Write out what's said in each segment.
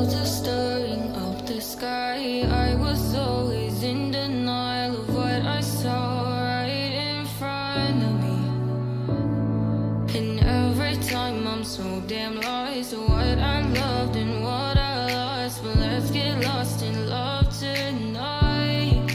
water stirring up the sky. I was always in denial of what I saw right in front of me. And every time I'm so damn lost to what I loved and what I lost. But let's get lost in love tonight.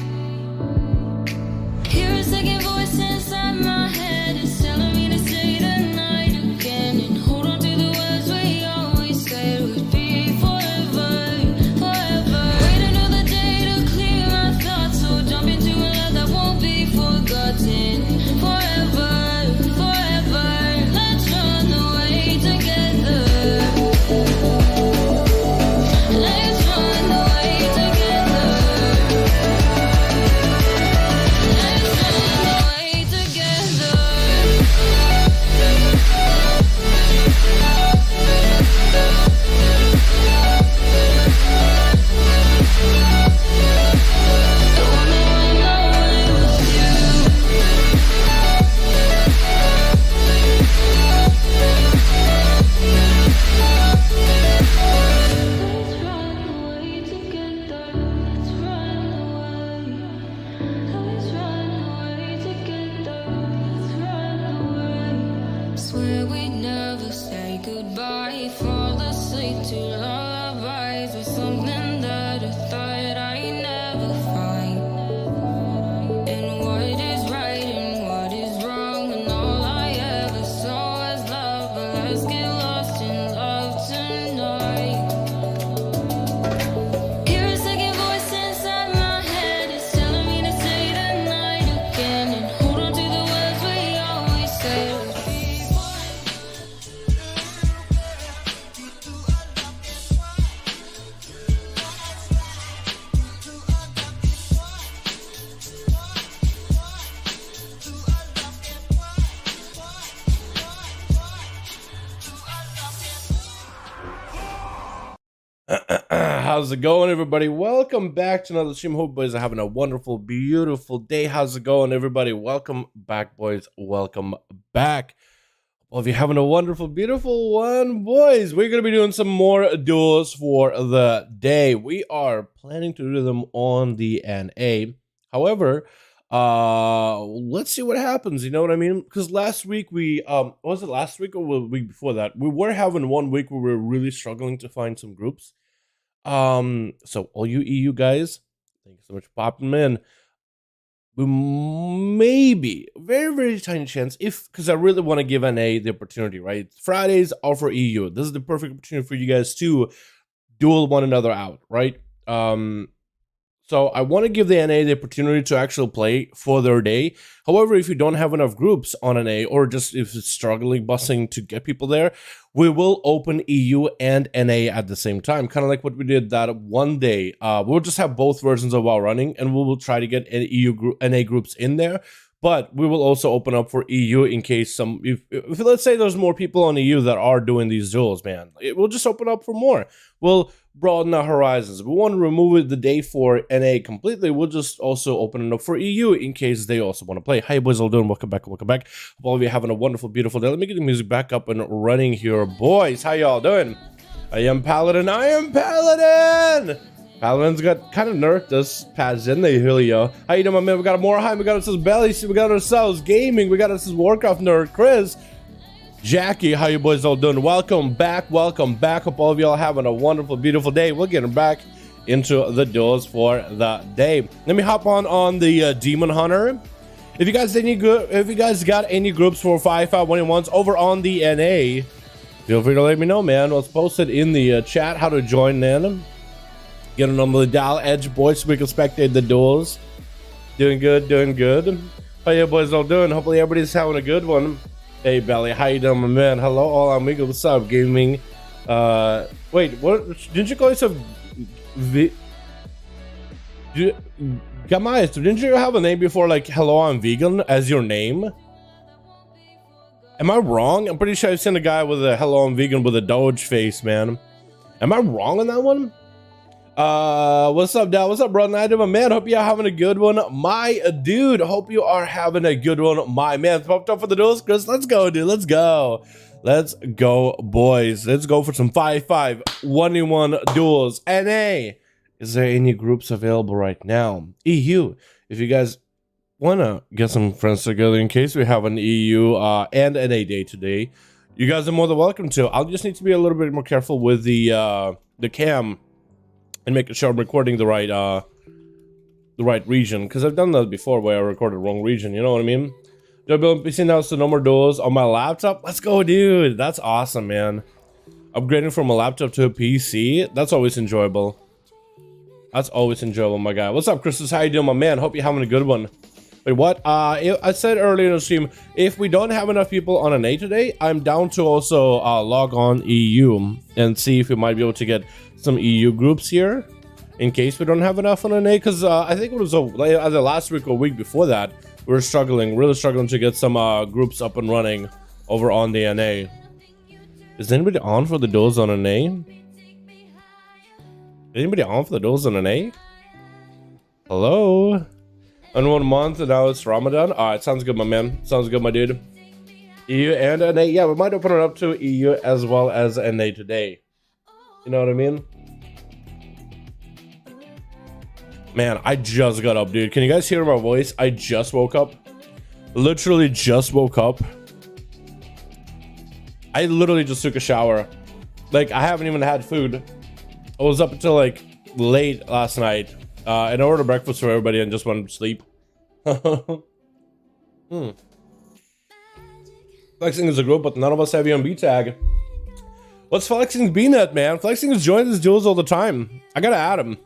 Hear a second voice inside my head. It's telling me to say the night again. And hold on to the words we always said would be forever, forever. Wait another day to clear my thoughts. So jump into a love that won't be forgotten. Forever, forever. Let's run away together. Let's run away together. Let's run away together. I wanna run away with you. Let's run away together. Let's run away. Let's run away together. Let's run away. Swear we'd never say goodbye. Fall asleep to lullabies with something that I thought I'd never find. And what is right and what is wrong, and all I ever saw was love. But let's get lost in love tonight. Hear a second voice inside my head. It's telling me to say the night again. And hold on to the words we always said would be How's it going, everybody? Welcome back to another stream. Hope boys are having a wonderful, beautiful day. How's it going, everybody? Welcome back, boys. Welcome back. Well, if you're having a wonderful, beautiful one, boys, we're going to be doing some more duels for the day. We are planning to do them on the NA. However, let's see what happens. You know what I mean? Because last week we, was it last week or the week before that? We were having 1 week where we were really struggling to find some groups. So all you EU guys, thank you so much for popping in. We maybe very, very tiny chance, because I really want to give NA the opportunity, right? Fridays are for EU. This is the perfect opportunity for you guys to duel one another out, right? So I want to give the NA the opportunity to actually play for their day. However, if you don't have enough groups on NA, or just if it's struggling busing to get people there, we will open EU and NA at the same time. Kind of like what we did that one day. We'll just have both versions of WoW running, and we will try to get EU NA groups in there. But we will also open up for EU in case if let's say there's more people on EU that are doing these duels, man. We'll just open up for more. We'll broaden our horizons. If we want to remove the day for NA completely, we'll just also open it up for EU in case they also want to play. Hi, boys, all doing? Welcome back, welcome back. Hope all of you are having a wonderful, beautiful day. Let me get the music back up and running here. Boys, how y'all doing? I am Paladin. I am Paladin! Paladin's got kind of nerfed this pads in there, Julio. How you doing, my man? We got a Morheim, we got ourselves Belly, we got ourselves Gaming, we got ourselves Warcraft nerd, Chris, Jackie. How you boys all doing? Welcome back, welcome back. Hope all of y'all having a wonderful, beautiful day. We're getting back into the duels for the day. Let me hop on the Demon Hunter. If you guys got any groups for 5V5 1v1s over on the NA, feel free to let me know, man. Let's post it in the chat how to join in. Getting on the dial edge, boys, so we can spectate the duels. Doing good, doing good. How you boys all doing? Hopefully everybody's having a good one. Hey, Belly, how you doing, my man? Hello, all amigo. What's up, gaming? Wait, what? Didn't you call yourself Gamais, didn't you have a name before, like, hello, I'm vegan, as your name? Am I wrong? I'm pretty sure I've seen a guy with a hello, I'm vegan with a Doge face, man. Am I wrong on that one? What's up, Dal? What's up, brother? I do, my man. Hope you're having a good one, my dude. Hope you are having a good one, my man. Popped up for the duels, Chris. Let's go, dude. Let's go. Let's go, boys. Let's go for some 5v5 1v1 Duels NA. Is there any groups available right now? EU. If you guys want to get some friends together in case we have an EU and NA day today, you guys are more than welcome to. I'll just need to be a little bit more careful with the cam and making sure I'm recording the right region, because I've done that before where I recorded the wrong region, you know what I mean? PC now, so no more duels on my laptop. Let's go, dude. That's awesome, man. Upgrading from a laptop to a PC, that's always enjoyable. That's always enjoyable, my guy. What's up, Christus? How you doing, my man? Hope you're having a good one. Wait, what? I said earlier in the stream, if we don't have enough people on NA today, I'm down to also log on EU and see if we might be able to get some EU groups here in case we don't have enough on NA, because I think it was either last week or week before that, we were struggling, really struggling to get some groups up and running over on the NA. Is anybody on for the duels on NA? Anybody on for the duels on NA? Hello? And 1 month and now it's Ramadan. Alright, sounds good, my man. Sounds good, my dude. EU and NA. Yeah, we might open it up to EU as well as NA today. You know what I mean? Man, I just got up, dude. Can you guys hear my voice? I just woke up. Literally just woke up. I literally just took a shower. Like, I haven't even had food. I was up until like late last night. And I ordered breakfast for everybody and just went to sleep. Flexing is a group, but none of us have you on B tag. What's Flexing's BNet, man? Flexing is joining these duels all the time. I gotta add him.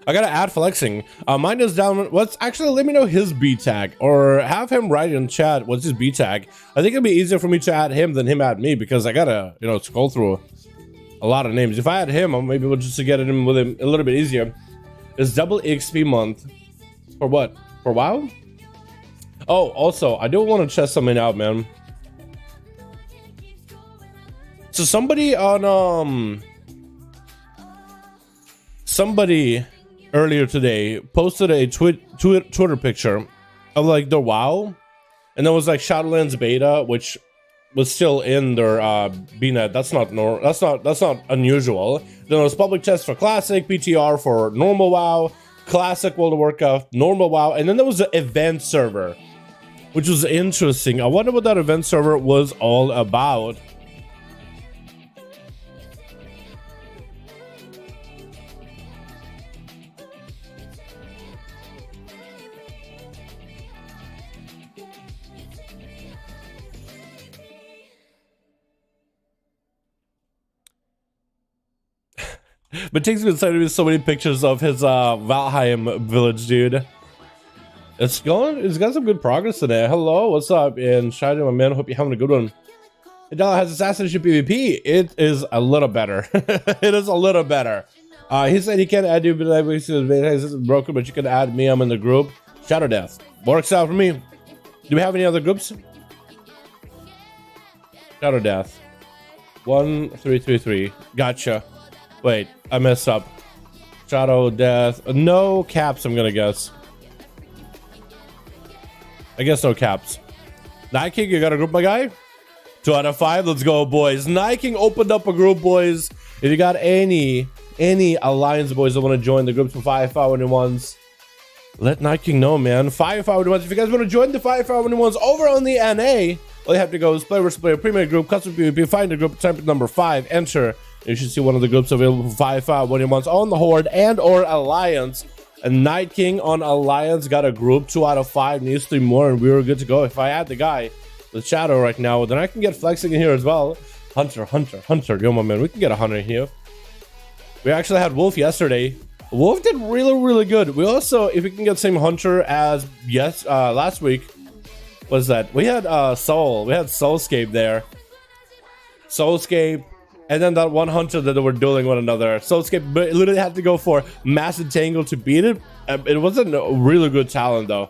I gotta add Flexing. Mine is down. Let's actually let me know his B tag, or have him write in chat what's his B tag. I think it'd be easier for me to add him than him add me, because I gotta, you know, scroll through a lot of names. If I had him, I'll maybe we'll just to get it in with him a little bit easier. It's double XP month. For what? For WoW? Oh, also, I do want to test something out, man. So somebody on somebody earlier today posted a Twitter picture of like the WoW, and there was like Shadowlands beta, which was still in their BNet. That's not unusual. Then there was public test for Classic, PTR for normal WoW, Classic World of Warcraft, normal WoW, and then there was the event server, which was interesting. I wonder what that event server was all about. But takes me inside so many pictures of his Valheim village, dude. It's got some good progress today. Hello, what's up? And Shadow, my man, hope you're having a good one. Dalaran has assassination PvP. It is a little better. It is a little better. He said he can't add you, but this is broken, but you can add me. I'm in the group. Shadow Death works out for me. Do we have any other groups? Shadow Death 1333. Gotcha. Wait, I messed up. Shadow Death. No caps, I'm gonna guess. I guess no caps. Night King, you got a group, my guy? 2 out of 5. Let's go, boys. Night King opened up a group, boys. If you got any alliance boys that want to join the groups for 5v5 1v1s, let Night King know, man. 5v5 1v1s. If you guys want to join the 5v5 1v1s over on the NA, all you have to go is player versus player, premier group, custom PvP, find the group, type number 5, enter. You should see one of the groups available for 5v5 1v1s on the Horde and or Alliance. And Night King on Alliance got a group. 2 out of 5, needs 3 more, and we were good to go. If I add the guy, the Shadow right now, then I can get Flexing in here as well. Hunter. Yo, my man, we can get a Hunter here. We actually had Wolf yesterday. Wolf did really good. We also, if we can get same Hunter as last week, was that we had Soul. We had Soulscape there. Soulscape. And then that one Hunter that they were dueling one another. Soulscape literally had to go for Mass Entangle to beat it. It wasn't a really good talent, though.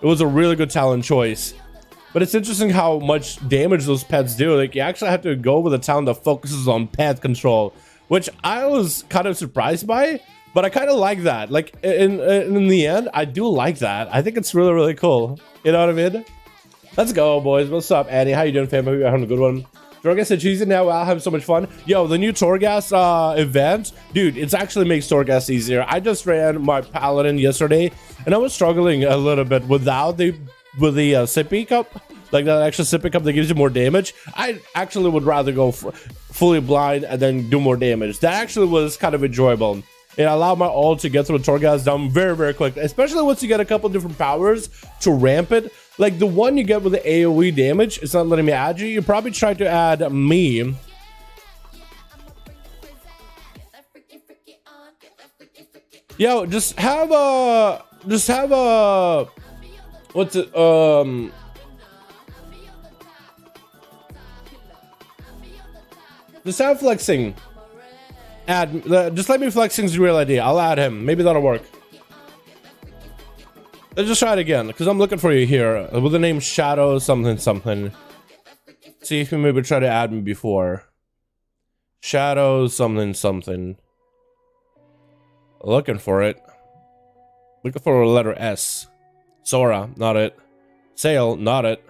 It was a really good talent choice. But it's interesting how much damage those pets do. Like, you actually have to go with a talent that focuses on pet control, which I was kind of surprised by. But I kind of like that. Like, in the end, I do like that. I think it's really cool. You know what I mean? Let's go, boys. What's up, Annie? How you doing, fam? Hope you're having a good one. Torghast and cheesy now. I'll have so much fun. Yo, the new Torghast event, dude, it's actually makes Torghast easier. I just ran my Paladin yesterday, and I was struggling a little bit without the sippy cup, like that extra sippy cup that gives you more damage. I actually would rather go fully blind and then do more damage. That actually was kind of enjoyable. It allowed my ult to get through the Torghast down very, very quick, especially once you get a couple different powers to ramp it. Like the one you get with the AoE damage, it's not letting me add you. You probably try to add me. Yo, just have a, what's it, just have flexing. Just let me flexing's real ID. I'll add him. Maybe that'll work. Let's just try it again, because I'm looking for you here with the name Shadow something something. See if you maybe try to add me before. Shadow something something. Looking for it. Looking for a letter S. Sora, not it. Sail, not it.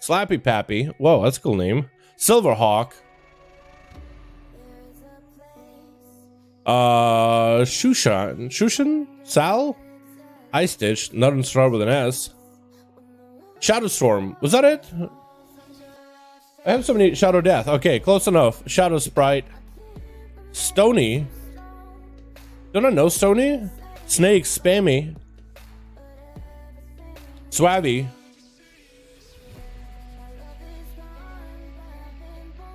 Slappy Pappy. Whoa, that's a cool name. Silverhawk. Shushan? Sal? Ice Stitch, not in start with an S. Shadowstorm, was that it? I have so many. Shadow Death, okay, close enough. Shadow Sprite. Stony. Don't I know Stony? Snake, Spammy. Swabby.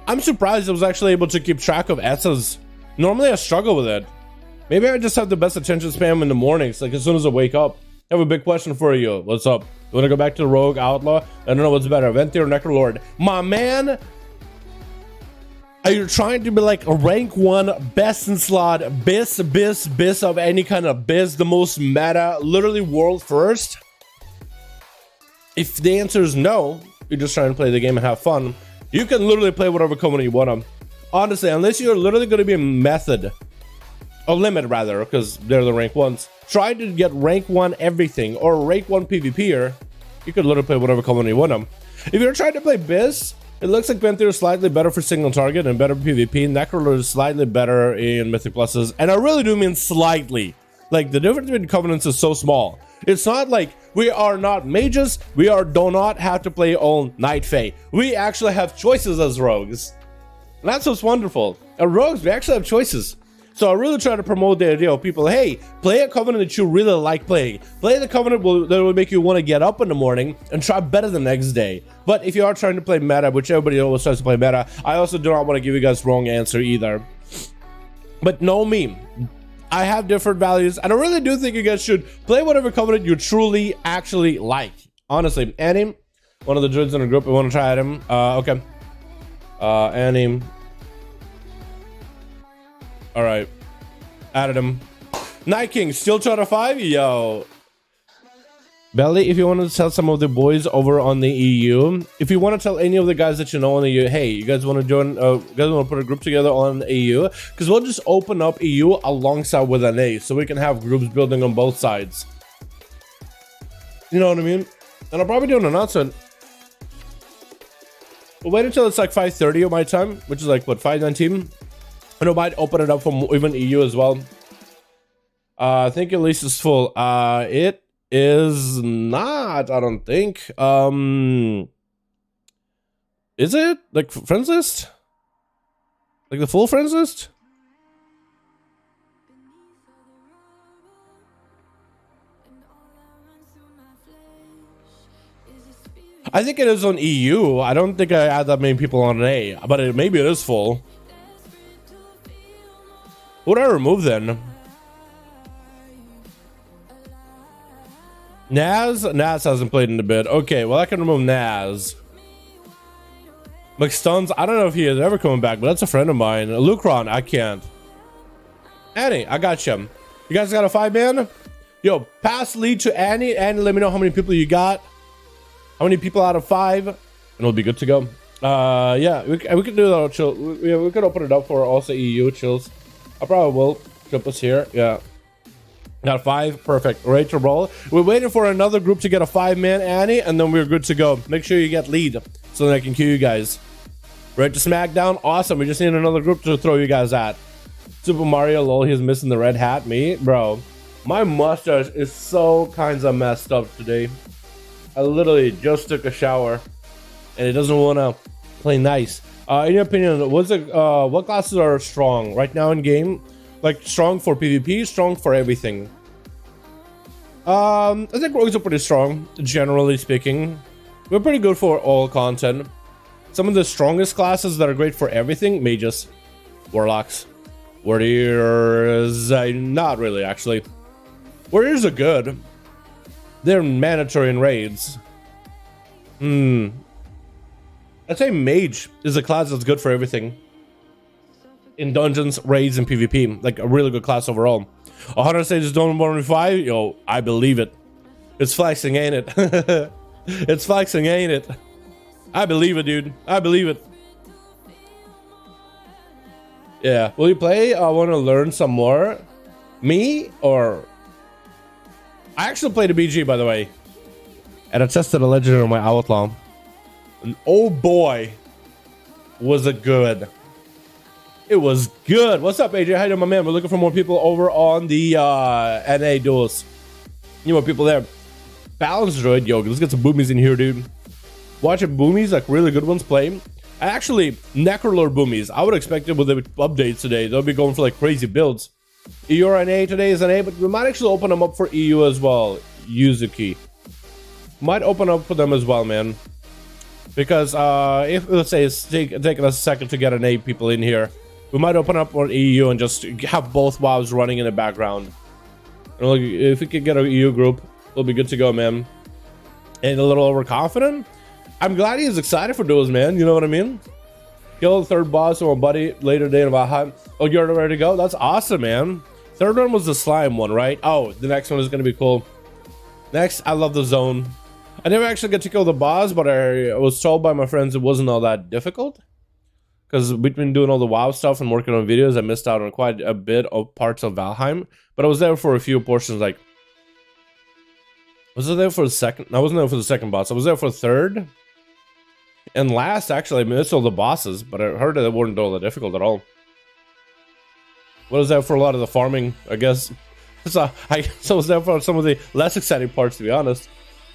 I'm surprised I was actually able to keep track of S's. Normally I struggle with it. Maybe I just have the best attention span in the mornings, like as soon as I wake up. I have a big question for you. What's up? You want to go back to the Rogue, Outlaw? I don't know what's better, Venti or Necrolord. My man, are you trying to be like a rank 1 best in slot, biz of any kind of biz, the most meta, literally world first? If the answer is no, you're just trying to play the game and have fun. You can literally play whatever company you want to. Honestly, unless you're literally going to be a method. A limit rather, because they're the rank 1s. Try to get rank 1 everything, or rank 1 PvPer. You could literally play whatever company you want them. If you're trying to play Biz, it looks like Venthyr is slightly better for single target and better PvP. Necrolord is slightly better in Mythic Pluses. And I really do mean slightly. Like, the difference between Covenants is so small. It's not like we are not mages, do not have to play all Night Fae. We actually have choices as rogues. And that's what's wonderful. As rogues, we actually have choices. So I really try to promote the idea of people, hey, play a Covenant that you really like playing. Play the Covenant that will make you want to get up in the morning and try better the next day. But if you are trying to play meta, which everybody always tries to play meta, I also do not want to give you guys wrong answer either. But know me, I have different values, and I really do think you guys should play whatever Covenant you truly actually like. Honestly, Annie, one of the druids in the group, we want to try at him. Okay. Annie. All right, added him. Night King, still 2 out of 5. Yo, Belly, if you want to tell some of the boys over on the EU, if you want to tell any of the guys that you know on the EU, hey, you guys want to join? You guys want to put a group together on the EU? Because we'll just open up EU alongside with NA, so we can have groups building on both sides. You know what I mean? And I'll probably do an announcement. We'll wait until it's like 5:30 of my time, which is like what, 5:19. And I might open it up for even EU as well. I think at least it's full. It is not, I don't think. Is it? Like friends list? Like the full friends list? I think it is on EU. I don't think I had that many people on A, but maybe it is full. What would I remove then? Naz? Naz hasn't played in a bit. Okay, well I can remove Naz. McStuns, I don't know if he is ever coming back, but that's a friend of mine. Lucron, I can't. Annie, I got you. You guys got a 5-man? Yo, pass lead to Annie. Annie, let me know how many people you got. How many people out of 5? And we'll be good to go. Yeah, we could do that. Chill. We could open it up for also EU chills. I probably will. Trip us here. Yeah. Got 5, perfect, ready to roll. We're waiting for another group to get a 5-man Annie, and then we're good to go. Make sure you get lead so that I can queue you guys. Ready to smack down? Awesome, we just need another group to throw you guys at. Super Mario, lol, he's missing the red hat. Me? Bro, my mustache is so kinda messed up today. I literally just took a shower, and it doesn't want to play nice. In your opinion, what classes are strong right now in game? Like strong for PvP, strong for everything. I think rogues are pretty strong, generally speaking. We're pretty good for all content. Some of the strongest classes that are great for everything, mages, warlocks, warriors, not really actually. Warriors are good. They're mandatory in raids. I'd say mage is a class that's good for everything. In dungeons, raids, and PvP, like a really good class overall. 100 stages don't 1v5, yo, I believe it. It's flexing, ain't it? It's flexing, ain't it? I believe it, dude. I believe it. Yeah, will you play? I want to learn some more. Me or? I actually played a BG, by the way, and I tested a legendary on my outlaw. And oh boy, was it good. It was good. What's up, AJ? How you doing, my man? We're looking for more people over on the NA duels. You know, more people there. Balance droid, yo, let's get some boomies in here, dude. Watching boomies, like really good ones play. Actually, Necrolord boomies. I would expect it with the updates today. They'll be going for like crazy builds. EU or NA today is NA, but we might actually open them up for EU as well. Yuzuki. Might open up for them as well, man. Because if, let's say, it's taking us a second to get NA people in here, we might open up on EU and just have both WoWs running in the background. And if we could get an EU group, we'll be good to go, man. And a little overconfident. I'm glad he's excited for duels, man. You know what I mean? Kill the third boss with my buddy later today in Valheim. Oh, you're ready to go? That's awesome, man. Third one was the slime one, right? Oh, the next one is going to be cool. Next, I love the zone. I never actually get to kill the boss, but I was told by my friends it wasn't all that difficult. Because between doing all the WoW stuff and working on videos, I missed out on quite a bit of parts of Valheim. But I was there for a few portions, like... Was I there for the second? I wasn't there for the second boss. I was there for the third. And last, actually, I missed all the bosses, but I heard that it weren't all that difficult at all. What was that for a lot of the farming, I guess? So I was there for some of the less exciting parts, to be honest.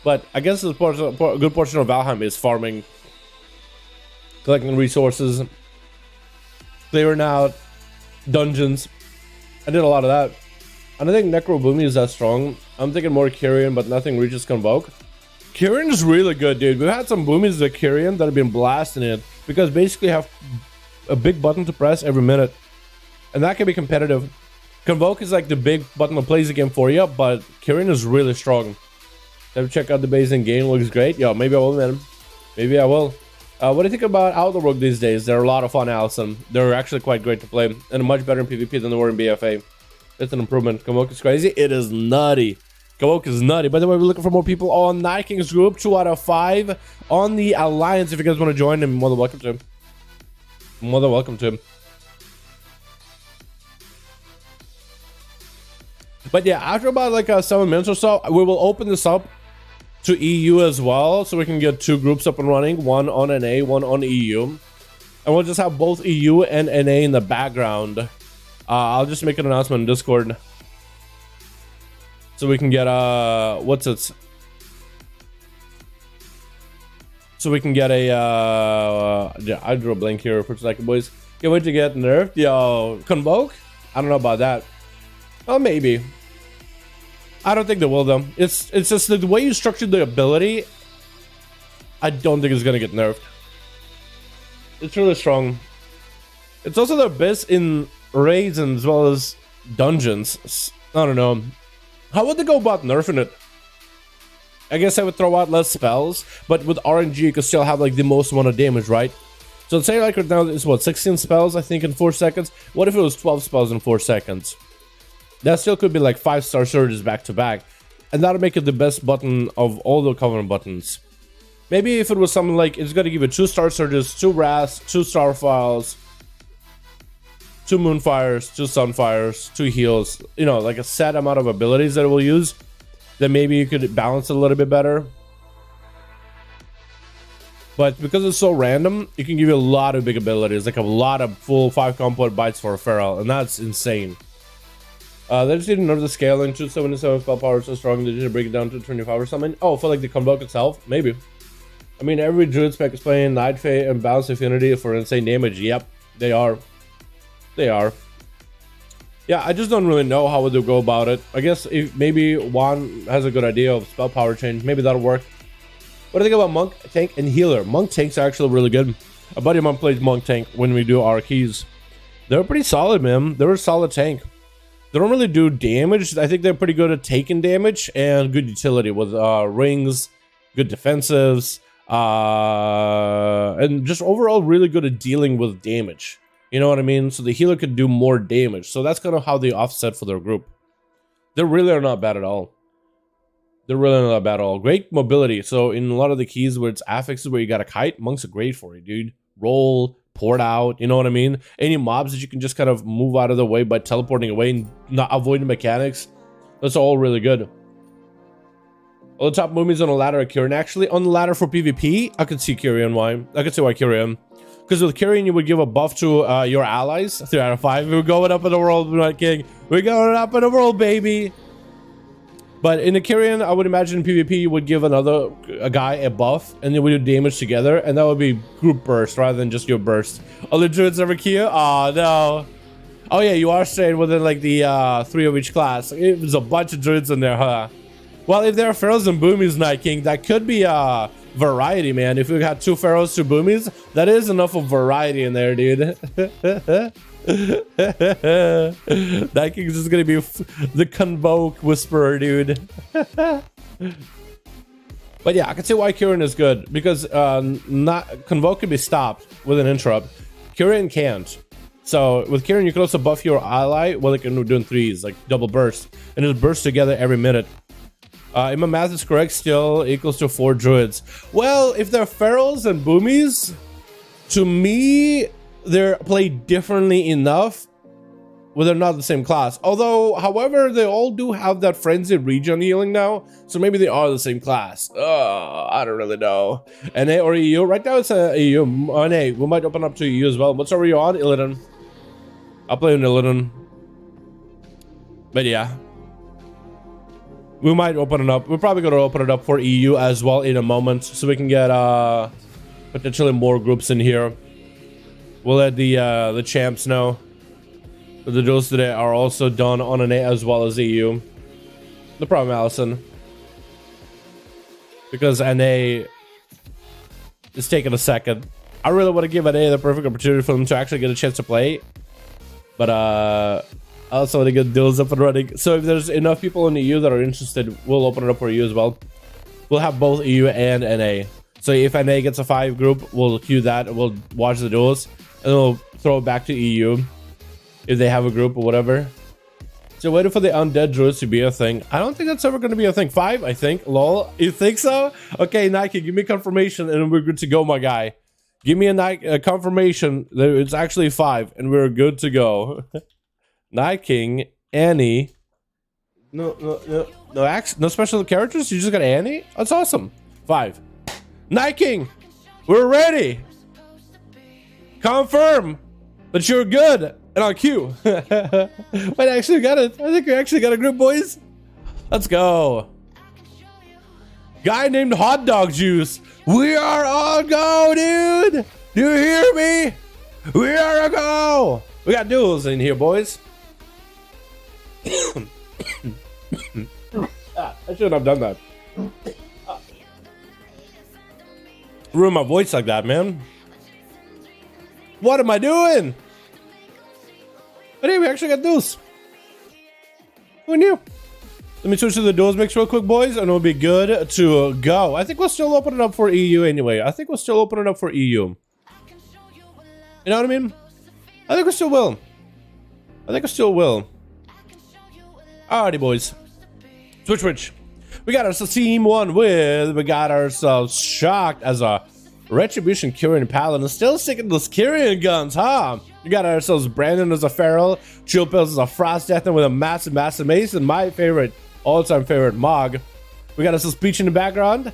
But I guess a good portion of Valheim is farming, collecting resources, clearing out dungeons. I did a lot of that. I don't think Necro Boomy is that strong. I'm thinking more Kyrian, but nothing reaches Convoke. Kyrian is really good, dude. We've had some Boomies with Kyrian that have been blasting it because basically have a big button to press every minute. And that can be competitive. Convoke is like the big button that plays the game for you, but Kyrian is really strong. Have check out the base in game, looks great. Yo, maybe I will, man. Maybe I will. What do you think about Outlaw Rogue these days? They're a lot of fun, Allison. They're actually quite great to play and much better in PvP than they were in BFA. It's an improvement. Convoke is crazy. It is nutty. Convoke is nutty. By the way, we're looking for more people on Night Kings group. 2 out of 5 on the Alliance. If you guys want to join, I'm more than welcome to. More than welcome to. But yeah, after about like 7 minutes or so, we will open this up to EU as well, so we can get 2 groups up and running, one on NA, one on EU, and we'll just have both EU and NA in the background. I'll just make an announcement in Discord so we can get what's it? So we can get a yeah, I drew a blank here for a second, boys. Can't wait to get nerfed. Yo, Convoke? I don't know about that. Oh, maybe. I don't think they will, though. It's just the way you structured the ability. I don't think it's gonna get nerfed. It's really strong. It's also the best in raids and as well as dungeons. I don't know. How would they go about nerfing it? I guess I would throw out less spells, but with RNG you could still have like the most amount of damage, right? So let's say like right now it's what, 16 spells I think in 4 seconds. What if it was 12 spells in 4 seconds? That still could be like 5-star surges back to back, and that'll make it the best button of all the Covenant buttons. Maybe if it was something like it's gonna give you 2-star surges, 2 RAS, 2 star files, 2 Moonfires, 2 Sunfires, 2 heals, you know, like a set amount of abilities that it will use, then maybe you could balance it a little bit better. But because it's so random, it can give you a lot of big abilities, like a lot of full 5 combo bites for a Feral, and that's insane. They just need to nerf the scaling. 277 spell power is so strong that you should break it down to 25 or something. Oh, for like the Convoke itself? Maybe. I mean, every Druid spec is playing Night Fae and Balance Affinity for insane damage. Yep, they are. They are. Yeah, I just don't really know how they'll go about it. I guess if maybe Juan has a good idea of spell power change, maybe that'll work. What do you think about Monk, Tank, and Healer? Monk Tank's actually really good. A buddy of mine plays Monk Tank when we do our keys. They're pretty solid, man. They're a solid tank. They don't really do damage. I think they're pretty good at taking damage and good utility with rings, good defensives, and just overall really good at dealing with damage. You know what I mean? So the healer could do more damage. So that's kind of how they offset for their group. They really are not bad at all. They're really not bad at all. Great mobility. So in a lot of the keys where it's affixes where you got a kite, monks are great for it, dude. Roll, port out, you know what I mean? Any mobs that you can just kind of move out of the way by teleporting away and not avoiding mechanics. That's all really good. All the top movements on the ladder are Kyrian. Actually, on the ladder for PvP, I could see Kyrian. Why? I could see why Kyrian. Because with Kyrian, you would give a buff to your allies. 3 out of 5. We're going up in the world, Night King. We're going up in the world, baby. But in the Kyrian, I would imagine in PvP, you would give a guy a buff, and then we do damage together, and that would be group burst rather than just your burst. All the druids ever Kia? Oh, no. Oh, yeah, you are staying within, like, the 3 of each class. There's a bunch of druids in there, huh? Well, if there are pharaohs and boomies, Night King, that could be variety, man. If we got 2 pharaohs, 2 boomies, that is enough of variety in there, dude. That King's just gonna be the Convoke Whisperer, dude. But yeah, I can see why Kyrian is good, because not Convoke can be stopped with an interrupt. Kyrian can't. So with Kyrian, you can also buff your ally while they can do 3s, like double burst, and just burst together every minute. If my math is correct, still equals to 4 druids. Well, if they're pharaohs and boomies, to me, they're played differently enough where they're not the same class. Although, however, they all do have that frenzied region healing now, so maybe they are the same class. I don't really know. NA or EU? Right now it's EU. NA. We might open up to EU as well. What server are you on? Illidan. I'll play on Illidan. But yeah. We might open it up. We're probably going to open it up for EU as well in a moment, so we can get potentially more groups in here. We'll let the champs know that the duels today are also done on NA as well as EU. No problem, Allison. Because NA is taking a second. I really want to give NA the perfect opportunity for them to actually get a chance to play. But I also want to get duels up and running. So if there's enough people in the EU that are interested, we'll open it up for EU as well. We'll have both EU and NA. So if NA gets a 5 group, we'll queue that and we'll watch the duels. And then we'll throw it back to EU if they have a group or whatever. So waiting for the undead druids to be a thing. I don't think that's ever going to be a thing. 5, I think. Lol. You think so? Okay, Nike, give me confirmation and we're good to go, my guy. Give me a confirmation that it's actually 5 and we're good to go. Night King, Annie. No special characters? You just got Annie? That's awesome. 5. Night King, we're ready. Confirm that you're good and on cue. Wait, I actually got it. I think we actually got a group, boys. Let's go. Guy named Hot Dog Juice. We are on go, dude. Do you hear me? We are a go. We got duels in here, boys. I shouldn't have done that. Ruin my voice like that, man. What am I doing? But hey, we actually got duels. Who knew? Let me switch to the duels mix real quick, boys, and it'll be good to go. I think we'll still open it up for EU anyway. I think we'll still open it up for EU. You know what I mean? I think we still will. Alrighty, boys. Switch. We got ourselves team 1 with. We got ourselves Shocked as a Retribution Kyrian Paladin. Still sticking to those Kyrian guns, huh? We got ourselves Brandon as a Feral, Chill Pills as a Frost Death, and with a massive mace, and my favorite, all-time favorite, Mog. We got ourselves Peach in the background.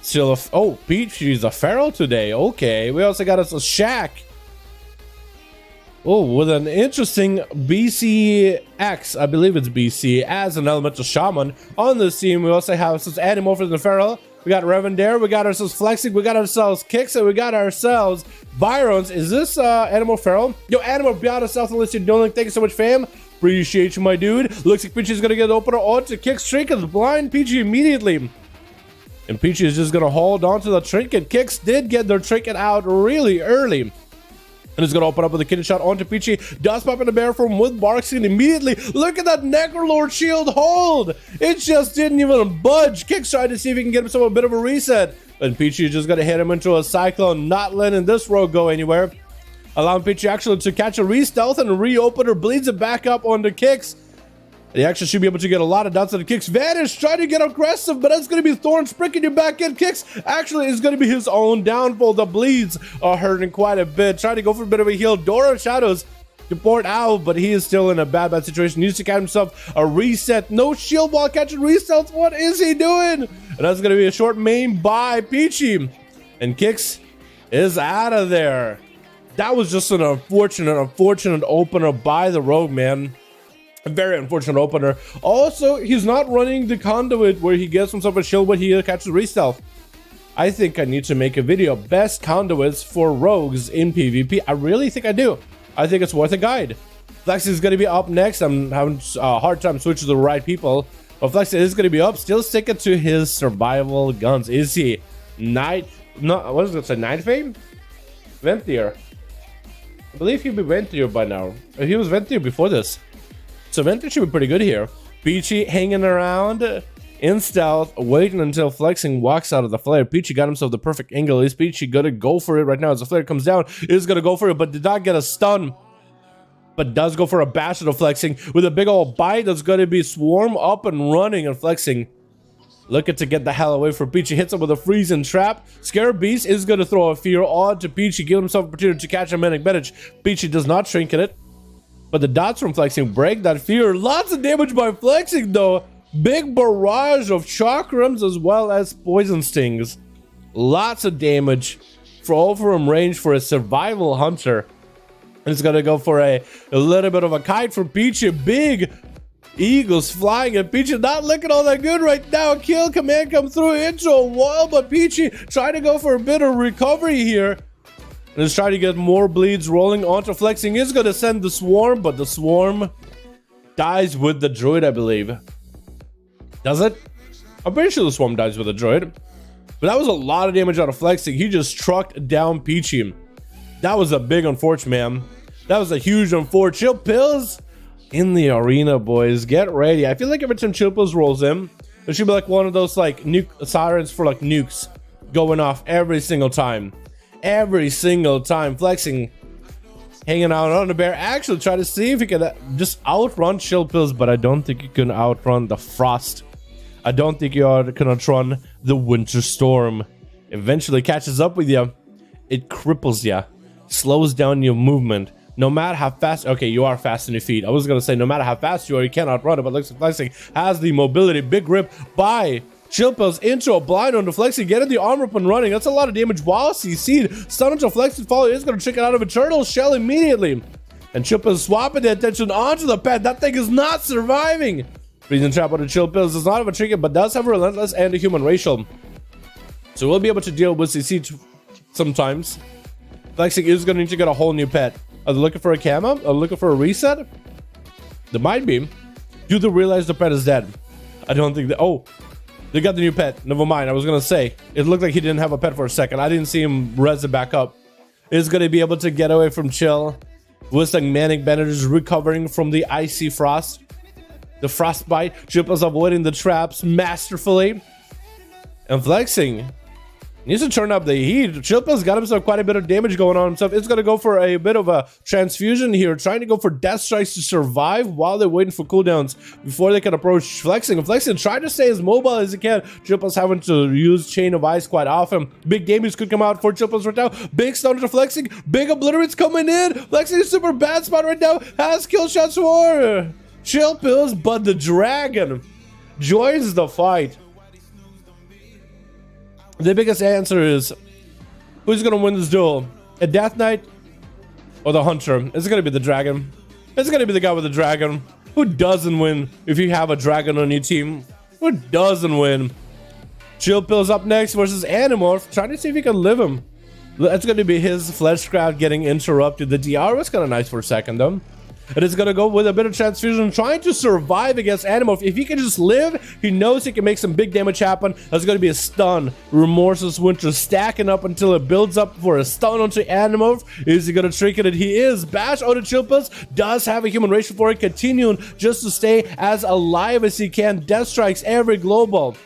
Still oh, Peach, she's a Feral today. Okay. We also got ourselves Shaq. Oh, with an interesting BCX, I believe it's BC, as an Elemental Shaman on this team. We also have ourselves Animorphs and the Feral. We got Revendare, we got ourselves Flexing, we got ourselves Kicks, and we got ourselves Byrons. Is this Animal Feral? Yo, Animal, beyond us, South Enlisted Dolan, thank you so much, fam. Appreciate you, my dude. Looks like Peachy's gonna get the opener onto Kicks. Trinket's blind Peachy immediately. And Peachy is just gonna hold on to the Trinket. Kicks did get their Trinket out really early. And it's going to open up with a kidney shot onto Peachy. Does pop in the bear form with Barkskin immediately. Look at that Necrolord shield hold. It just didn't even budge. Kicks tried to see if he can get himself a bit of a reset. And Peachy is just going to hit him into a Cyclone, not letting this rogue go anywhere. Allowing Peachy actually to catch a re-stealth and a re-opener. Bleeds it back up onto Kicks. He actually should be able to get a lot of dots on the Kicks. Vanish, trying to get aggressive, but that's going to be Thorns pricking you back in. Kicks actually is going to be his own downfall. The bleeds are hurting quite a bit. Trying to go for a bit of a heal. Dora Shadows to port out, but he is still in a bad situation. Needs to catch himself a reset. No shield while catching resets. What is he doing? And that's going to be a short main by Peachy. And Kicks is out of there. That was just an unfortunate opener by the rogue, man. A very unfortunate opener. Also, he's not running the conduit where he gets himself a shield when he catches re-stealth. I think I need to make a video. Best conduits for rogues in PvP. I really think I do. I think it's worth a guide. Flex is going to be up next. I'm having a hard time switching to the right people. But Flex is going to be up. Still sticking to his survival guns. Is he Night? No, what is it? Night Fame? Venthyr. I believe he'd be Venthyr by now. He was Venthyr before this. So Venthyr should be pretty good here. Peachy hanging around in stealth, waiting until Flexing walks out of the flare. Peachy got himself the perfect angle. Is Peachy gonna go for it right now as the flare comes down? Is gonna go for it, but did not get a stun. But does go for a bash of Flexing with a big old bite that's gonna be Swarm up and running, and Flexing looking to get the hell away from Peachy. Hits him with a freezing trap. Scare Beast is gonna throw a fear onto Peachy, give himself an opportunity to catch a Manic Bandage. Peachy does not trinket it. But the dots from Flexing break that fear. Lots of damage by Flexing, though. Big barrage of chakrams as well as poison stings. Lots of damage for all from range for a survival hunter. And it's going to go for a little bit of a kite from Peachy. Big eagles flying at Peachy. Not looking all that good right now. Kill command come through into a wall. But Peachy trying to go for a bit of recovery here. And is trying to get more bleeds rolling onto Flexing. Is going to send the Swarm, but the Swarm dies with the Druid, I believe. Does it? I'm pretty sure the Swarm dies with the Druid. But that was a lot of damage out of Flexing. He just trucked down Peachy. That was a big unfortunate, man. That was a huge unfortunate. Chill Pills in the arena, boys. Get ready. I feel like every time Chill Pills rolls in, there should be like one of those like nuke sirens for like nukes going off every single time. Every single time. Flexing hanging out on the bear. Actually try to see if he can just outrun Chill Pills, but I don't think you can outrun the Frost. I don't think you can outrun the Winter Storm. Eventually catches up with you. It cripples you. Slows down your movement. No matter how fast... Okay, you are fast in your feet. I was going to say no matter how fast you are, you can't outrun it, but looks like Flexing has the mobility. Big grip by Chill Pills into a blind on the Flexing, getting the armor up and running. That's a lot of damage while CC'd. Stun until Flexing follow is going to trick it out of Eternal Shell immediately. And Chill Pills swapping the attention onto the pet. That thing is not surviving. Freezing trap on the Chill Pills does not have a trinket, but does have a relentless and a human racial. So we'll be able to deal with CC sometimes. Flexing is going to need to get a whole new pet. Are they looking for a camo? Are they looking for a reset? There might be. Do they realize the pet is dead? I don't think that... Oh, they got the new pet. Never mind. I was going to say, it looked like he didn't have a pet for a second. I didn't see him res it back up. Is going to be able to get away from Chill. With some Manic Bandages recovering from the icy frost. The frostbite. Chill Pills avoiding the traps masterfully. And Flexing Needs to turn up the heat. Chillpill's got himself quite a bit of damage going on himself. It's going to go for a bit of a transfusion here, trying to go for death strikes to survive while they're waiting for cooldowns before they can approach Flexing. And Flexing trying to stay as mobile as he can. Chillpill's having to use Chain of Ice quite often. Big damage could come out for Chillpill's right now. Big stun to Flexing. Big obliterates coming in. Flexing is super bad spot right now. Has kill shots for Chillpill's, but the dragon joins the fight. The biggest answer is, who's going to win this duel? A Death Knight or the Hunter? It's going to be the dragon. It's going to be the guy with the dragon. Who doesn't win if you have a dragon on your team? Who doesn't win? Chillpill's up next versus Animorph. Trying to see if he can live him. That's going to be his Fleshcraft getting interrupted. The DR was kind of nice for a second though. And it's going to go with a bit of transfusion, trying to survive against Animorph. If he can just live, he knows he can make some big damage happen. That's going to be a stun. Remorseless Winter stacking up until it builds up for a stun onto Animorph. Is he going to trick it? And he is. Bash onto Chillpills. Does have a human ratio for it. Continuing just to stay as alive as he can. Death strikes every global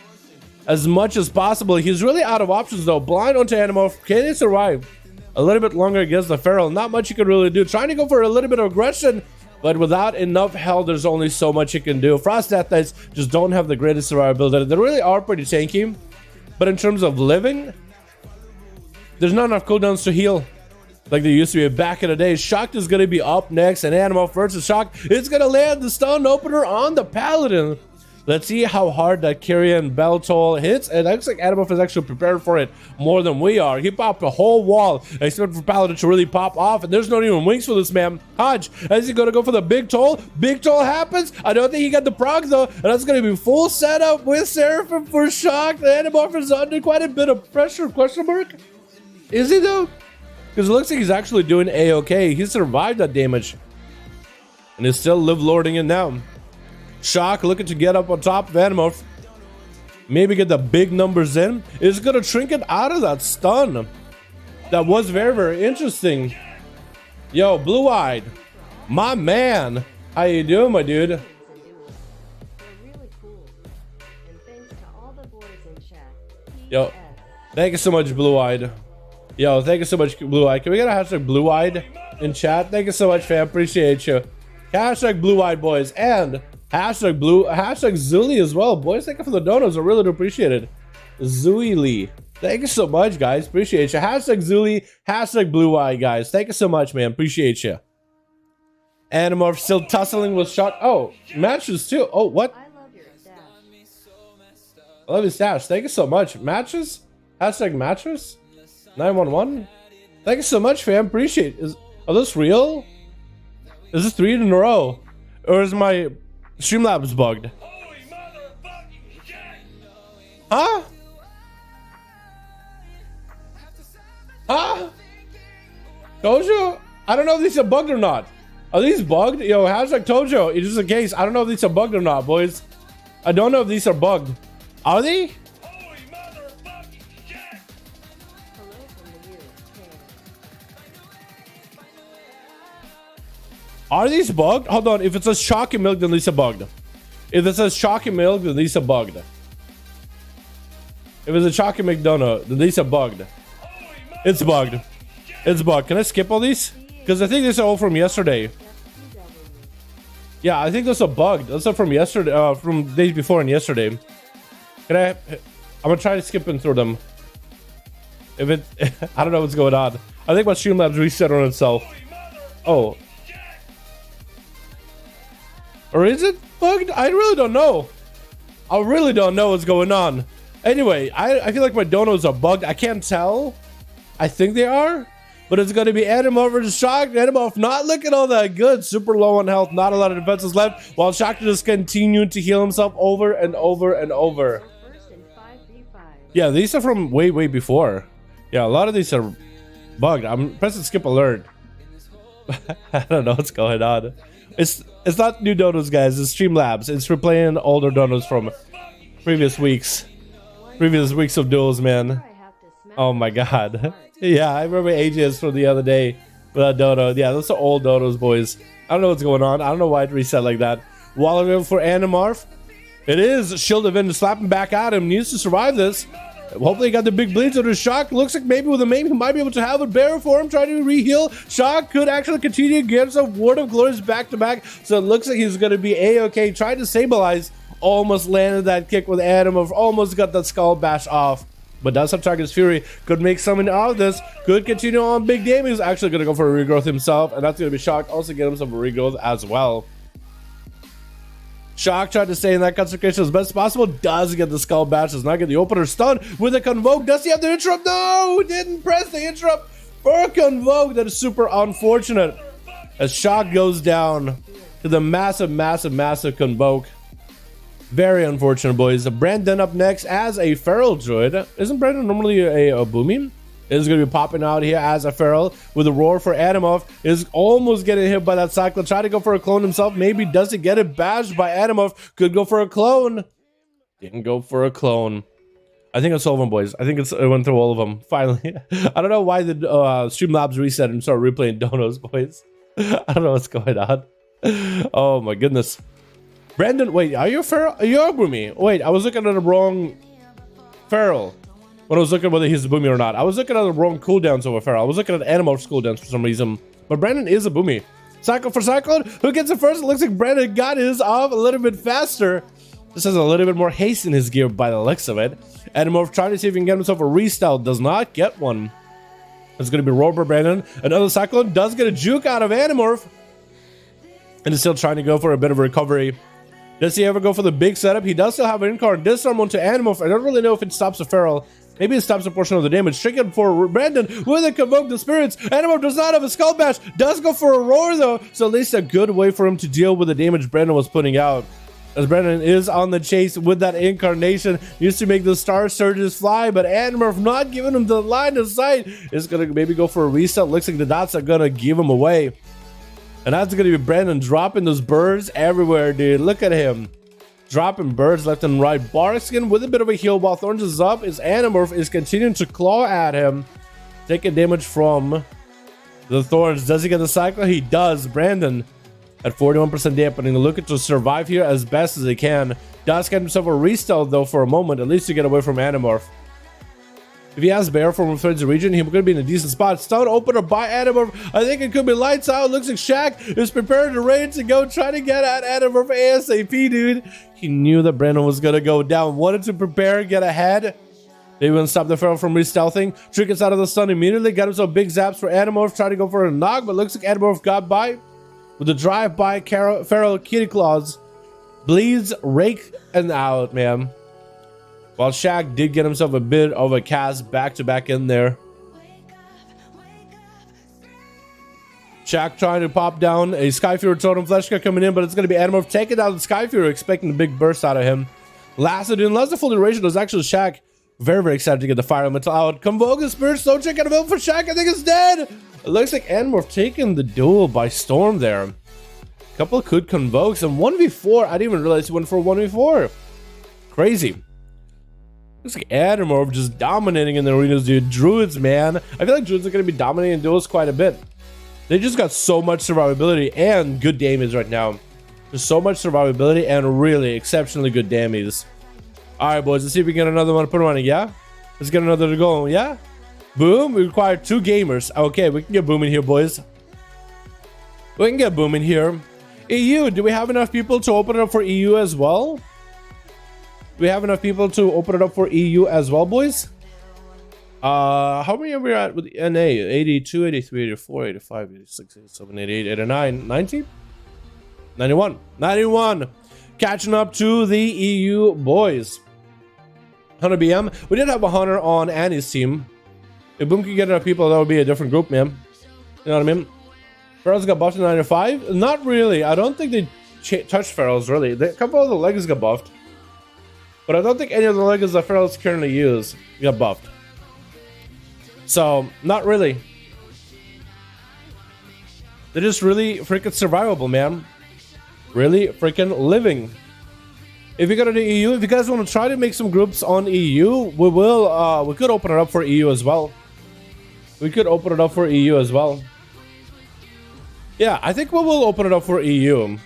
as much as possible. He's really out of options though. Blind onto Animorph. Can he survive a little bit longer against the Feral? Not much you can really do. Trying to go for a little bit of aggression, but without enough health, there's only so much you can do. Frost Death Knights just don't have the greatest survivability. They really are pretty tanky, but in terms of living, there's not enough cooldowns to heal like there used to be back in the day. Shocked is going to be up next, and Animorph versus Shocked. It's going to land the stun opener on the Paladin. Let's see how hard that Kyrian Bell Toll hits. And it looks like Animorph is actually prepared for it more than we are. He popped a whole wall. I expect for Paladin to really pop off. And there's not even wings for this man. Hodge, is he going to go for the big toll? Big toll happens. I don't think he got the proc though. And that's going to be full setup with Seraphim for Shock. The Animorph is under quite a bit of pressure. Question mark? Is he though? Because it looks like he's actually doing A-okay. He survived that damage. And is still live lording it now. Shock looking to get up on top of Animorph. Maybe get the big numbers in. Is going to trinket out of that stun. That was very, very interesting. Yo, Blue Eyed. My man. How you doing, my dude? They're really cool. And thanks to all the boys in chat. Yo, thank you so much, Blue Eyed. Yo, thank you so much, Blue Eyed. Can we get a hashtag Blue Eyed in chat? Thank you so much, fam. Appreciate you. Hashtag Blue Eyed boys. And hashtag Zuli as well, boys. Thank you for the donos. I really do appreciate it. Zuili, thank you so much, guys. Appreciate you. Hashtag Zuli, hashtag Blue Eye, guys. Thank you so much, man. Appreciate you. Animorph still tussling with Shock. Oh, matches too. Oh, what? I love your stash. I love his stash. Thank you so much. Matches? Hashtag mattress? 911? Thank you so much, fam. Appreciate it. Are this real? Is this 3 in a row? Or is my Streamlabs bugged? Huh? Huh? Tojo? I don't know if these are bugged or not. Are these bugged? Yo, hashtag Tojo. It's just a case. I don't know if these are bugged or not, boys. I don't know if these are bugged. Are they? Are these bugged? Hold on. If it says Chalky Milk, then these are bugged. If it says Chalky Milk, then these are bugged. If it's a Chalky McDonough, then these are bugged. It's bugged. It's bugged. Can I skip all these? Because I think these are all from yesterday. Yeah, I think those are bugged. Those are from yesterday, from days before and yesterday. Can I? I'm gonna try to skip through them. If it, I don't know what's going on. I think my Streamlabs reset on itself. Oh. Or is it bugged? I really don't know. I really don't know what's going on. Anyway, I feel like my donos are bugged. I can't tell. I think they are. But it's going to be Animorph versus Shock. Animorph not looking all that good. Super low on health. Not a lot of defenses left. While Shock just continued to heal himself over and over and over. Yeah, these are from way, way before. Yeah, a lot of these are bugged. I'm pressing skip alert. I don't know what's going on. It's not new donos, guys. It's Streamlabs. It's replaying older donos from previous weeks of duels, man. Oh my god. Yeah, I remember AJ's from the other day with that dono. Yeah, those are old donos, boys. I don't know what's going on. I don't know why it reset like that. While available for Animorph, it is Shield of Wind slapping back at him. Needs to survive this. Hopefully he got the big bleeds on his Shock. Looks like maybe with a maim he might be able to have it. Bear for him, trying to re-heal. Shock could actually continue to get himself Word of Glories back to back. So it looks like he's going to be A-okay. Trying to stabilize. Almost landed that kick with Adam. Almost got that skull bash off. But does have Target's Fury. Could make something out of this. Could continue on big damage. He's actually going to go for a regrowth himself. And that's going to be Shock. Also get himself a regrowth as well. Shock tried to stay in that concentration as best as possible. Does get the skull bash. Does not get the opener stun with a convoke. Does he have the interrupt? No! Didn't press the interrupt for a convoke. That is super unfortunate. As Shock goes down to the massive convoke. Very unfortunate, boys. Brandon up next as a feral druid. Isn't Brandon normally a booming? Is going to be popping out here as a feral with a roar for Adamov. Is almost getting hit by that cyclone. Try to go for a clone himself. Maybe doesn't get it bashed by Adamov. Could go for a clone. Didn't go for a clone. I think it's all of them, boys. I think it went through all of them. Finally. I don't know why the Streamlabs reset and started replaying donos, boys. I don't know what's going on. Oh my goodness. Brandon, wait, are you a feral? You're a boomy. Wait, I was looking at the wrong feral. When I was looking at whether he's a boomy or not. I was looking at the wrong cooldowns over feral. I was looking at Animorph's cooldowns for some reason. But Brandon is a boomy. Cycle for Cyclone. Who gets it first? It looks like Brandon got his off a little bit faster. This has a little bit more haste in his gear by the looks of it. Animorph trying to see if he can get himself a restyle. Does not get one. It's going to be Rover Brandon. Another Cyclone does get a juke out of Animorph. And is still trying to go for a bit of a recovery. Does he ever go for the big setup? He does still have an incarn disarm onto Animorph. I don't really know if it stops the feral. Maybe it stops a portion of the damage. Triggered for Brandon with a Convoke the Spirits. Animorph does not have a Skull Bash. Does go for a Roar though. So at least a good way for him to deal with the damage Brandon was putting out. As Brandon is on the chase with that incarnation. Used to make the Star Surges fly. But Animorph not giving him the line of sight. Is going to maybe go for a reset. Looks like the dots are going to give him away. And that's going to be Brandon dropping those birds everywhere, dude. Look at him. Dropping birds left and right. Barkskin with a bit of a heal while Thorns is up. His Animorph is continuing to claw at him. Taking damage from the Thorns. Does he get the cycle? He does. Brandon at 41% dampening. Looking to survive here as best as he can. Does get himself a restyle though for a moment. At least to get away from Animorph. If he has Bear from within the region, he's going to be in a decent spot. Stun opener by Animorph. I think it could be lights out. Looks like Shaq is preparing to ready to go. Trying to get at Animorph ASAP, dude. He knew that Brandon was going to go down. Wanted to prepare, get ahead. They wouldn't stop the Feral from re-stealthing. Trick is out of the stun immediately. Got himself big zaps for Animorph. Trying to go for a knock, but looks like Animorph got by. With the drive-by Feral Kitty Claws. Bleeds, rake, and out, man. While Shaq did get himself a bit of a cast back-to-back in there. Shaq trying to pop down a Skyfury Totem Fleshka coming in, but it's going to be Animorph taking down the Skyfury, expecting a big burst out of him. Lasted in less than full duration was actually Shaq. Very, very excited to get the Fire Elemental out. Convoke the Spirit, slow check out of him for Shaq. I think it's dead. It looks like Animorph taking the duel by storm there. Couple of good Convokes and 1v4. I didn't even realize he went for a 1v4. Crazy. Looks like Animorph just dominating in the arenas, dude. Druids, man. I feel like Druids are going to be dominating duels quite a bit. They just got so much survivability and good damage right now. There's so much survivability and really exceptionally good damage. Alright, boys. Let's see if we can get another one to put on it, yeah? Let's get another to go, yeah? Boom. We require 2 gamers. Okay, we can get booming here, boys. We can get booming here. EU, do we have enough people to open it up for EU as well? Do we have enough people to open it up for EU as well, boys? How many are we at with NA? 82, 83, 84, 85, 86, 87, 88, 89, 90? 91. 91. Catching up to the EU boys. 100 BM. We did have a Hunter on Annie's team. If Boom could get enough people, that would be a different group, man. You know what I mean? Ferals got buffed in 95? Not really. I don't think they touched Ferals, really. A couple of the legs got buffed. But I don't think any of the legs that Ferals currently use got buffed. So, not really. They're just really freaking survivable, man. Really freaking living. If you go to the EU, if you guys want to try to make some groups on EU, we will, we could open it up for EU as well. We could open it up for EU as well. Yeah, I think we will open it up for EU.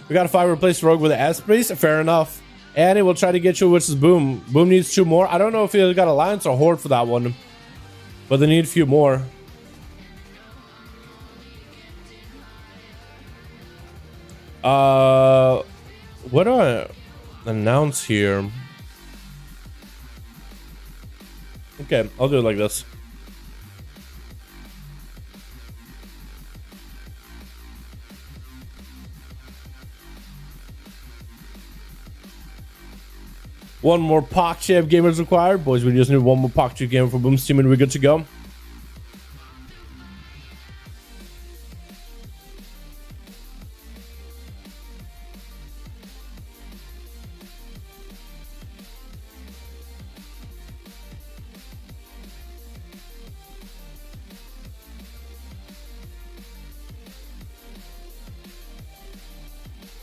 We got a 5 replace Rogue with an S-Brace. Fair enough. Annie will try to get you, which is Boom. Boom needs 2 more. I don't know if he got Alliance or Horde for that one, but they need a few more. What do I announce here? Okay, I'll do it like this. One more POC champ gamer is required. Boys, we just need one more POC champ gamer for Boom's team and we're good to go.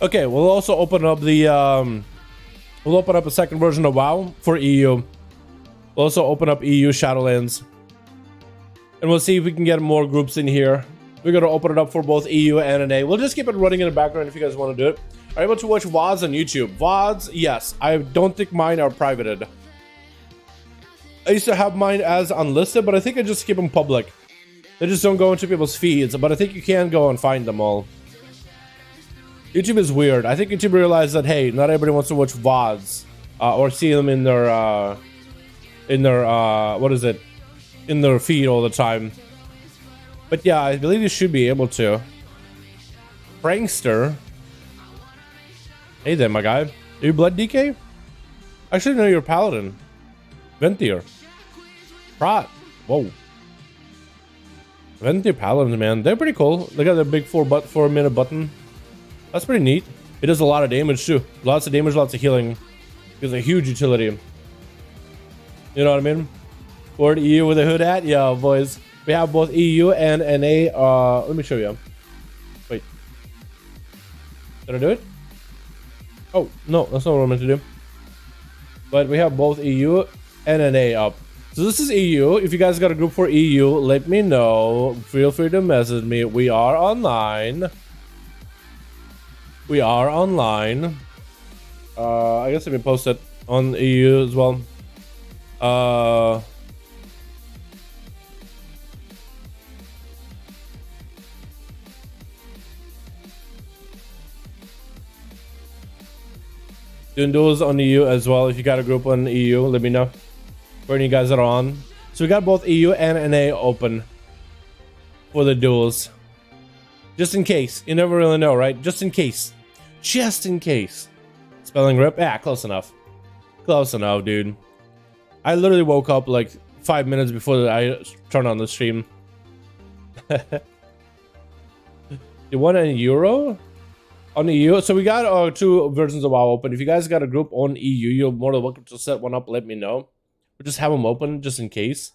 Okay, we'll also open up the we'll open up a second version of WoW for EU. We'll also open up EU Shadowlands, and we'll see if we can get more groups in here. We're gonna open it up for both EU and NA. We'll just keep it running in the background if you guys want to do it. Are you able to watch VODs on YouTube? VODs, yes. I don't think mine are privated. I used to have mine as unlisted, but I think I just keep them public. They just don't go into people's feeds, but I think you can go and find them all. YouTube is weird. I think YouTube realized that, hey, not everybody wants to watch VODs or see them in their what is it, in their feed all the time. But yeah, I believe you should be able to. Prankster. Hey there, my guy. Are you Blood DK? I should know you're Paladin. Ventier. Prot. Whoa. Ventier Paladins, man. They're pretty cool. They got their big 4-minute button. That's pretty neat. It does a lot of damage too. Lots of damage, lots of healing. Gives a huge utility. You know what I mean? Forward EU with a hood hat? Yeah, boys. We have both EU and NA. Let me show you. Wait. Did I do it? Oh, no, that's not what I meant to do. But we have both EU and NA up. So this is EU. If you guys got a group for EU, let me know. Feel free to message me. We are online. We are online. I guess I can post it on EU as well. Doing duels on EU as well. If you got a group on EU, let me know where you guys are on. So we got both EU and NA open for the duels. Just in case. You never really know, right? Just in case. Just in case. Spelling rip? Yeah, close enough. Close enough, dude. I literally woke up like 5 minutes before I turned on the stream. You want a euro? On EU? So we got 2 versions of WoW open. If you guys got a group on EU, you're more than welcome to set one up. Let me know. We'll just have them open just in case.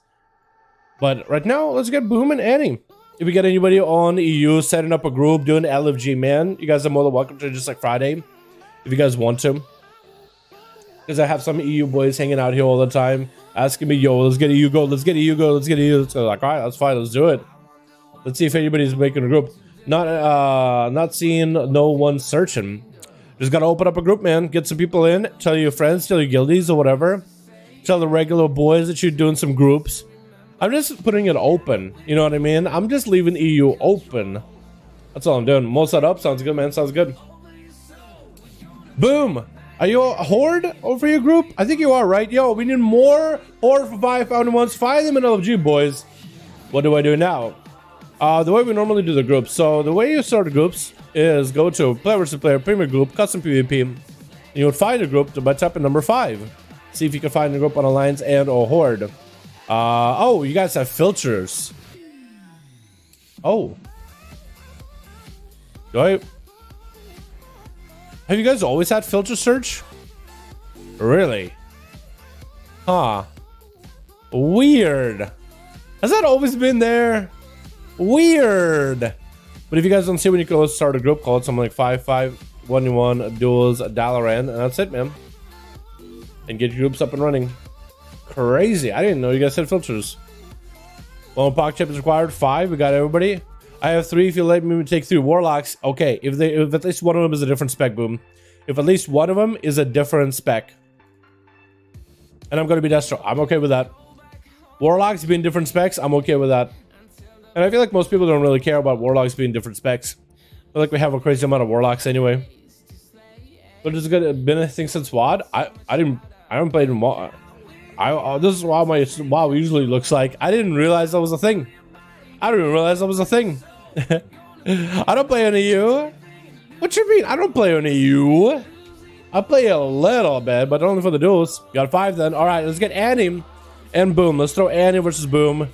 But right now, let's get Boom and Annie. If we get anybody on EU setting up a group, doing LFG, man, you guys are more than welcome to, just like Friday, if you guys want to. Because I have some EU boys hanging out here all the time, asking me, yo, let's get EU go, let's get EU go, let's get EU. So like, all right, that's fine, let's do it. Let's see if anybody's making a group. Not seeing no one searching. Just gotta open up a group, man. Get some people in. Tell your friends, tell your guildies or whatever. Tell the regular boys that you're doing some groups. I'm just putting it open. You know what I mean? I'm just leaving EU open. That's all I'm doing. Most set up. Sounds good, man. Sounds good. Boom. Are you a Horde over your group? I think you are, right? Yo, we need more Horde for 5 founding ones. Find them in LFG, boys. What do I do now? The way we normally do the groups. So the way you start groups is go to player versus player, premier group, custom PvP. And you would find a group by tapping number 5. See if you can find a group on Alliance and or Horde. Oh, you guys have filters. Oh. Have you guys always had filter search? Really? Huh. Weird. Has that always been there? Weird. But if you guys don't see when you go start a group, call it something like 5V5 1v1 Duels Dalaran, and that's it, man. And get your groups up and running. Crazy. I didn't know you guys had filters. One POC chip is required. 5. We got everybody. I have 3. If you let me take 3 warlocks, okay. If at least one of them is a different spec, boom. If at least one of them is a different spec, and I'm gonna be Destro, I'm okay with that. Warlocks being different specs, I'm okay with that. And I feel like most people don't really care about warlocks being different specs. I feel like we have a crazy amount of warlocks anyway. But it's been a thing since WoD. I haven't played in WoD. This is how my WoW usually looks like. I didn't realize that was a thing. I didn't even realize that was a thing. I don't play on EU. What you mean? I don't play on EU. I play a little bit, but only for the duels. Got 5 then. All right, let's get Annie and Boom. Let's throw Annie versus Boom.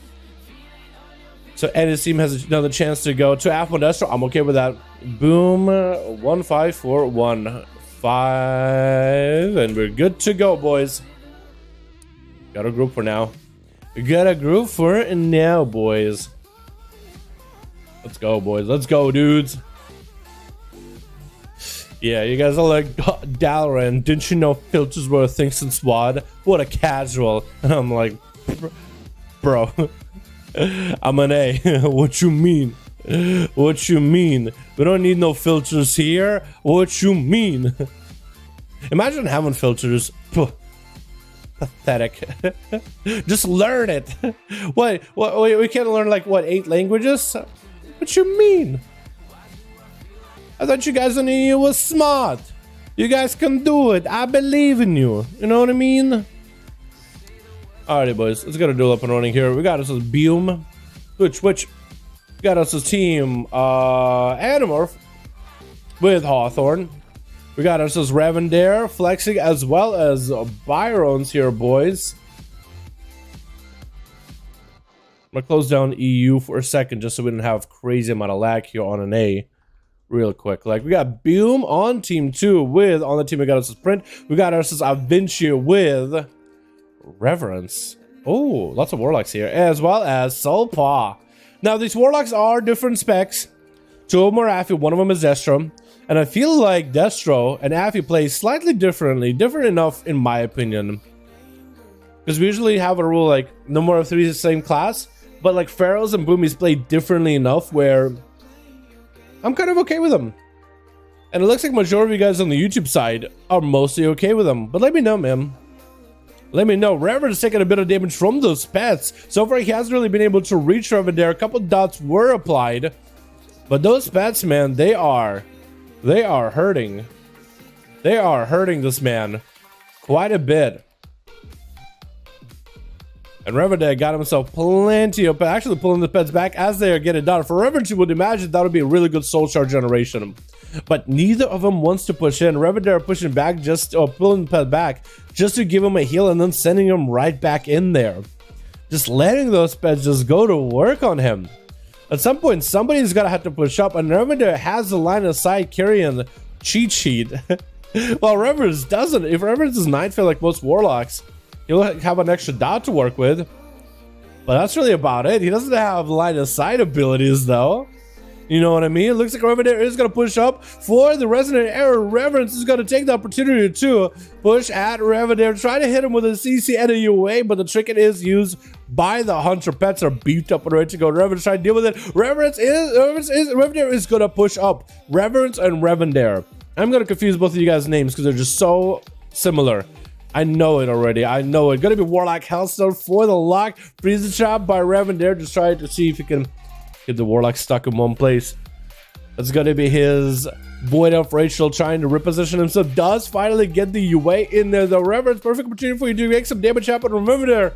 So Annie's team has another chance to go to F1 Destro. I'm okay with that. Boom, 1, 5, 4, 1, 5, and we're good to go, boys. Got a group for now. We got a group for now, boys. Let's go, boys. Let's go, dudes. Yeah, you guys are like, Dalaran, didn't you know filters were a thing since WoD? What a casual. And I'm like, bro, I'm an A. What you mean? What you mean? We don't need no filters here. What you mean? Imagine having filters. Pathetic. Just learn it. What? We can't learn like what, 8 languages? What you mean? I thought you guys in the EU was smart. You guys can do it. I believe in you. You know what I mean? Alrighty, boys. Let's get a duel up and running here. We got us as Boom. Which. We got us as team Animorph with Hawthorne. We got us as Ravendare flexing as well as Byron's here, boys. I'm gonna close down EU for a second just so we don't have crazy amount of lag here on an A. Real quick, like we got Boom on team 2 with on the team we got us as Print. We got us as Avinci with Reverence. Oh, lots of warlocks here, as well as Soulpaw. Now these warlocks are different specs. 2 of them are Affy, 1 of them is Destro, and I feel like Destro and Affy play slightly differently, different enough in my opinion. Because we usually have a rule like no more of 3 is the same class, but like Pharaohs and Boomies play differently enough where I'm kind of okay with them. And it looks like majority of you guys on the YouTube side are mostly okay with them. But let me know, man. Let me know. Reverend's taking a bit of damage from those pets. So far, he hasn't really been able to reach Revendare. A couple dots were applied. But those pets, man, they are hurting. They are hurting this man quite a bit. And Revendare got himself plenty of, actually pulling the pets back as they are getting done. For Reverend, you would imagine that would be a really good soul shard generation. But neither of them wants to push in. Revendare pushing back just, or pulling the pet back just to give him a heal and then sending him right back in there. Just letting those pets just go to work on him. At some point, somebody's gonna have to push up, and Revendare has the line of sight carrying cheat sheet. Well, Reverend's doesn't. If Reverend's is 9 feel like most warlocks, he'll have an extra dot to work with. But that's really about it. He doesn't have line of sight abilities though. You know what I mean? It looks like Revendare is going to push up for the Resonant Error. Reverence is going to take the opportunity to push at Revendare, try to hit him with a CC and a UA, but the trinket is used by the Hunter. Pets are beefed up and ready to go. Reverence trying to deal with it. Revendare is going to push up. Reverence and Revendare. I'm going to confuse both of you guys' names because they're just so similar. I know it already. I know it. Gonna be Warlock Hellstone for the lock. Freeze the chop by Revendare. Just trying to see if he can get the Warlock stuck in one place. That's gonna be his Void Elf Rachel trying to reposition himself. Does finally get the UA in there. The Reverence, perfect opportunity for you to make some damage happen. Revendare,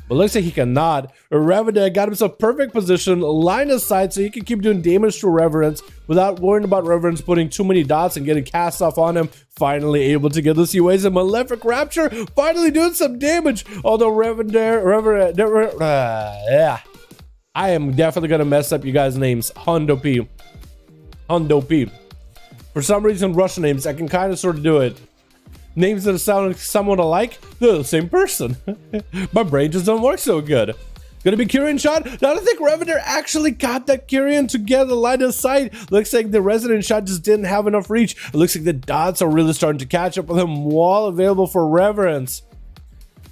but looks like he cannot. Revendare got himself perfect position, line of sight, so he can keep doing damage to Reverence without worrying about Reverence putting too many dots and getting cast off on him. Finally able to get this UA's a Malefic Rapture, finally doing some damage. Although Revendare, yeah. I am definitely gonna mess up you guys' names. Hondo P. For some reason, Russian names, I can kind of sort of do it. Names that sound somewhat alike, they're the same person. My brain just don't work so good. Gonna be Kyrian shot. Now I think Revendare actually got that Kyrian to get the line of sight. Looks like the Resonant shot just didn't have enough reach. It looks like the dots are really starting to catch up with him while available for Reverence.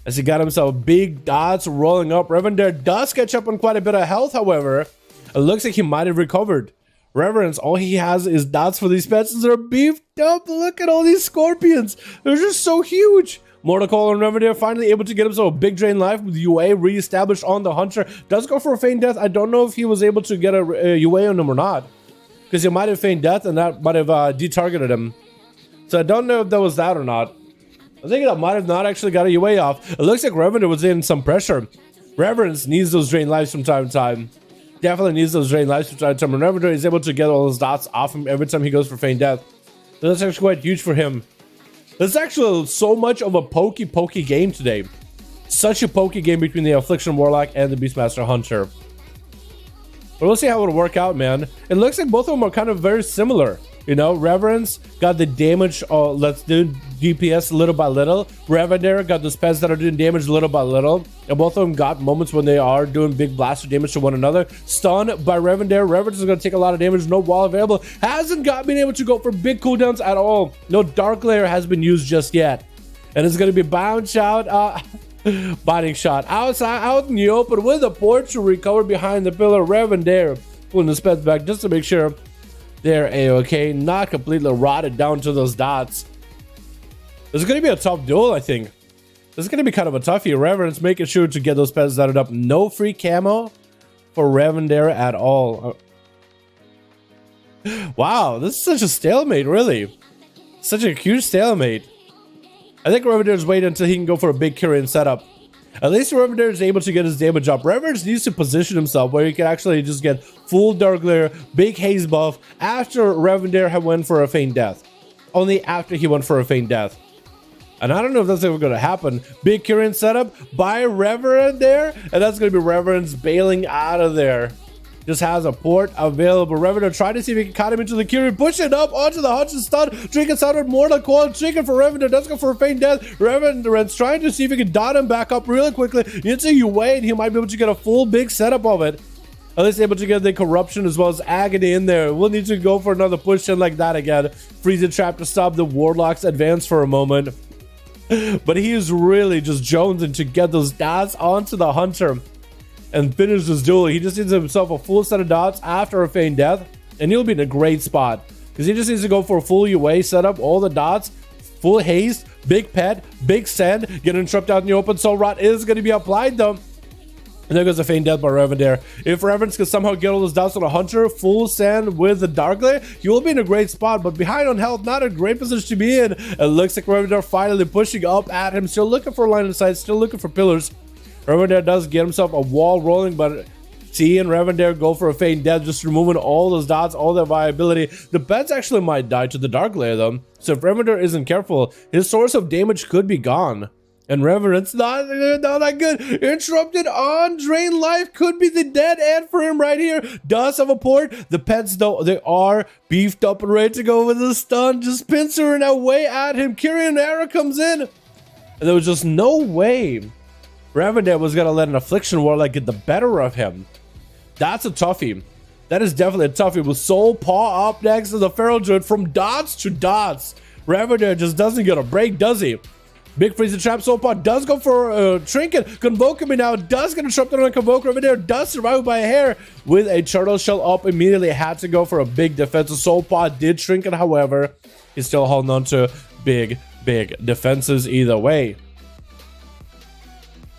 As he got himself big dots rolling up. Revendare does catch up on quite a bit of health, however. It looks like he might have recovered. Reverence, all he has is dots for these pets. They're beefed up. Look at all these scorpions. They're just so huge. Mortal and Revender finally able to get himself a big drain life with UA re-established on the Hunter. Does go for a feign death. I don't know if he was able to get a UA on him or not, because he might have feigned death and that might have detargeted him. So I don't know if that was that or not. I think that might have not actually got a UA off. It looks like Revender was in some pressure. Reverence needs those drain lives from time to time. Definitely needs those drain lives from time to time. And Revender is able to get all those dots off him every time he goes for feign death. So that's actually quite huge for him. It's actually so much of a pokey game today. Such a pokey game between the Affliction Warlock and the Beastmaster Hunter. But we'll see how it'll work out, man. It looks like both of them are kind of very similar. You know, Reverence got the damage, let's do DPS little by little. Revender got the spells that are doing damage little by little. And both of them got moments when they are doing big blaster damage to one another. Stun by Revender. Revender is going to take a lot of damage. No wall available. Hasn't been able to go for big cooldowns at all. No Dark Layer has been used just yet. And it's going to be bounce out. Biting shot outside, out in the open with a port to recover behind the pillar. Revender pulling the speds back just to make sure they're a-okay, not completely rotted down to those dots. This is going to be a tough duel, I think. This is going to be kind of a toughie. Reverence making sure to get those pets dotted up. No free camo for Revender at all. Wow, this is such a stalemate, really. Such a huge stalemate. I think Revender is waiting until he can go for a big Kyrian setup. At least Revender is able to get his damage up. Revender needs to position himself where he can actually just get full Dark Layer, big haze buff after Revender had went for a feign death. Only after he went for a feign death. And I don't know if that's ever going to happen. Big Kyrian setup by Revender, and that's going to be Reverence bailing out of there. Just has a port available. Revender trying to see if he can cut him into the Kyrian. Push it up onto the Hutch and stun. Trinket sounded Mortal Coil. Trinket for Revender. Does go for a feign death. Revender's trying to see if he can dot him back up really quickly. Into you wait. He might be able to get a full big setup of it. At least able to get the corruption as well as agony in there. We'll need to go for another push in like that again. Freeze the trap to stop the Warlock's advance for a moment. But he is really just jonesing to get those dots onto the Hunter and finish this duel. He just needs himself a full set of dots after a feign death, and he'll be in a great spot because he just needs to go for a full UA setup, all the dots, full haste, big pet, big send, get interrupted out in the open. Soul Rot is going to be applied though. And there goes a feign death by Revender. If Reverence can somehow get all those dots on a Hunter, full send with the Dark Layer, he will be in a great spot, but behind on health, not a great position to be in. It looks like Revender finally pushing up at him, still looking for a line of sight, still looking for pillars. Revender does get himself a wall rolling, but T and Revender go for a feign death, just removing all those dots, all their viability. The pets actually might die to the Dark Layer though, so if Revender isn't careful, his source of damage could be gone. And Reverence not that good. Interrupted on drain life could be the dead end for him right here. Does have a port. The pets though, they are beefed up and ready to go with the stun. Just pincering away at him. Kyrian arrow comes in. And there was just no way Revender was gonna let an Affliction Warlock get the better of him. That's a toughie. That is definitely a toughie. With Soul Paw up next to the Feral Druid from dots to dots. Revender just doesn't get a break, does he? Big Freezer Trap. Soul Paw does go for a Trinket. Convoke him now. Does get interrupted on a Convoke. Revender does survive by a hair with a Turtle Shell up. Immediately had to go for a big defense. Soul Paw did Trinket, however. He's still holding on to big defenses either way.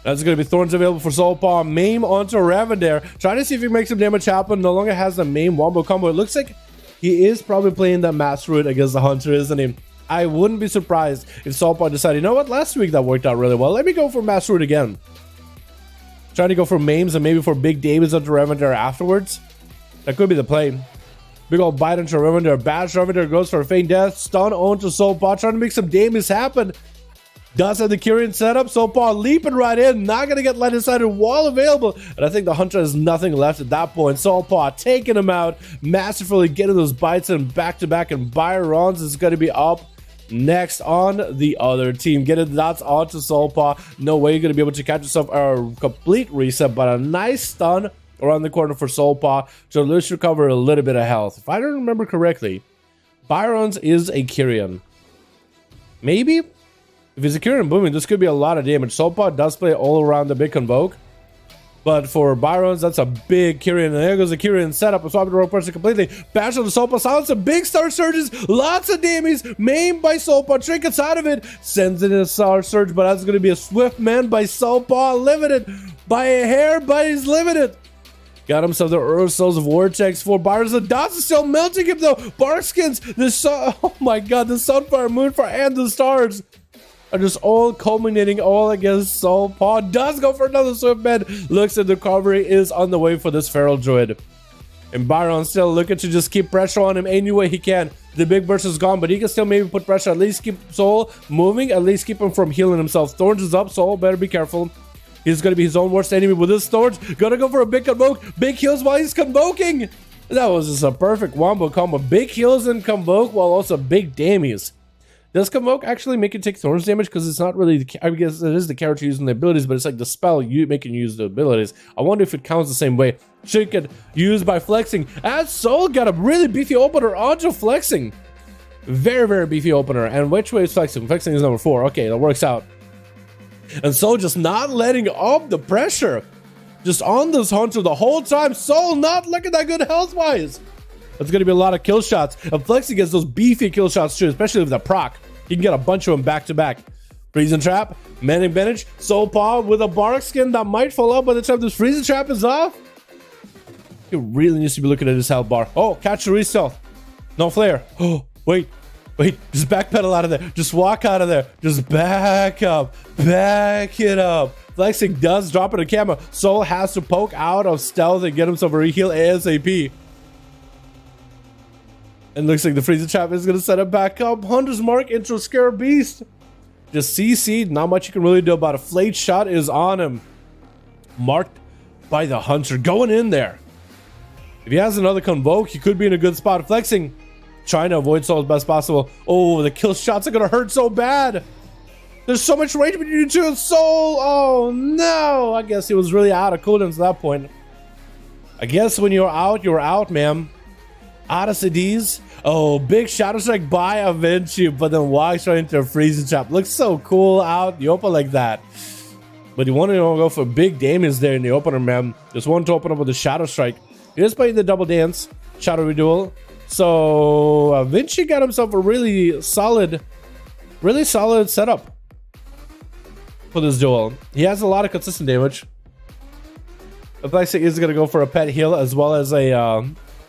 That's going to be Thorns available for Soul Paw. Maim onto Revender. Trying to see if he makes some damage happen. No longer has the Maim Wombo combo. It looks like he is probably playing that Mass Root against the Hunter, isn't he? I wouldn't be surprised if Soul Paw decided, you know what, last week that worked out really well. Let me go for Mass Root again. Trying to go for Maims and maybe for big damage onto Revender afterwards. That could be the play. Big old bite into Revender. Bash Revender goes for a feign death. Stun onto Soul Paw. Trying to make some damage happen. Does have the Kyrian setup. Soul Paw leaping right in. Not going to get line inside. Wall available. And I think the Hunter has nothing left at that point. Soul Paw taking him out. Masterfully getting those bites in back-to-back. And Byron's is going to be up next on the other team. Getting the dots onto Soul Paw. No way you're going to be able to catch yourself a complete reset. But a nice stun around the corner for Soul Paw to at least recover a little bit of health. If I don't remember correctly, Byron's is a Kyrian. Maybe? If he's a Kyrian booming, this could be a lot of damage. Soul Paw does play all around the big Convoke. But for Byrons, that's a big Kyrian. And there goes the Kyrian setup. I'm swapping the rogue person completely. Bash on the Soulpaw. Silence a big star surges. Lots of damage. Maimed by Soulpaw. Trinkets out of it. Sends it in a star surge. But that's going to be a swift man by Soulpaw. Limited by a hair, but he's limited. Got himself the Earth Souls of Vortex for Byrons. The dots are still melting him though. Barkskins. The sun. Oh my god. The Sunfire, Moonfire, and the stars are just all culminating all against Soulpaw. Does go for another swift man. Looks at the recovery is on the way for this feral druid. And Byron still looking to just keep pressure on him any way he can. The big burst is gone, but he can still maybe put pressure. At least keep Soul moving. At least keep him from healing himself. Thorns is up. Soul better be careful. He's going to be his own worst enemy with his Thorns. Gonna go for a big convoke. Big heals while he's convoking. That was just a perfect wombo combo. Big heals and convoke while also big damage. Does Convoke actually make it take Thorns damage? Because it's not really, I guess it is the character using the abilities, but it's like the spell you making use the abilities. I wonder if it counts the same way. Should get used by flexing. As Soul got a really beefy opener onto flexing. Very, very beefy opener. And which way is flexing? Flexing is number 4. Okay, that works out. And Soul just not letting up the pressure. Just on this Hunter the whole time. Soul not looking that good health-wise. It's going to be a lot of kill shots. And Flexi gets those beefy kill shots too, especially with the proc. You can get a bunch of them back to back. Freezing Trap, Manning Bandage, Soulpaw with a bark skin that might fall out by the time this Freezing Trap is off. He really needs to be looking at his health bar. Oh, catch the re-stealth. No flare. Oh, wait. Just backpedal out of there. Just walk out of there. Just back up. Back it up. Flexing does drop it a camera. Soul has to poke out of stealth and get himself a reheal ASAP. And looks like the Freezer Trap is going to set it back up. Hunter's Mark into a Scare Beast. Just CC'd. Not much you can really do about it. Flayed Shot is on him. Marked by the Hunter. Going in there. If he has another Convoke, he could be in a good spot. Flexing. Trying to avoid Soul as best possible. Oh, the kill shots are going to hurt so bad. There's so much range between you two and Soul. Oh, no. I guess he was really out of cooldowns at that point. I guess when you're out, man. Out of CDs. Oh, big Shadow Strike by Avinci, but then walks right into a Freezing Trap. Looks so cool out the open like that. But you want to go for big damage there in the opener, man. Just want to open up with a Shadow Strike. He is playing the double dance, Shadow Reduel. So Avinci got himself a really solid setup for this duel. He has a lot of consistent damage. Flexing is going to go for a pet heal as well as a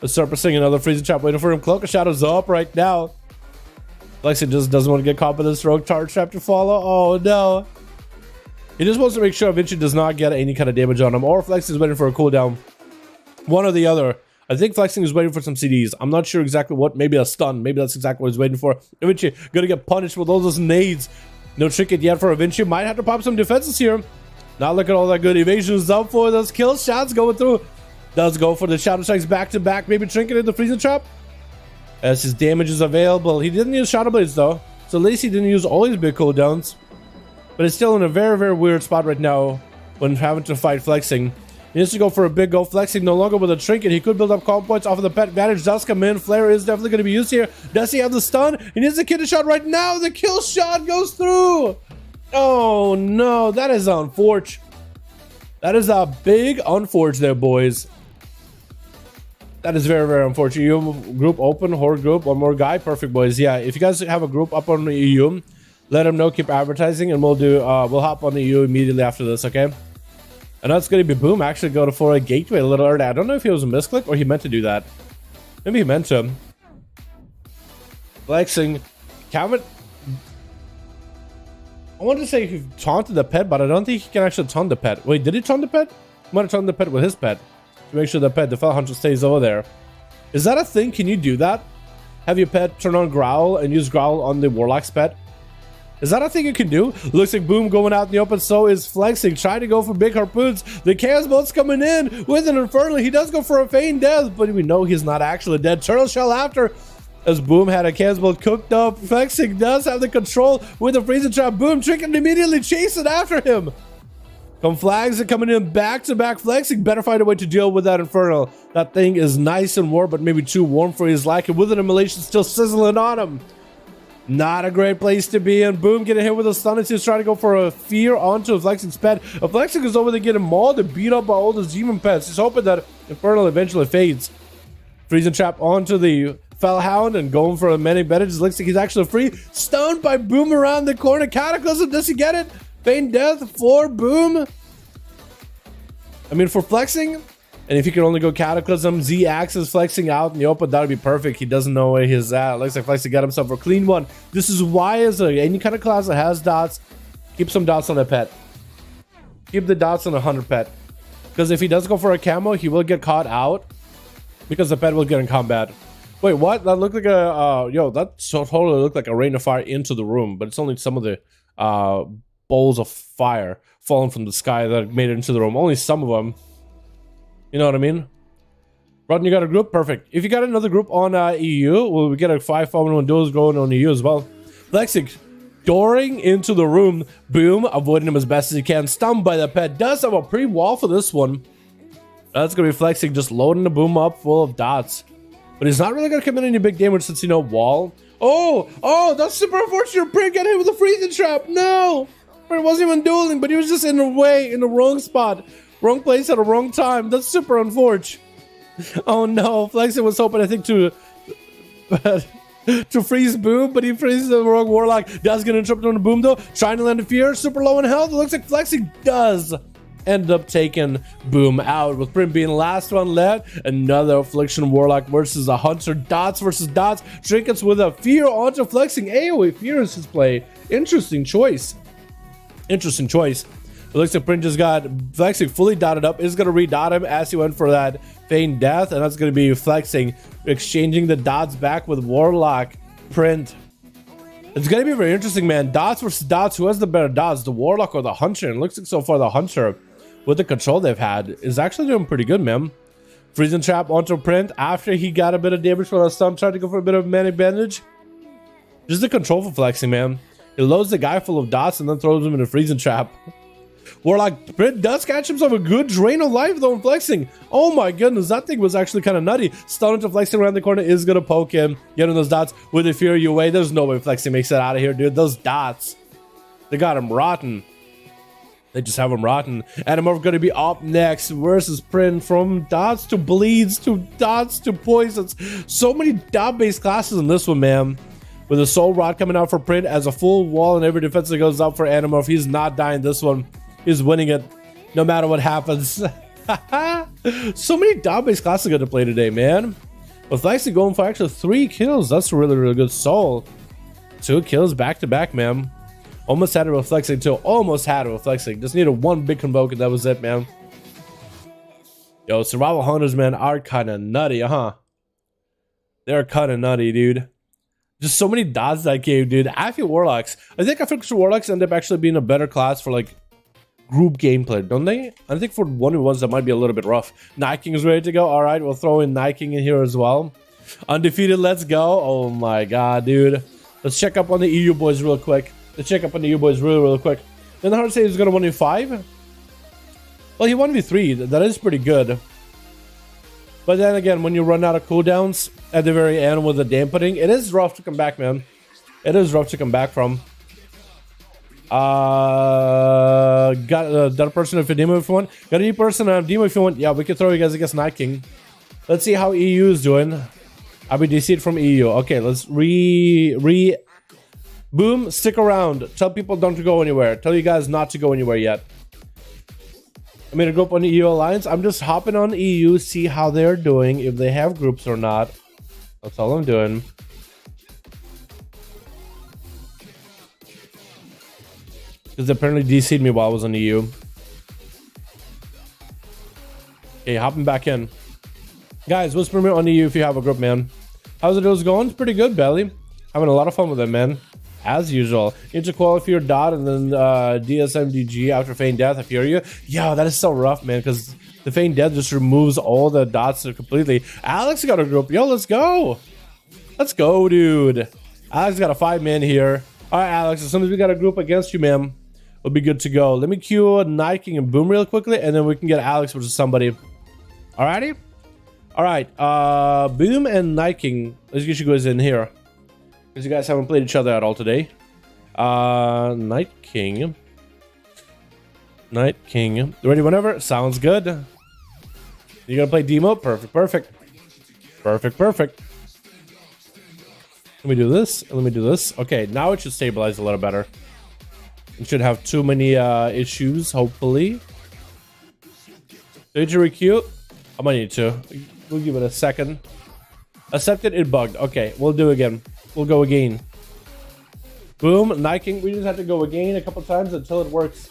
surfacing another Freezing Trap waiting for him. Cloak of Shadows up right now. Flexing just doesn't want to get caught by this rogue charge trap to follow. Oh no. He just wants to make sure Vinci does not get any kind of damage on him, or Flexing is waiting for a cooldown. One or the other. I think Flexing is waiting for some CDs. I'm not sure exactly what. Maybe a stun. Maybe that's exactly what he's waiting for. Vinci gonna get punished with all those nades. No trinket yet for Vinci. Might have to pop some defenses here. Not looking all that good. Evasion is up for those kill shots going through. Does go for the Shadow Strikes back to back. Maybe Trinket in the Freezing Trap. As his damage is available. He didn't use Shadow Blades though. So at least he didn't use all his big cooldowns. But it's still in a very, very weird spot right now when having to fight Flexing. He needs to go for a big go. Flexing no longer with a Trinket. He could build up calm points off of the pet advantage. Does come in. Flare is definitely going to be used here. Does he have the stun? He needs the kill shot right now. The kill shot goes through. Oh no, that is unfortunate. That is a big unfortunate there, boys. That is very, very unfortunate. EU group open, Horde group, one more guy. Perfect, boys. Yeah, if you guys have a group up on the EU, let them know, keep advertising, and we'll hop on the EU immediately after this, okay? And that's going to be Boom actually go for a gateway a little early. I don't know if he was a misclick or he meant to do that. Maybe he meant to. Flexing. Calvin. I wanted to say he taunted the pet, but I don't think he can actually taunt the pet. Wait, did he taunt the pet? He might have taunted the pet with his pet. To make sure the pet, the Fel Hunter, stays over there. Is that a thing? Can you do that? Have your pet turn on Growl and use Growl on the Warlock's pet? Is that a thing you can do? Looks like Boom going out in the open, so is Flexing. Trying to go for big harpoons. The Chaos Bolt's coming in with an Infernal. He does go for a feigned death, but we know he's not actually dead. Turtle Shell after, as Boom had a Chaos Bolt cooked up. Flexing does have the control with the Freezing Trap. Boom, Trinket immediately chasing after him. Come flags are coming in back to back. Flexing better find a way to deal with that Infernal. That thing is nice and warm, but maybe too warm for his liking. With an immolation still sizzling on him. Not a great place to be in. Boom, getting hit with a stun. He's trying to go for a fear onto a Flexing's pet. A Flexing is over there getting mauled and beat up by all the demon pets. He's hoping that Infernal eventually fades. Freezing trap onto the Fellhound and going for a many bandages. Looks like he's actually free. Stoned by Boom around the corner. Cataclysm, does he get it? Feign death for Boom. I mean, for Flexing. And if he can only go Cataclysm, Z-axis flexing out in the open, that would be perfect. He doesn't know where he's at. Looks like Flexing got himself a clean one. This is why, as any kind of class that has dots, keep some dots on the pet. Keep the dots on the 100 pet. Because if he does go for a camo, he will get caught out. Because the pet will get in combat. Wait, what? That looked like a... yo, that totally looked like a rain of fire into the room. But it's only some of the bowls of fire falling from the sky that made it into the room. Only some of them. You know what I mean? Rodden, you got a group? Perfect. If you got another group on EU, well, we get a 5V5 1v1 DUELS going on EU as well. Flexing, dooring into the room. Boom, avoiding him as best as he can. Stunned by the pet. Does have a pre-wall for this one. That's going to be Flexing, just loading the Boom up full of dots. But he's not really going to commit any big damage since, you know, wall. Oh, that's super unfortunate. Prin got hit with a freezing trap. No! Prin wasn't even dueling, but he was just in the way, in the wrong spot. Wrong place at the wrong time. That's super unfortunate. Oh no, Flexing was hoping, I think, to freeze Boom, but he freezes the wrong Warlock. Does get interrupted on the Boom though. Trying to land a fear, super low in health. It looks like Flexing does end up taking Boom out, with Prim being the last one left. Another Affliction Warlock versus a Hunter. Dots versus dots. Trinkets with a fear onto Flexing. AoE fear is his play. Interesting choice. Interesting choice. It looks like Print just got Flexing fully dotted up. Is going to re-dot him as he went for that Feign Death. And that's going to be Flexing exchanging the dots back with Warlock. Print. It's going to be very interesting, man. Dots versus dots. Who has the better dots? The Warlock or the Hunter? And it looks like so far the Hunter, with the control they've had, is actually doing pretty good, man. Freezing Trap onto Print after he got a bit of damage from the stun. Tried to go for a bit of mana bandage. Just the control for Flexing, man. He loads the guy full of dots and then throws him in a Freezing Trap. Warlock Print does catch himself a good drain of life though in Flexing. Oh my goodness, that thing was actually kind of nutty. Stun into Flexing around the corner is gonna poke him. Getting those dots with the Fury away. There's no way Flexing makes it out of here, dude. Those dots, they got him rotten. They just have him rotten. And I'm gonna be up next versus Print. From dots to bleeds to dots to poisons. So many dot-based classes in this one, man. With a Soul Rod coming out for Print as a full wall and every defense that goes up for Animorph. He's not dying this one. He's winning it no matter what happens. So many dot-based classes are going to play today, man. With Flexing going for actually 3 kills. That's really, really good. Soul. 2 kills back-to-back, man. Almost had it with Flexing too. Almost had it with Flexing. Just needed one big convoke and that was it, man. Yo, survival hunters, man, are kind of nutty, huh? They're kind of nutty, dude. Just so many dots that game, dude. I feel Warlocks. I think Warlocks end up actually being a better class for, like, group gameplay, don't they? I think for 1v1s that might be a little bit rough. Night King is ready to go. All right, we'll throw in Night King in here as well. Undefeated, let's go. Oh my god, dude. Let's check up on the EU boys real quick. Let's check up on the EU boys really quick. Then hard to say he's gonna 1v5. Well, he 1v3. That is pretty good. But then again, when you run out of cooldowns at the very end with the dampening, it is rough to come back, man. It is rough to come back from. Got a person of demo if you want. Got any person on demo if you want. Yeah, we can throw you guys against Night King. Let's see how EU is doing. I'll be DC'd from EU. Okay, let's Boom, stick around. Tell people don't go anywhere. Tell you guys not to go anywhere yet. I made a group on the EU Alliance. I'm just hopping on EU, see how they're doing, if they have groups or not. That's all I'm doing. Because apparently DC'd me while I was on EU. Okay, hopping back in. Guys, whisper me on EU if you have a group, man. How's it going? It's pretty good, Belly. Having a lot of fun with it, man. As usual. Into qualify your dot and then DSMDG after Feign Death. I hear you. Yeah, that is so rough, man, because the Feign Death just removes all the dots completely. Alex got a group. Yo, let's go. Let's go, dude. Alex got a 5-man here. All right, Alex, as soon as we got a group against you, man, we'll be good to go. Let me queue Night King and Boom real quickly, and then we can get Alex versus somebody. Alrighty? Alright, Boom and Night King. Let's get you guys in here. Because you guys haven't played each other at all today. Night King. Night King. Ready whenever? Sounds good. You gonna play demo? Perfect, perfect. Perfect, perfect. Let me do this. Let me do this. Okay, now it should stabilize a little better. It should have too many issues, hopefully. Did you requeue? I might need to. We'll give it a second. Accepted, it bugged. Okay, we'll do again. We'll go again. Boom, Night King. We just have to go again a couple times until it works.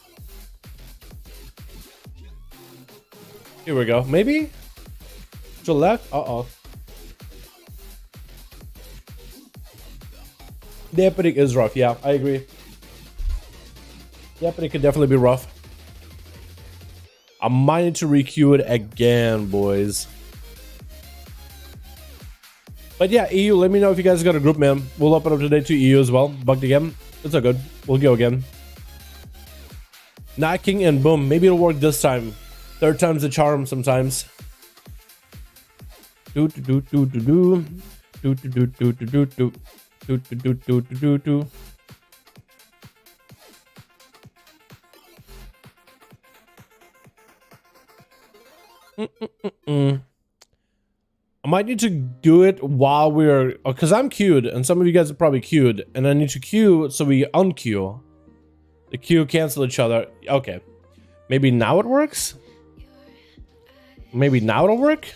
Here we go. Maybe? To the left? Uh-oh. The opening is rough. Yeah, I agree. The opening could definitely be rough. I might need to requeue it again, boys. But yeah, EU, let me know if you guys got a group, man. We'll open up today to EU as well. Bugged again. It's all good. We'll go again. Night King and boom. Maybe it'll work this time. Third time's the charm sometimes. Do do do do do do do do do do do do do do do do do. I might need to do it while we're, because I'm queued and some of you guys are probably queued, and I need to queue so we unqueue. The queue cancel each other. Okay, maybe now it works. Maybe now it'll work.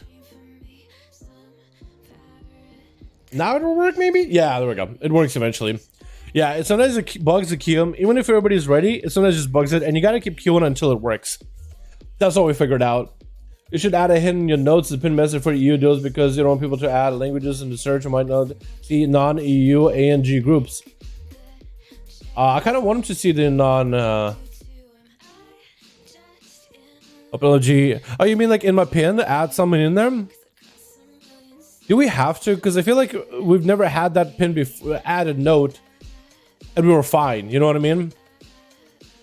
Now it'll work, maybe? Yeah, there we go. It works eventually. Yeah, it sometimes it bugs the queue. Even if everybody's ready, it sometimes just bugs it, and you gotta keep queuing until it works. That's what we figured out. You should add a hint in your notes to pin message for EU duels because you don't want people to add languages in the search and might not see non-EU ANG groups. I kind of want them to see the non apology. Oh, you mean like in my pin, add someone in there? Do we have to? Because I feel like we've never had that pin before, add a note, and we were fine. You know what I mean?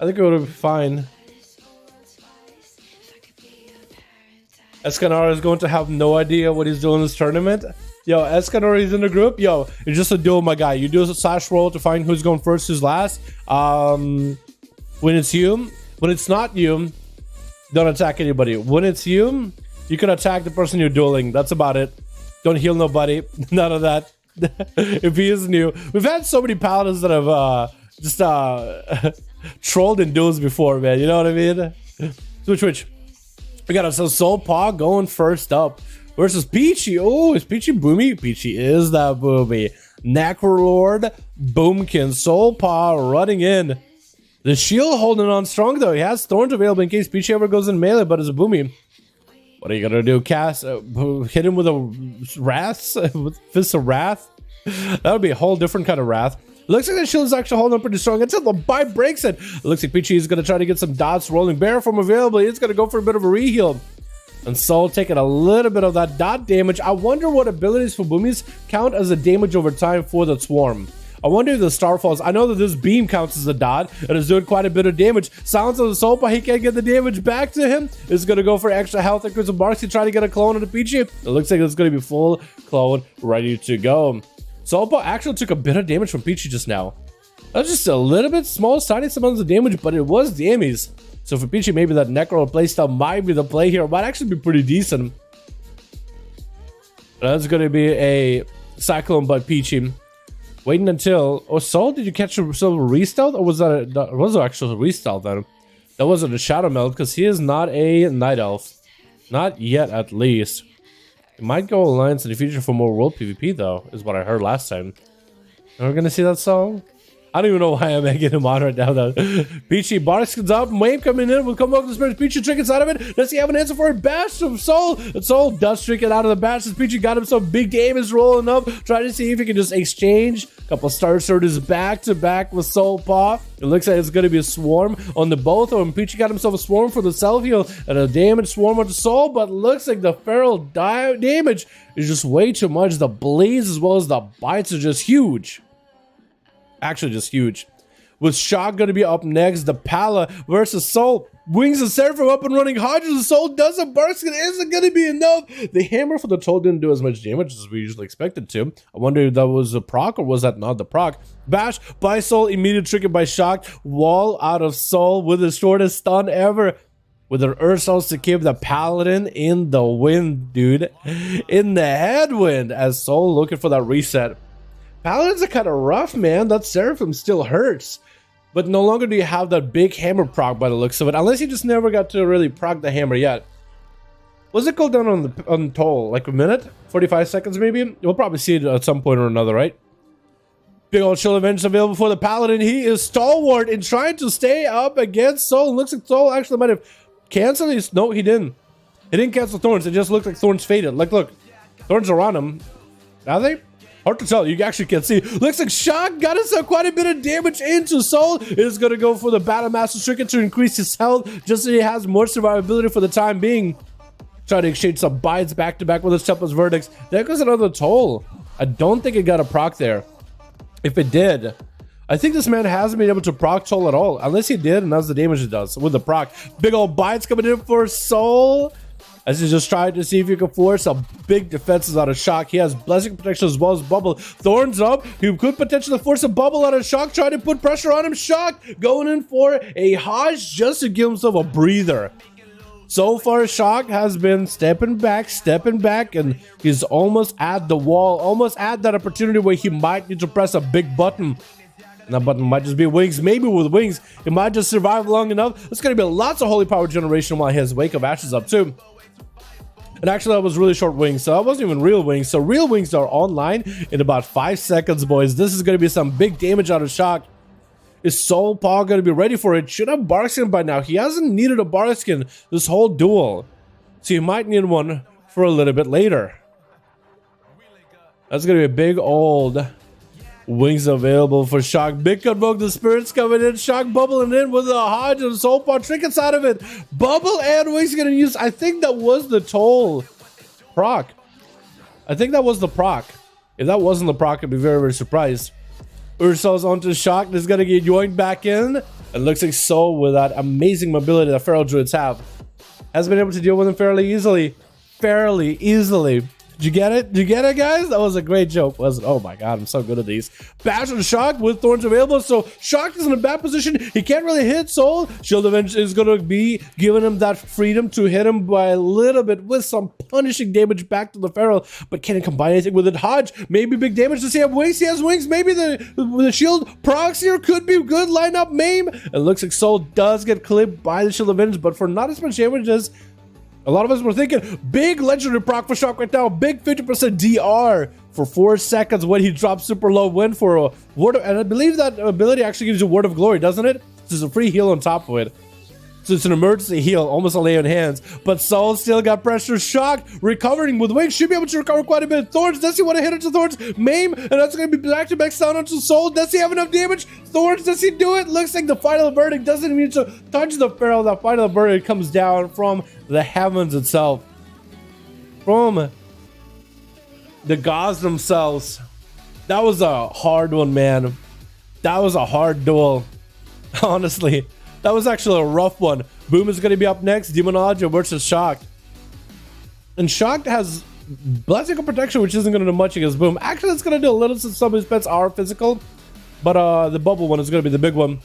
I think it would be fine. Escanor is going to have no idea what he's doing in this tournament. Yo, Escanor is in the group. Yo, it's just a duel, my guy. You do a slash roll to find who's going first, who's last. When it's you, when it's not you, don't attack anybody. When it's you, you can attack the person you're dueling. That's about it. Don't heal nobody. None of that. If he is new. We've had so many paladins that have just trolled in duels before, man. You know what I mean? Switch. We got ourselves Soul Paw going first up versus Peachy. Oh, is Peachy boomy? Peachy is that boomy. Necrolord, Boomkin, Soul Paw running in. The shield holding on strong though. He has Thorns available in case Peachy ever goes in melee, but it's a boomy. What are you gonna do? Cast, hit him with a wrath, with Fist of Wrath? That would be a whole different kind of wrath. Looks like the shield is actually holding up pretty strong until the bite breaks it. Looks like Peachy is going to try to get some dots rolling. Bear from available. It's going to go for a bit of a reheal. And Soul taking a little bit of that dot damage. I wonder what abilities for boomies count as a damage over time for the swarm. I wonder if the Starfalls. I know that this beam counts as a dot and is doing quite a bit of damage. Sounds of the Soul, but he can't get the damage back to him. It's going to go for extra health and Crystal Barks. He's trying to get a clone of the Peachy. It looks like it's going to be full clone ready to go. Soulpaw actually took a bit of damage from Peachy just now. That was just a little bit small, tiny amounts of damage, but it was damage. So for Peachy, maybe that Necro playstyle might be the play here. It might actually be pretty decent. That's going to be a Cyclone by Peachy. Waiting until... Oh, Soul, did you catch a silver restealth? Or was that was actually a restealth then? That wasn't a Shadow Meld because he is not a Night Elf. Not yet, at least. It might go Alliance in the future for more world PvP, though, is what I heard last time. Are we gonna see that song? I don't even know why I'm making him on right now, though. Peachy barks up, Wave coming in, will come up with the spirit. Peachy trick inside of it. Does he have an answer for it? Bash from Soul. And Soul does trick it out of the bash. As Peachy got himself big game is rolling up, trying to see if he can just exchange a couple Star Surges back to back with Soul Paw. It looks like it's going to be a swarm on the both of them. Peachy got himself a swarm for the self heal and a damage swarm on the Soul, but looks like the feral damage is just way too much. The bleeds as well as the bites are just huge. Actually just huge. With Shock going to be up next, the Pala versus Soul. Wings and Seraphim up and running. Hodges and Soul doesn't. Barskin isn't going to be enough. The hammer for the Troll didn't do as much damage as we usually expected to. I wonder if that was a proc or was that not the proc. Bash by Soul, immediate trigger by Shock. Wall out of Soul with the shortest stun ever. With an Ursos to keep the Paladin in the wind, dude. In the headwind as Soul looking for that reset. Paladins are kind of rough, man. That Seraphim still hurts. But no longer do you have that big hammer proc by the looks of it. Unless you just never got to really proc the hammer yet. What's it cooldown on Toll? Like a minute? 45 seconds maybe? We'll probably see it at some point or another, right? Big old Chill Avenge available for the Paladin. He is stalwart in trying to stay up against Soul. Looks like Soul actually might have canceled his... No, he didn't. He didn't cancel Thorns. It just looked like Thorns faded. Like, look. Thorns are on him. Are they? Hard to tell. You actually can't see. Looks like Shock got himself quite a bit of damage into Soul. Is going to go for the Battle Master Stricken to increase his health. Just so he has more survivability for the time being. Trying to exchange some bites back to back with his Tempest Verdicts. There goes another Toll. I don't think it got a proc there. If it did... I think this man hasn't been able to proc Toll at all. Unless he did, and that's the damage it does with the proc. Big old bites coming in for Soul. As he's just trying to see if he can force some big defenses out of Shock. He has Blessing Protection as well as Bubble. Thorns up. He could potentially force a Bubble out of Shock. Trying to put pressure on him. Shock going in for a Hodge just to give himself a breather. So far, Shock has been stepping back, and he's almost at the wall. Almost at that opportunity where he might need to press a big button. And that button might just be Wings. Maybe with Wings, it might just survive long enough. There's going to be lots of Holy Power generation while his Wake of Ashes up too. And actually, that was really short Wings, so that wasn't even real Wings. So real Wings are online in about 5 seconds, boys. This is going to be some big damage out of Shock. Is Soul Paw going to be ready for it? Should have Barkskin by now. He hasn't needed a Barkskin this whole duel. So you might need one for a little bit later. That's going to be a big old... Wings available for Shock. Big Convoke the Spirits coming in. Shock bubbling in with a Hodge and Soul Paw trinkets out of it. Bubble and Wings going to use. I think that was the Toll proc. I think that was the proc. If that wasn't the proc, I'd be very, very surprised. Ursos onto Shock. This is going to get yoinked back in. It looks like Soul with that amazing mobility that Feral Druids have has been able to deal with him fairly easily. Did you get it? Did you get it, guys? That was a great joke, wasn't it? Oh my god, I'm so good at these. Bash and Shock with Thorns available, so Shock is in a bad position. He can't really hit Soul. Shield Avenge is going to be giving him that freedom to hit him by a little bit with some punishing damage back to the Feral, but can he combine anything with it? Hodge, maybe big damage. Does he have Wings? He has Wings. Maybe the Shield procs here could be good. Line up Maim. It looks like Soul does get clipped by the Shield Avenge, but for not as much damage as a lot of us were thinking. Big legendary proc for Shock right now. Big 50% DR for 4 seconds when he drops super low win for a word of, and I believe that ability actually gives you Word of Glory, doesn't it? There's a free heal on top of it. So it's an emergency heal, almost a lay on hands. But Soul still got pressure. Shock recovering with Wings. Should be able to recover quite a bit. Thorns, does he want to hit into Thorns? Maim, and that's going to be back to back down onto Soul. Does he have enough damage? Thorns, does he do it? Looks like the final verdict doesn't need to touch the Feral. The final verdict comes down from the heavens itself. From the gods themselves. That was a hard one, man. That was a hard duel. Honestly. That was actually a rough one. Boom is going to be up next. Demonology versus Shock. And Shock has Blessing of Protection, which isn't going to do much against Boom. Actually, it's going to do a little since some of his pets are physical. But the bubble one is going to be the big one.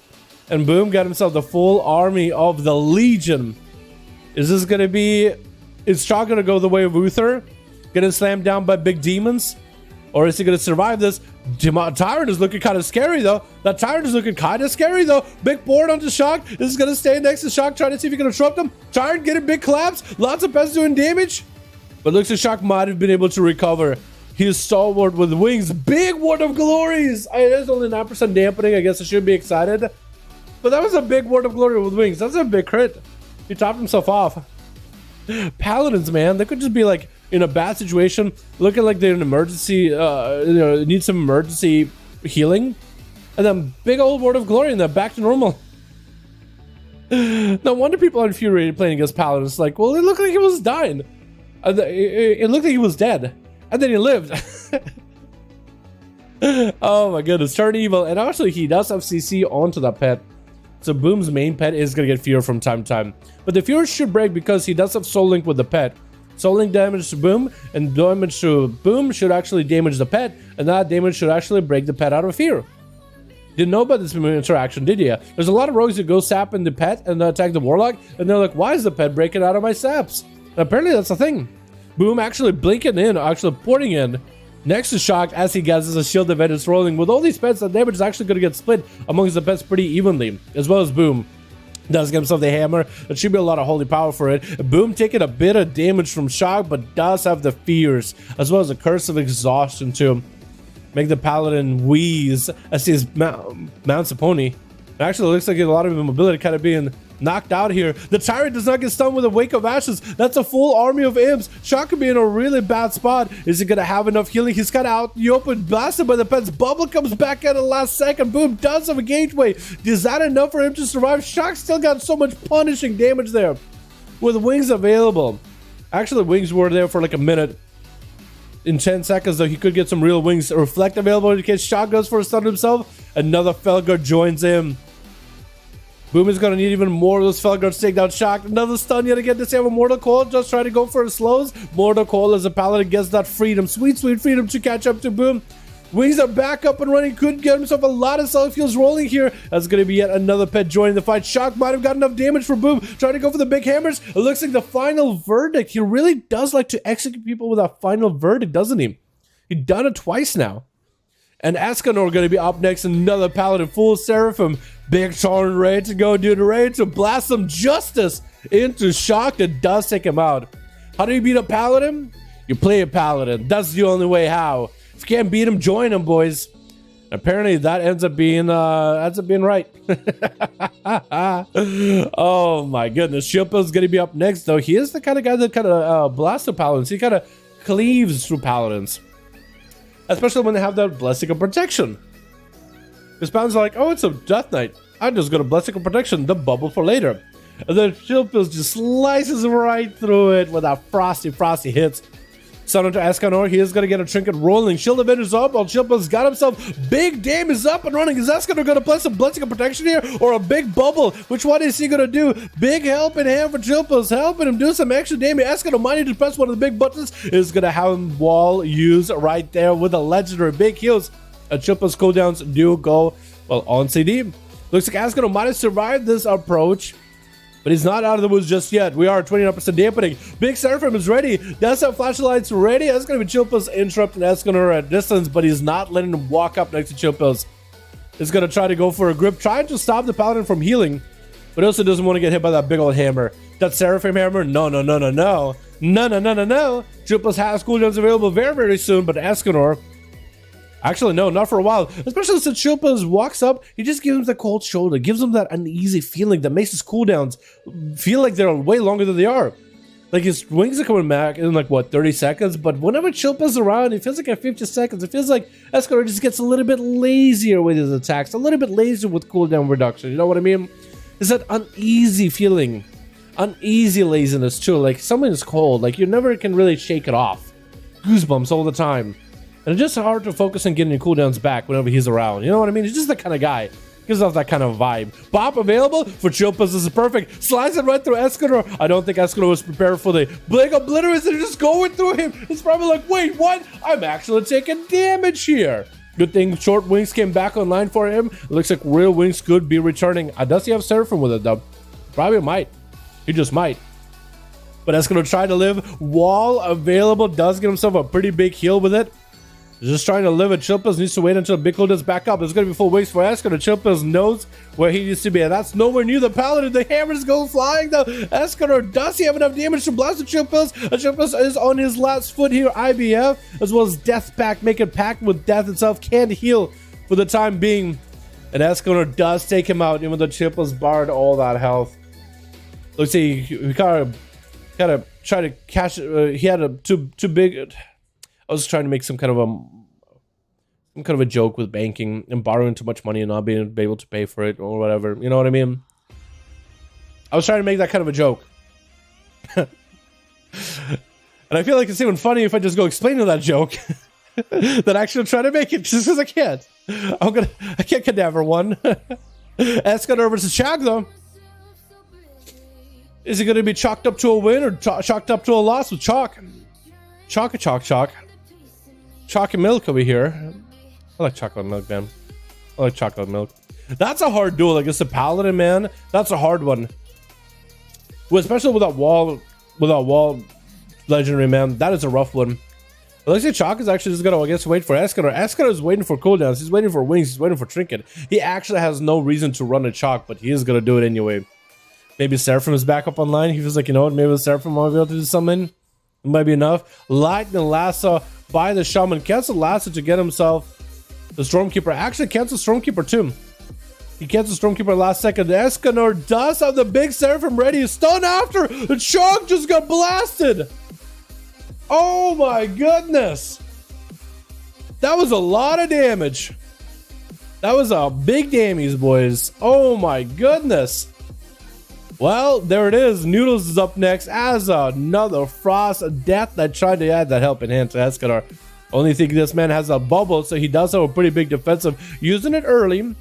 And Boom got himself the full army of the Legion. Is this going to be... Is Shock going to go the way of Uther? Getting slammed down by big demons? Or is he going to survive this? Tyrant is looking kind of scary, though. That Tyrant is looking kind of scary, though. Big board onto Shock. This is going to stay next to Shock, trying to see if he can disrupt him. Tyrant getting big collapse. Lots of pets doing damage. But looks like Shock might have been able to recover. He is stalwart with Wings. Big Word of Glories. It is only 9% dampening. I guess I should be excited. But that was a big Word of Glory with Wings. That's a big crit. He topped himself off. Paladins, man. They could just be like... in a bad situation, looking like they're in emergency, need some emergency healing, and then big old Word of Glory and then back to normal. No wonder people are infuriated playing against Paladins. Like, well, it looked like he was dying. It looked like he was dead, and then he lived. Oh my goodness, turn evil, and actually he does have CC onto that pet. So Boom's main pet is going to get fear from time to time. But the fear should break because he does have Soul Link with the pet. Soul Link damage to Boom and damage to Boom should actually damage the pet. And that damage should actually break the pet out of fear. Didn't know about this interaction, did you? There's a lot of rogues that go sapping the pet and attack the Warlock. And they're like, why is the pet breaking out of my saps? And apparently that's the thing. Boom actually blinking in, actually porting in. Next to Shock as he gets his shield event is rolling. With all these pets, the damage is actually going to get split amongst the pets pretty evenly. As well as Boom does get himself the hammer. There should be a lot of holy power for it. Boom taking a bit of damage from Shock, but does have the fears. As well as a curse of exhaustion to make the Paladin wheeze as he mounts a pony. It actually looks like a lot of mobility kind of being knocked out here. The Tyrant does not get stunned with a Wake of Ashes. That's a full army of imps. Shock could be in a really bad spot. Is he going to have enough healing? He's kind of out in the open, blasted by the pets. Bubble comes back at the last second. Boom does have a gateway. Is that enough for him to survive? Shock still got so much punishing damage there with wings available. Actually, wings were there for like a minute. In 10 seconds, though, he could get some real wings. Reflect available in case Shock goes for a stun himself. Another Felguard joins him. Boom is going to need even more of those Felguards to take down Shock. Another stun yet again to save a Mortal Coil. Just try to go for his slows. Mortal Coil as a Paladin gets that freedom. Sweet, sweet freedom to catch up to Boom. Wings are back up and running. Could get himself a lot of self-heals rolling here. That's going to be yet another pet joining the fight. Shock might have got enough damage for Boom. Trying to go for the big hammers. It looks like the final verdict. He really does like to execute people with a final verdict, doesn't he? He's done it twice now. And Escanor going to be up next. Another Paladin full Seraphim. Big Torrent ready to go, dude. Ready to blast some justice into Shock that does take him out. How do you beat a Paladin? You play a Paladin. That's the only way how. If you can't beat him, join him, boys. Apparently that ends up being right. Oh my goodness. Shilpa's gonna be up next though. He is the kind of guy that kind of blasts the Paladins. He kind of cleaves through Paladins. Especially when they have that Blessing of Protection. Because Paladins are like, oh, it's a Death Knight. I'm just gonna Blessing of Protection, the bubble for later. And then Shilpa just slices right through it with that frosty hits. Stun onto Escanor. He is going to get a trinket rolling. Shield Avenger's up while Shilpa's got himself. Big damage is up and running. Is Escanor going to place a Blessing of Protection here or a big bubble? Which one is he going to do? Big helping hand for Shilpa's helping him do some extra damage. Escanor might need to press one of the big buttons. Is going to have him wall use right there with a legendary big heals. And Shilpa's cooldowns do go, well, on CD. Looks like Escanor might have survived this approach. But he's not out of the woods just yet. We are 29% dampening. Big Seraphim is ready. Does have flashlights ready. That's going to be Chilpa's interrupting Escanor at distance, but he's not letting him walk up next to Chilpa's. He's going to try to go for a grip, trying to stop the Paladin from healing, but also doesn't want to get hit by that big old hammer. That Seraphim hammer? No. Chilpa's has cooldowns available very soon, but Escanor... Actually, no, not for a while. Especially since Shilpa walks up, he just gives him the cold shoulder, gives him that uneasy feeling that makes his cooldowns feel like they're way longer than they are. Like his wings are coming back in like, what, 30 seconds? But whenever Shilpa's around, it feels like at 50 seconds. It feels like Escanor just gets a little bit lazier with his attacks, a little bit lazier with cooldown reduction. You know what I mean? It's that uneasy feeling, uneasy laziness too. Like something is cold, like you never can really shake it off. Goosebumps all the time. And it's just hard to focus on getting your cooldowns back whenever he's around. You know what I mean? He's just the kind of guy. Gives off that kind of vibe. Bop available for Chilpas. This is perfect. Slice it right through Escanor. I don't think Escanor was prepared for the Blink Obliterates. They're just going through him. It's probably like, wait, what? I'm actually taking damage here. Good thing short wings came back online for him. It looks like real wings could be returning. Does he have Seraphim with it though? Probably might. He just might. But Escanor trying to live. Wall available. Does get himself a pretty big heal with it. Just trying to live at Chilpas. Needs to wait until Big Cool does back up. There's going to be full waste for Escanor. Chilpas knows where he needs to be. And that's nowhere near the Paladin. The hammers go flying though. Escanor, does he have enough damage to blast the Chilpas? Chilpas is on his last foot here. IBF as well as Death Pact. Make a pact with death itself. Can't heal for the time being. And Escanor does take him out. Even though Chilpas barred all that health. Let's see. He kind of tried to cash. He had a too big. I was trying to make some kind of a joke with banking and borrowing too much money and not being able to pay for it or whatever. You know what I mean? I was trying to make that kind of a joke. And I feel like it's even funny if I just go explaining that joke than actually try to make it just because I can't. I can't cadaver one. Escanor versus Shag though. Is it going to be chalked up to a win or chalked up to a loss with chalk? Chalk. Chalk and milk over here. I like chocolate milk, man. I like chocolate milk. That's a hard duel against the Paladin, man. That's a hard one. Well, especially without wall legendary, man. That is a rough one. It looks like Chalk is actually just gonna, I guess, wait for Escanor. Escanor is waiting for cooldowns. He's waiting for wings. He's waiting for trinket. He actually has no reason to run a Chalk, but he is gonna do it anyway. Maybe Seraphim is back up online. He feels like, you know what, maybe the Seraphim might be able to do something. It might be enough. Lightning Lasso by the Shaman. Cancel Lasso to get himself the Stormkeeper. Actually, cancel Stormkeeper too. He cancels Stormkeeper last second. Escanor does have the big Seraphim ready. He's stun after. The Chalk just got blasted. Oh my goodness. That was a lot of damage. That was a big damage, boys. Oh my goodness. Well, there it is. Noodles is up next as another Frost Death that tried to add that helping hand to Escanor. Only thing this man has a bubble, so he does have a pretty big defensive. Using it early,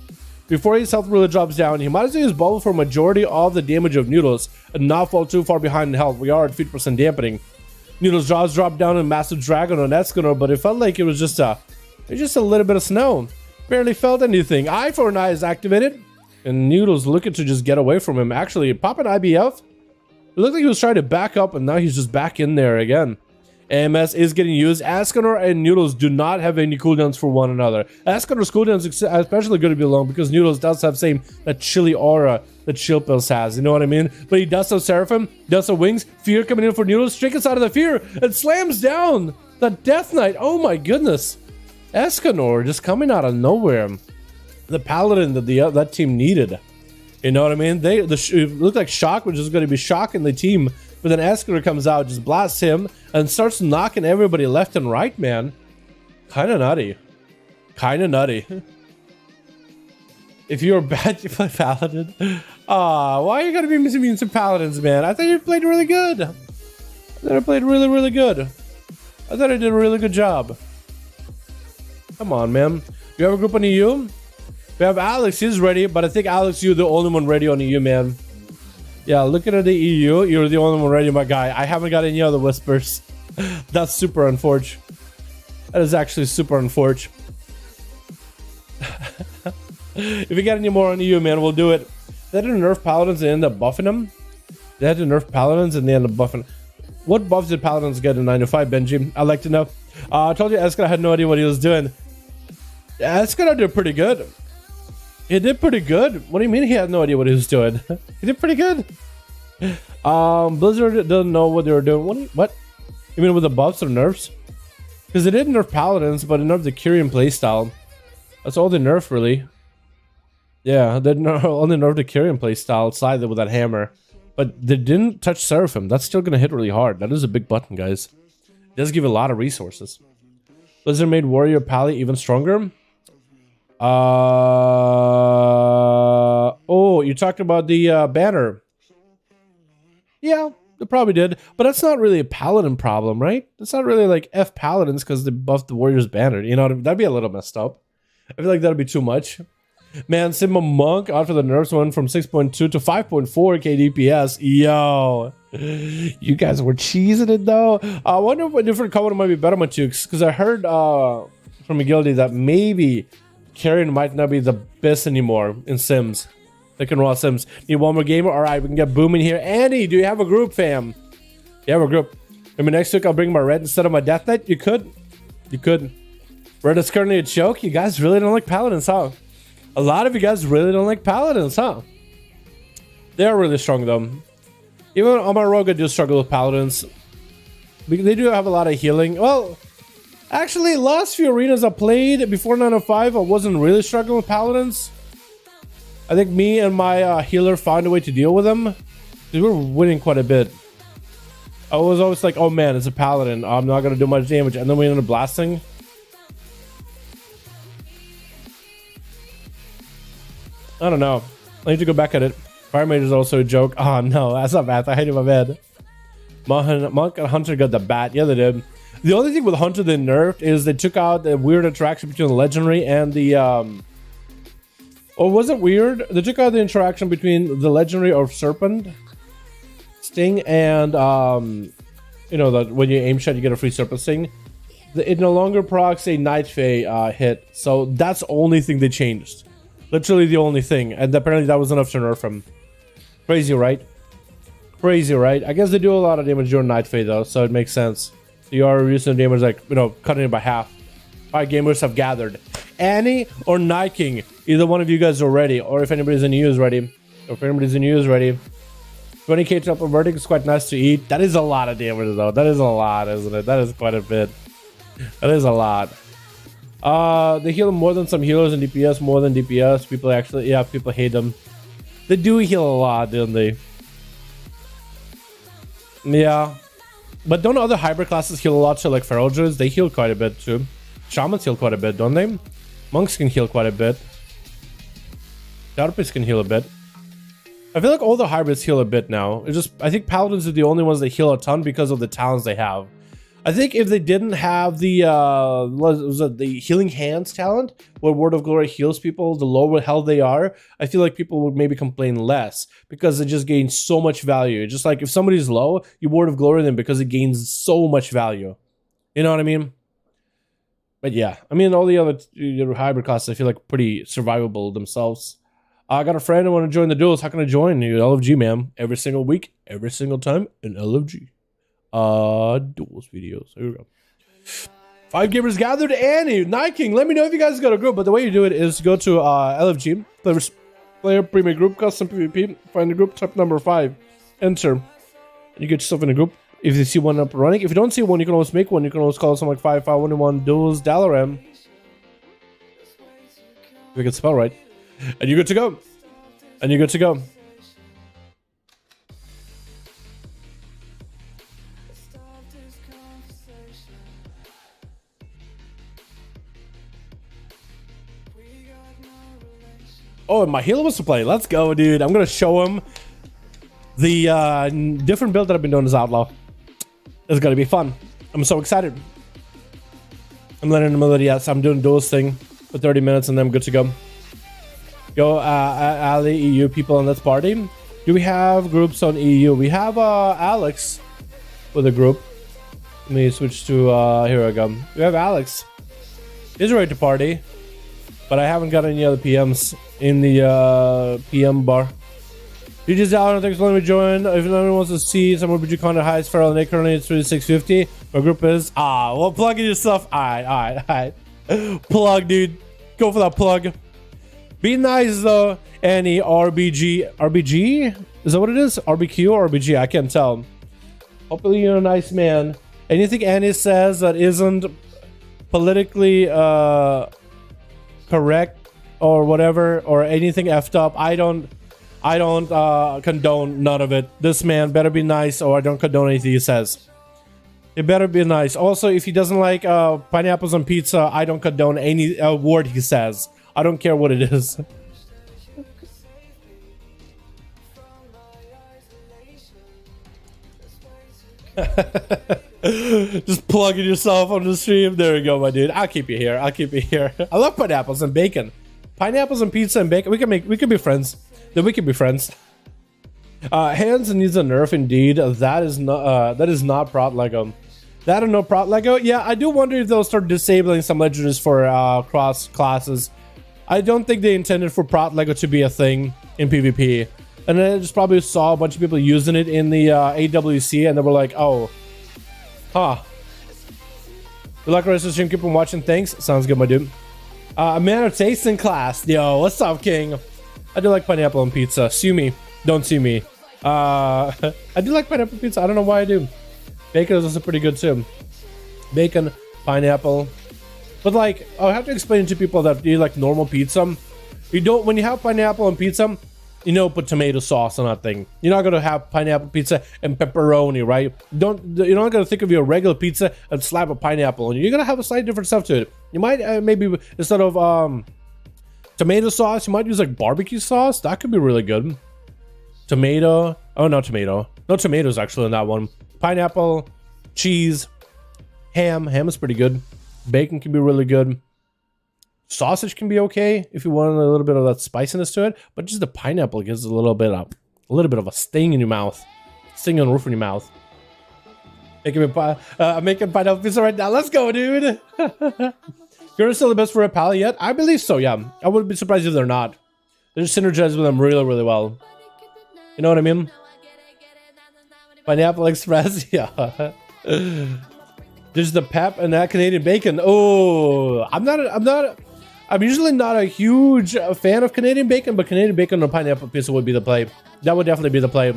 before his health really drops down, he might as well use bubble for majority of the damage of Noodles and not fall too far behind in health. We are at 50% dampening. Noodles' jaws dropped down in Massive Dragon on Escanor, but it felt like it was just a little bit of snow. Barely felt anything. Eye for an Eye is activated. And Noodles looking to just get away from him. Actually, pop an IBF. It looked like he was trying to back up, and now he's just back in there again. AMS is getting used. Escanor and Noodles do not have any cooldowns for one another. Escanor's cooldowns especially going to be long because Noodles does have that chilly aura that Chillpills has. You know what I mean? But he does have Seraphim, does have Wings. Fear coming in for Noodles. Trinkets out of the Fear and slams down the Death Knight. Oh my goodness. Escanor just coming out of nowhere. The Paladin that that team needed. You know what I mean? It looked like Shock was just going to be shocking the team, but then Escanor comes out, just blasts him, and starts knocking everybody left and right, man. Kind of nutty. Kind of nutty. If you're bad, you play Paladin. Why are you going to be missing some Paladins, man? I thought you played really good. I thought I played really, really good. I thought I did a really good job. Come on, man. You have a group on EU? We have Alex, he's ready, but I think Alex, you're the only one ready on EU, man. Yeah, looking at the EU, you're the only one ready, my guy. I haven't got any other whispers. That's super unfortunate. That is actually super unfortunate. If we get any more on EU, man, we'll do it. They had to nerf Paladins and end up buffing them. They had to nerf Paladins and they end up buffing. What buffs did Paladins get in 905, Benji? I'd like to know. I told you Escanor had no idea what he was doing. Yeah, Escanor did pretty good. He did pretty good. What do you mean he had no idea what he was doing? He did pretty good. Blizzard doesn't know what they were doing. What? You mean with the buffs or nerfs? Because they did nerf Paladins, but they nerfed the Kyrian playstyle. That's all they nerfed, really. Yeah, they only nerfed the Kyrian playstyle slightly with that hammer. But they didn't touch Seraphim. That's still going to hit really hard. That is a big button, guys. It does give a lot of resources. Blizzard made Warrior Pally even stronger. Oh, you talked about the banner. Yeah, they probably did. But that's not really a Paladin problem, right? It's not really like F Paladins because they buffed the Warrior's banner. You know what I mean? That'd be a little messed up. I feel like that'd be too much. Man, Sigma Monk after the nerfs went from 6.2 to 5.4 KDPS. Yo, you guys were cheesing it though. I wonder what different color might be better, Machukes, because I heard from Guilty that maybe Carrion might not be the best anymore in Sims. They can raw Sims. Need one more gamer? Alright, we can get Boom in here. Andy, do you have a group, fam? You have a group. Maybe next week I'll bring my red instead of my Death Knight? You could. You could. Red is currently a joke. You guys really don't like Paladins, huh? A lot of you guys really don't like Paladins, huh? They are really strong, though. Even on my rogue, I do struggle with Paladins. They do have a lot of healing. Well, actually, last few arenas I played before 905, I wasn't really struggling with Paladins. I think me and my healer found a way to deal with them. We were winning quite a bit. I was always like, oh man, it's a Paladin. I'm not going to do much damage. And then we ended up blasting. I don't know. I need to go back at it. Fire Mage is also a joke. Oh no, that's not bad. I hated my bed. Monk and Hunter got the bat. Yeah, they did. The only thing with Hunter they nerfed is they took out the weird interaction between the legendary and the Or was it weird? They took out the interaction between the legendary or serpent sting and you know that when you aim shot you get a free serpent sting. It no longer procs a night fae hit, so that's the only thing they changed. Literally the only thing, and apparently that was enough to nerf him. Crazy, right? Crazy, right? I guess they do a lot of damage during night fae though, so it makes sense. You are reducing damage, like, you know, cutting it by half. Alright, gamers have gathered. Annie or Night King, either one of you guys are ready, or if anybody's in EU is ready, or if anybody's in EU is ready. 20k to upper verdict is quite nice to eat. That is a lot of damage though. That is a lot, isn't it? That is quite a bit. That is a lot. They heal more than some healers in DPS, more than DPS. People actually, yeah, people hate them. They do heal a lot, don't they? Yeah. But don't other hybrid classes heal a lot? So like Feral Druids, they heal quite a bit too. Shamans heal quite a bit, don't they? Monks can heal quite a bit. Therapists can heal a bit. I feel like all the hybrids heal a bit now. It's just, I think Paladins are the only ones that heal a ton because of the talents they have. I think if they didn't have the was it the healing hands talent, where Word of Glory heals people, the lower health they are, I feel like people would maybe complain less because it just gains so much value. Just like if somebody's low, you Word of Glory them because it gains so much value. You know what I mean? But yeah, I mean all the other hybrid classes I feel like pretty survivable themselves. I got a friend who want to join the duels. How can I join? You LFG, ma'am. Every single week, every single time in LFG. Duels videos. Here we go. 5 gamers gathered. Annie, Night King. Let me know if you guys got a group. But the way you do it is go to LFG, player premier group, custom PvP. Find the group, type number 5, enter, and you get yourself in a group. If you see one up and running, if you don't see one, you can always make one. You can always call something like 5V5 1V1 DUELS Dalaran. If you can spell right. And you're good to go. And you're good to go. Oh, and my healer wants to play. Let's go, dude. I'm going to show him the different build that I've been doing as Outlaw. It's going to be fun. I'm so excited. I'm letting him know that, yes, I'm doing duels thing for 30 minutes and then I'm good to go. Go, Ali, EU people on this party. Do we have groups on EU? We have Alex with a group. Let me switch to, here I go. We have Alex. He's ready to party. But I haven't got any other PMs in the PM bar. DJ's Dalaran, thanks for letting me join. If anyone wants to see someone with kind of highest Feral NA, currently it's 3650. My group is, well, plug in yourself. Alright. Plug, dude. Go for that plug. Be nice though, Annie. RBG? Is that what it is? RBQ or RBG? I can't tell. Hopefully you're a nice man. Anything Annie says that isn't politically correct or whatever, or anything effed up, I don't condone none of it. This man better be nice, or I don't condone anything he says. It better be nice. Also, if he doesn't like pineapples on pizza, I don't condone any word he says. I don't care what it is. Just plugging yourself on the stream. There you go, my dude. I'll keep you here. I love pineapples and bacon. Pineapples and pizza and bacon. We can be friends. Then we can be friends. Hands needs a nerf indeed. That is not prot Lego. That and no prot Lego. Yeah, I do wonder if they'll start disabling some legendaries for cross classes. I don't think they intended for prot Lego to be a thing in PvP. And then I just probably saw a bunch of people using it in the AWC and they were like, oh, huh. Good luck, rest of the stream. Keep on watching. Thanks. Sounds good, my dude. A man of taste in class. Yo, what's up, King? I do like pineapple on pizza. Sue me. Don't sue me. I do like pineapple pizza. I don't know why I do. Bacon is also pretty good too. Bacon, pineapple. But like, I'll have to explain to people that you like normal pizza. You don't, when you have pineapple on pizza, you know, put tomato sauce on that thing. You're not gonna have pineapple pizza and pepperoni, right? You're not gonna think of your regular pizza and slap a pineapple on it. You're gonna have a slightly different stuff to it. You might maybe instead of tomato sauce, you might use like barbecue sauce. That could be really good. Tomato. Oh, not tomato. No tomatoes actually in that one. Pineapple, cheese, ham. Ham is pretty good. Bacon can be really good. Sausage can be okay if you want a little bit of that spiciness to it, but just the pineapple gives a little bit of a sting in your mouth, sting on the roof in your mouth. I'm making pineapple pizza right now. Let's go, dude. You're still the best for a pal yet? I believe so. Yeah, I wouldn't be surprised if they're not. They just synergize with them really, really well. You know what I mean? Pineapple Express, yeah. There's the pep and that Canadian bacon. Oh, I'm usually not a huge fan of Canadian bacon, but Canadian bacon on pineapple pizza would be the play. That would definitely be the play.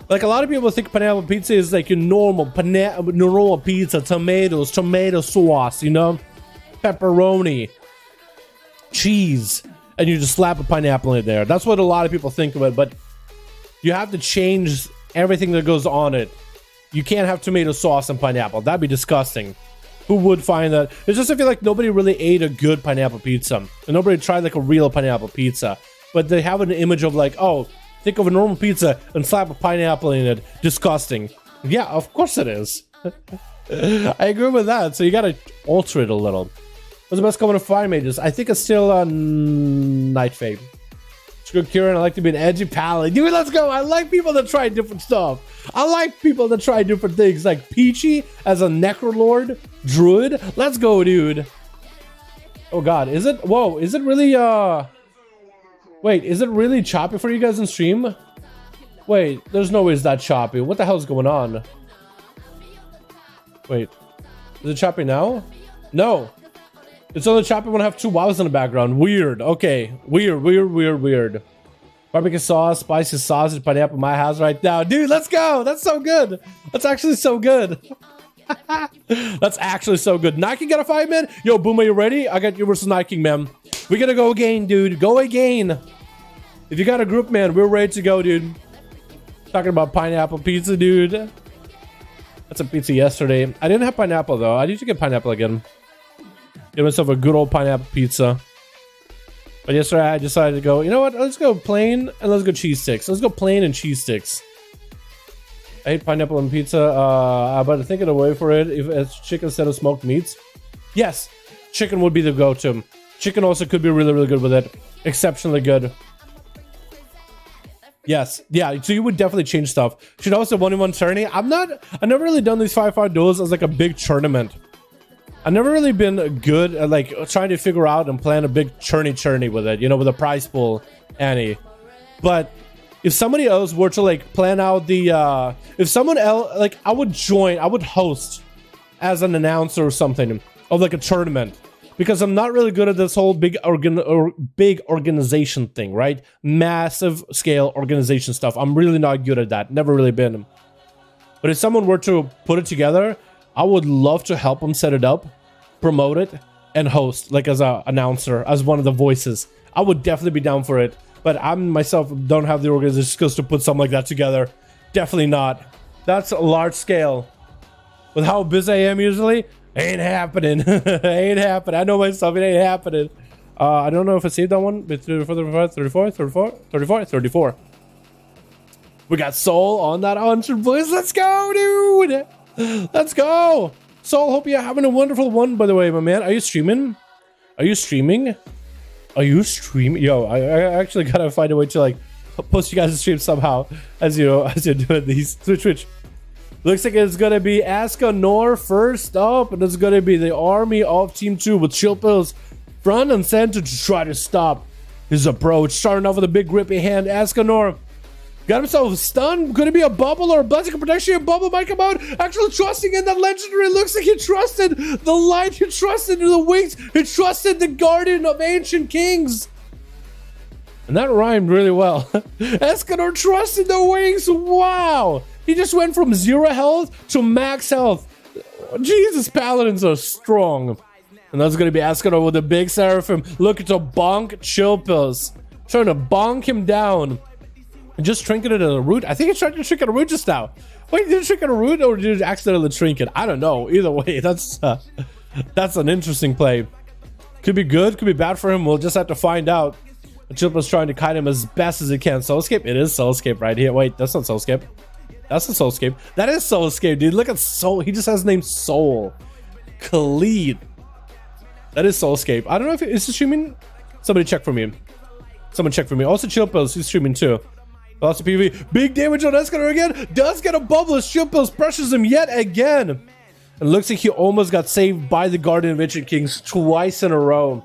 Like, a lot of people think pineapple pizza is like your normal pizza, tomatoes, tomato sauce, you know, pepperoni, cheese, and you just slap a pineapple in there. That's what a lot of people think of it, but you have to change everything that goes on it. You can't have tomato sauce and pineapple. That'd be disgusting. Who would find that? It's just, I feel like nobody really ate a good pineapple pizza, and nobody tried like a real pineapple pizza, but they have an image of like, oh, think of a normal pizza and slap a pineapple in it. Disgusting. Yeah, of course it is. I agree with that. So you gotta alter it a little. What's the best common of fire mages? I think it's still Night Fade. It's good, Kieran. I like to be an edgy pally. Dude, let's go. I like people that try different stuff. I like people that try different things. Like Peachy as a Necrolord Druid. Let's go, dude. Oh god, is it? Whoa, is it really wait, is it really choppy for you guys in stream? Wait, there's no way it's that choppy. What the hell is going on? Wait, is it choppy now? No. It's only choppy when I have two wows in the background. Weird. Okay. Weird. Barbecue sauce, spicy sausage, pineapple in my house right now. Dude, let's go. That's so good. That's actually so good. That's actually so good. Night King got a 5-man? Yo, Boom, are you ready? I got you versus Night King, man. We gotta go again, dude. Go again. If you got a group, man, we're ready to go, dude. Talking about pineapple pizza, dude. That's a pizza yesterday. I didn't have pineapple, though. I need to get pineapple again. Give myself a good old pineapple pizza. But yesterday I decided to go, you know what? Let's go plain and let's go cheese sticks. Let's go plain and cheese sticks. I hate pineapple on pizza, but thinking a way for it if it's chicken instead of smoked meats. Yes, chicken would be the go-to. Chicken also could be really, really good with it. Exceptionally good. Yes, yeah, so you would definitely change stuff. Should also 1v1 tourney. I've never really done these 5v5 duels as like a big tournament. I've never really been good at like trying to figure out and plan a big tourney with it, you know, with a prize pool, Annie. But if somebody else were to like plan out the, if someone else, like I would host as an announcer or something of like a tournament, because I'm not really good at this whole big organization thing, right? Massive scale organization stuff. I'm really not good at that. Never really been. But if someone were to put it together, I would love to help them set it up, promote it, and host, like as an announcer, as one of the voices. I would definitely be down for it. But I myself don't have the organization skills to put something like that together. Definitely not. That's a large scale. With how busy I am usually, ain't happening. Ain't happening. I know myself, it ain't happening. I don't know if I saved that one. 34. We got Soul on that 100, boys. Let's go, dude. Let's go. Soul, hope you're having a wonderful one, by the way, my man. Are you streaming? Yo, I actually gotta find a way to like post you guys' stream somehow as you're doing these. Twitch. Looks like it's gonna be Askanor first up, and it's gonna be the army of Team 2 with Shield Pills front and center to try to stop his approach. Starting off with a big grippy hand, Askanor got himself stunned. Could it be a bubble or a blessing of protection? A bubble might come out. Actually trusting in that legendary. Looks like he trusted the light. He trusted the wings. He trusted the guardian of ancient kings. And that rhymed really well. Escanor trusted the wings. Wow. He just went from 0 health to max health. Jesus, paladins are strong. And that's going to be Escanor with the big Seraphim. Looking to bonk Chill Pills. Trying to bonk him down. And just trinketed a root. I think he tried to trinket a root just now. Wait, did he trinket a root or did he accidentally trinket? I don't know. Either way, that's an interesting play. Could be good, could be bad for him. We'll just have to find out. Chilpa's trying to kite him as best as he can. Soulscape? It is Soulscape right here. Wait, that's not Soulscape. That's not Soulscape. That is Soulscape, dude. Look at Soul. He just has the name Soul. Khalid. That is Soulscape. I don't know if it's streaming. Somebody check for me. Someone check for me. Also, Chill Pills, he's streaming too. Lots of PV. Big damage on Escanor again. Does get a bubble as Chill Pills pressures him yet again. And looks like he almost got saved by the Guardian of Ancient Kings twice in a row.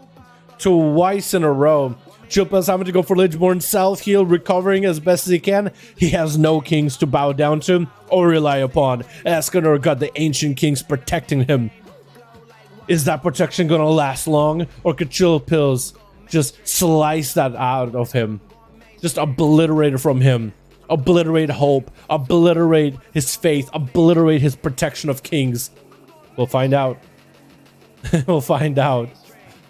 Twice in a row. Chill Pills having to go for Lichborn, self-heal, recovering as best as he can. He has no kings to bow down to or rely upon. Escanor got the Ancient Kings protecting him. Is that protection gonna last long? Or could Chill Pills just slice that out of him? Just obliterate it from him. Obliterate hope. Obliterate his faith. Obliterate his protection of kings. We'll find out. We'll find out.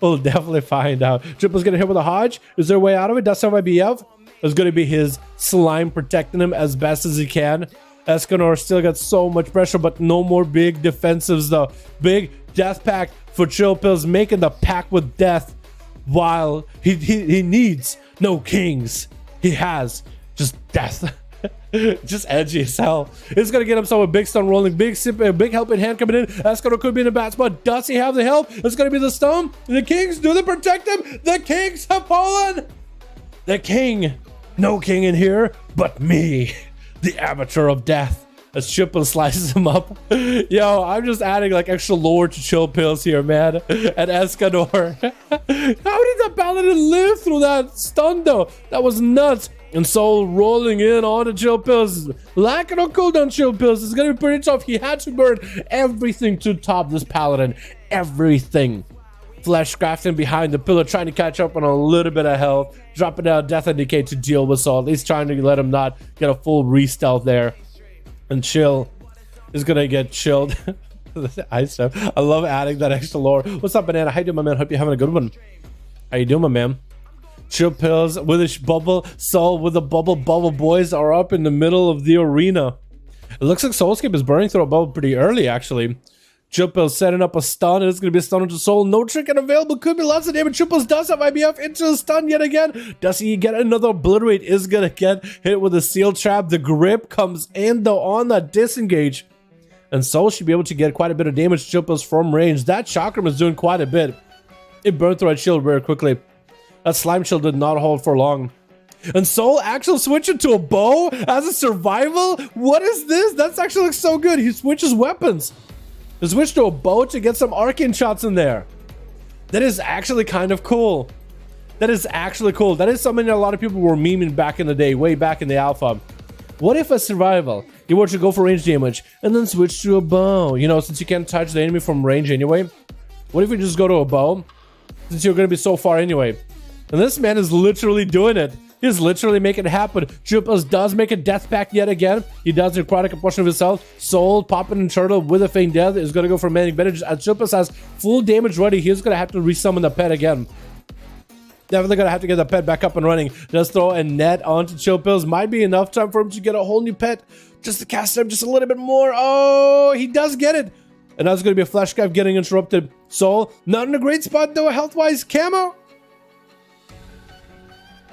We'll definitely find out. Triple's gonna hit with a Hodge. Is there a way out of it? That's how my BF. It's gonna be his slime protecting him as best as he can. Escanor still got so much pressure, but no more big defensives though. Big death pact for Chill Pills, making the pact with death while he needs no kings. He has just death. Just edgy as hell. It's gonna get himself a big stun rolling, big helping hand coming in. Escanor could be in a bad spot. Does he have the help? It's gonna be the stone. The kings, do they protect him? The kings have fallen. The king, no king in here but me, the Arbiter of Death. As Chill slices him up. Yo, I'm just adding like extra lore to Chill Pills here, man. And Escanor. How did that paladin live through that stun though? That was nuts. And Soul rolling in on the Chill Pills. Lacking on cooldown Chill Pills. It's gonna be pretty tough. He had to burn everything to top this paladin. Everything. Flesh crafting behind the pillar, trying to catch up on a little bit of health. Dropping down Death and Decay to deal with Soul. He's trying to let him not get a full re-stealth there. And Chill is gonna get chilled. I love adding that extra lore. What's up, Banana? How you doing, my man? Hope you're having a good one. How you doing, my man? Chill Pills with a bubble. Soul with a bubble. Bubble boys are up in the middle of the arena. It looks like Soulscape is burning through a bubble pretty early, actually. Chill Pills setting up a stun. It's going to be a stun into Soul. No trinket available. Could be lots of damage. Chill Pills does have IBF into the stun yet again. Does he get another obliterate? Is going to get hit with a seal trap. The grip comes in though on that disengage. And Soul should be able to get quite a bit of damage to Chill Pills from range. That chakram is doing quite a bit. It burned through a shield very quickly. That slime shield did not hold for long. And Soul actually switching to a bow as a survival? What is this? That's actually looks so good. He switches weapons. He switched to a bow to get some arcane shots in there. That is actually kind of cool. That is actually cool. That is something that a lot of people were memeing back in the day, way back in the alpha. What if a survival, you were to go for range damage and then switch to a bow? You know, since you can't touch the enemy from range anyway. What if you just go to a bow? Since you're going to be so far anyway. And this man is literally doing it. He's literally making it happen. Chill Pills does make a death pact yet again. He does require a portion of his health. Soul, popping and turtle with a feign death is going to go for manic bandages. As Chill Pills has full damage ready, he's going to have to resummon the pet again. Definitely going to have to get the pet back up and running. Just throw a net onto Chill Pills. Might be enough time for him to get a whole new pet. Just to cast him just a little bit more. Oh, he does get it. And that's going to be a flash grab getting interrupted. Soul, not in a great spot though, health-wise. Camo.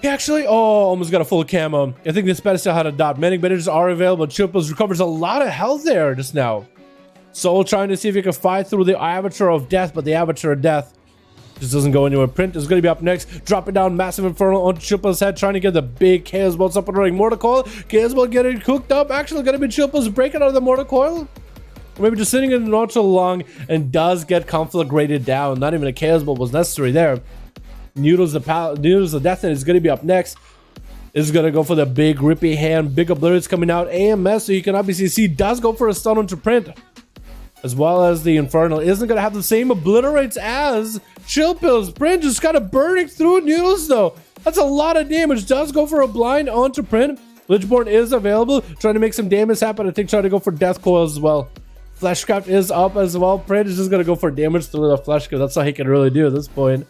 He actually, almost got a full camo. I think this pet still had a dot. Manic bandages are available. Chill Pills recovers a lot of health there just now. Soul trying to see if he can fight through the Arbiter of Death, but the Arbiter of Death just doesn't go anywhere. Print is going to be up next. Dropping down Massive Infernal onto Chill Pills' head, trying to get the big Chaos Bolts up and running. Mortar Coil. Chaos Bolt getting cooked up. Actually going to be Chill Pills breaking out of the Mortar Coil. Or maybe just sitting in not so long and does get conflagrated down. Not even a Chaos Bolt was necessary there. Noodles the Death Knight is going to be up next. Is going to go for the big grippy hand. Big obliterates coming out. AMS, so you can obviously see, does go for a stun onto Print. As well as the Infernal isn't going to have the same obliterates as Chill Pills. Print just kind of burning through Noodles though. That's a lot of damage. Does go for a blind onto Print. Lichborn is available. Trying to make some damage happen. I think trying to go for Death Coils as well. Fleshcraft is up as well. Print is just going to go for damage through the Fleshcraft. That's all he can really do at this point.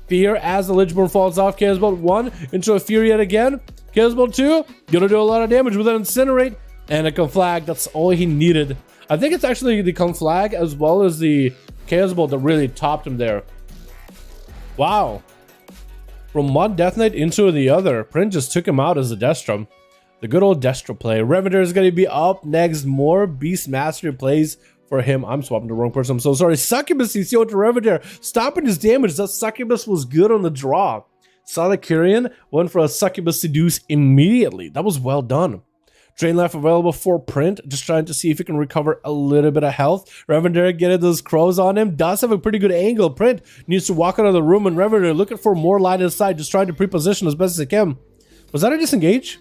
Fear as the Lichborn falls off. Chaos Bolt 1 into a Fear yet again. Chaos Bolt 2 gonna do a lot of damage with an Incinerate and a Conflag. That's all he needed. I think it's actually the Conflag as well as the Chaos Bolt that really topped him there. Wow. From one Death Knight into the other, Print just took him out as a Destrum. The good old Destro play. Revender is going to be up next. More Beast Mastery plays for him. I'm swapping the wrong person. I'm so sorry. Succubus CCO to Revender, stopping his damage. That Succubus was good on the draw. Saw the Kyrian, went for a Succubus Seduce immediately. That was well done. Drain life available for print. Just trying to see if he can recover a little bit of health. Revender getting those crows on him. Does have a pretty good angle. Print needs to walk out of the room, and Revender looking for more line inside. Just trying to pre-position as best as he can. Was that a disengage?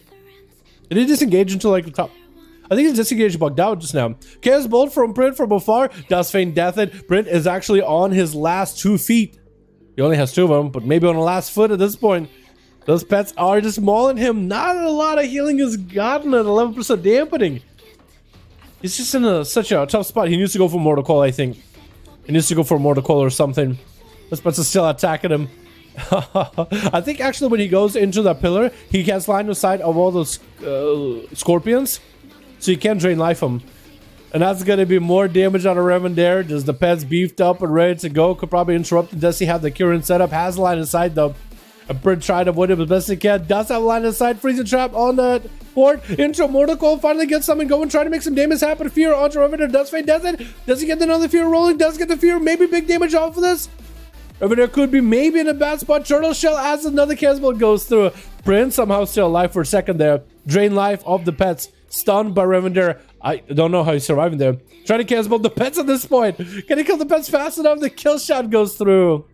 Did he disengage into like the top? I think he's disengaged bugged out just now. Chaos Bolt from Print from afar. Does feign death it. Print is actually on his last 2 feet. He only has 2 of them, but maybe on the last foot at this point. Those pets are just mauling him. Not a lot of healing is gotten at 11% dampening. He's just in such a tough spot. He needs to go for Mortal Coil, I think. He needs to go for Mortal Coil or something. Those pets are still attacking him. I think actually when he goes into the pillar, he has line of sight of all those scorpions. So you can't drain life him. And that's going to be more damage on a Revan there. Just the pets beefed up and ready to go. Could probably interrupt. Does he have the Kyrian set up? Has a line of sight though. A bird tried to avoid him as best he can. Does have a line of sight. Freezing trap on the board. Into Mortal Coil. Finally gets something going. Trying to make some damage happen. Fear onto Revender. Does fade. Does it? Does he get another fear rolling? Does get the fear. Maybe big damage off of this. Revender could be maybe in a bad spot. Turtle Shell as another cannonball goes through. Prince somehow still alive for a second there. Drain life of the pets. Stunned by Revender. I don't know how he's surviving there. Trying to cancel the pets at this point. Can he kill the pets fast enough? The kill shot goes through.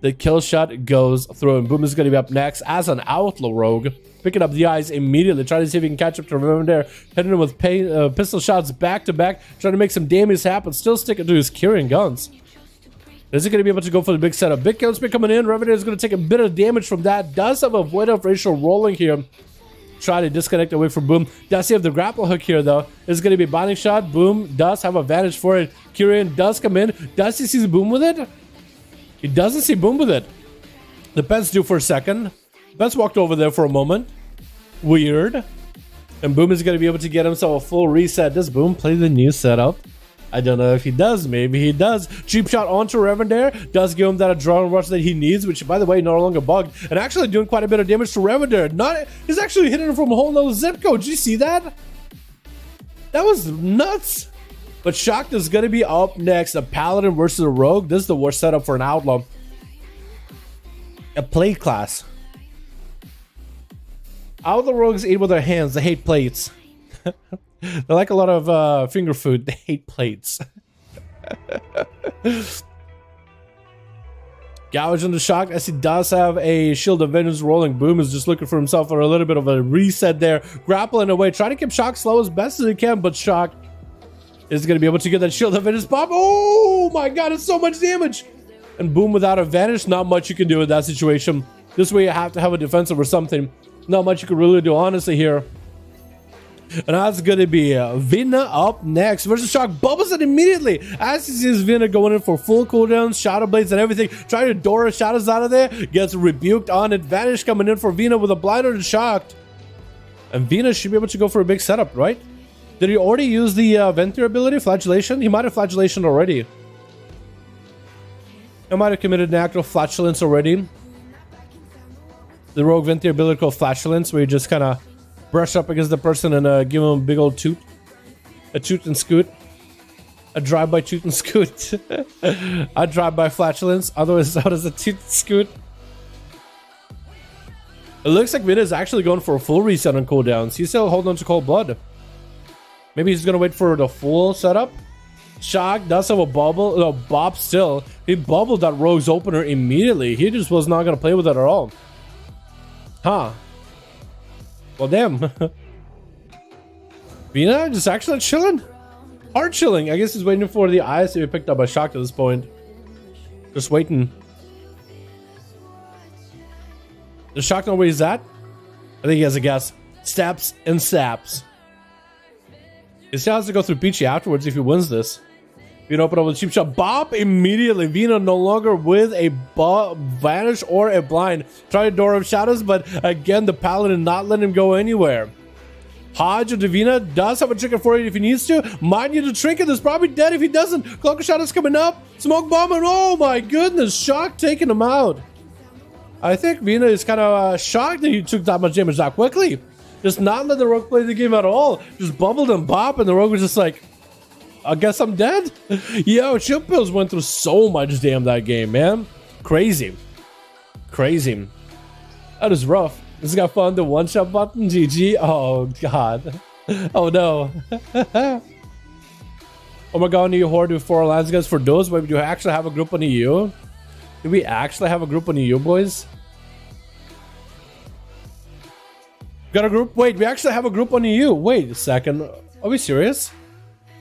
The kill shot goes through. And Boom is going to be up next as an outlaw rogue. Picking up the eyes immediately. Trying to see if he can catch up to Revender. Hitting him with pistol shots back to back. Trying to make some damage happen. Still sticking to his Kyrian guns. Is he going to be able to go for the big setup? Big kills be coming in. Revender is going to take a bit of damage from that. Does have a void of racial rolling here. Try to disconnect away from Boom. Does he have the grapple hook here though? Is going to be binding shot. Boom does have advantage for it. Kyrian does come in. Does he see Boom with it? He doesn't see Boom with it. The pets do for a second. Pets walked over there for a moment. Weird. And Boom is going to be able to get himself a full reset. Does Boom play the new setup? I don't know if he does. Maybe he does. Cheap shot onto Revender. Does give him that adrenaline rush that he needs, which, by the way, no longer bugged. And actually doing quite a bit of damage to Revender. He's actually hitting him from a whole nother zip code. Did you see that? That was nuts. But Shocked is going to be up next. A Paladin versus a Rogue. This is the worst setup for an Outlaw. A plate class. Outlaw Rogues eat with their hands. They hate plates. They like a lot of finger food. They hate plates. Gouge into Shock as he does have a Shield of Vengeance rolling. Boom is just looking for himself for a little bit of a reset there. Grappling away. Trying to keep Shock slow as best as he can, but Shock is going to be able to get that Shield of Vengeance pop. Oh my god, it's so much damage. And Boom without advantage. Not much you can do in that situation. This way you have to have a defensive or something. Not much you can really do honestly here. And that's going to be Vina up next versus Shock. Bubbles it immediately as he sees Vina going in for full cooldowns, Shadow Blades and everything. Trying to Dora Shadows out of there. Gets rebuked on advantage coming in for Vina with a blinder and Shocked. And Vina should be able to go for a big setup, right? Did he already use the Ventir ability, Flagellation? He might have Flagellation already. I might have committed an act of Flatulence already. The Rogue Ventir ability called Flatulence, where you just kind of brush up against the person and give him a big old toot. A toot and scoot. A drive-by toot and scoot. A drive-by flatulence. Otherwise, how does a toot and scoot? It looks like Vina is actually going for a full reset on cooldowns. He's still holding on to Cold Blood. Maybe he's going to wait for the full setup. Shock does have a bubble. No, Bob still. He bubbled that Rogue's opener immediately. He just was not going to play with it at all. Huh. Well, damn. Vina just actually chilling. Hard chilling. I guess he's waiting for the eyes to be picked up by Shock at this point. Just waiting. Does Shock know where he's at? I think he has a guess. Steps and saps. He still has to go through Peachy afterwards if he wins this. Vina open up with a cheap shot. Bop immediately. Vina no longer with a vanish or a blind. Try to Door of Shadows, but again, the Paladin not letting him go anywhere. Hodge of Divina does have a trinket for it if he needs to. Might need a trinket. That's probably dead if he doesn't. Cloak of Shadows coming up. Smoke bomb, and oh my goodness, Shock taking him out. I think Vina is kind of shocked that he took that much damage that quickly. Just not let the Rogue play the game at all. Just bubbled and bop, and the Rogue was just like, I guess I'm dead. Yo, Chill Pills went through so much damn that game, man. Crazy. Crazy. That is rough. This got fun. The one-shot button. GG. Oh, God. Oh, no. Oh, my God. New Horde with 4 alliance guys for those. Wait, do you actually have a group on EU? Do we actually have a group on EU, boys? Got a group? Wait, we actually have a group on EU. Wait a second. Are we serious?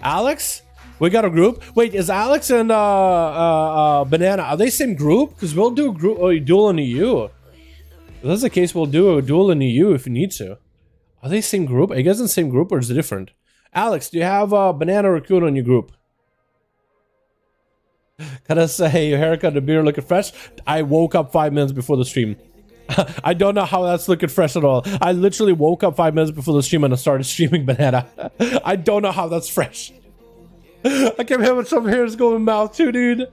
Alex? We got a group? Wait, is Alex and Banana, are they same group? Because we'll do a group, duel in EU. If that's the case, we'll do a duel in EU if we need to. Are they same group? Are you guys in the same group or is it different? Alex, do you have Banana Raccoon on your group? Can I say your haircut, the beard looking fresh? I woke up 5 minutes before the stream. I don't know how that's looking fresh at all. I literally woke up 5 minutes before the stream and I started streaming Banana. I don't know how that's fresh. I kept having some hairs going in my mouth too, dude.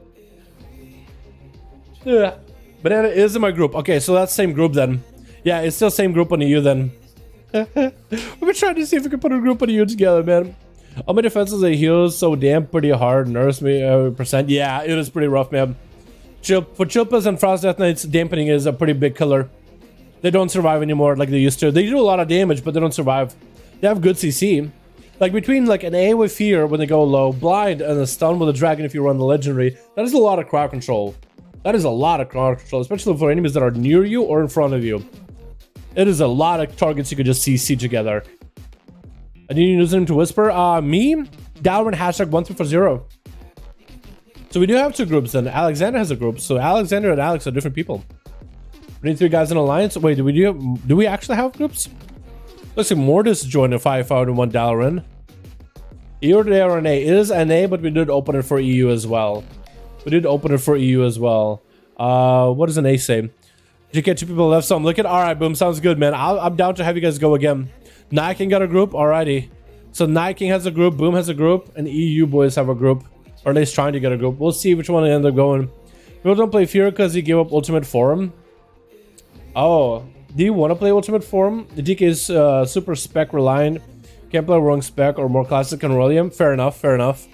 Yeah. Banana is in my group. Okay, so that's same group then. Yeah, it's still same group on EU then. We've been trying to see if we can put a group on EU together, man. All my defenses are healed so damn pretty hard. Nerfs me percent. Yeah, it is pretty rough, man. For Chilpas and Frost Death Knights, dampening is a pretty big killer. They don't survive anymore like they used to. They do a lot of damage, but they don't survive. They have good CC. Like between like an A with Fear when they go low, Blind, and a Stun with a Dragon if you run the Legendary, that is a lot of crowd control. That is a lot of crowd control, especially for enemies that are near you or in front of you. It is a lot of targets you could just CC together. And you use them to whisper? Me? Dalaran hashtag 1340. So we do have 2 groups then. Alexander has a group. So Alexander and Alex are different people. We need 3 guys in alliance. Wait, do we actually have groups? Let's see, Mortis joined a 5V5 1v1 Dalaran. EU or NA? It is NA, but we did open it for EU as well. We did open it for EU as well. What does an A say? Did you get 2 people left? So I'm looking. All right, boom. Sounds good, man. I'm down to have you guys go again. Night King got a group. Alrighty. So Night King has a group. Boom has a group. And EU boys have a group. Or at least trying to get a group. We'll see which one they end up going. People don't play Fear because he gave up Ultimate Forum. Oh. Do you want to play Ultimate Forum? The DK is super spec reliant. Can't play wrong spec or more classic and Aurelium. Fair enough. Fair enough.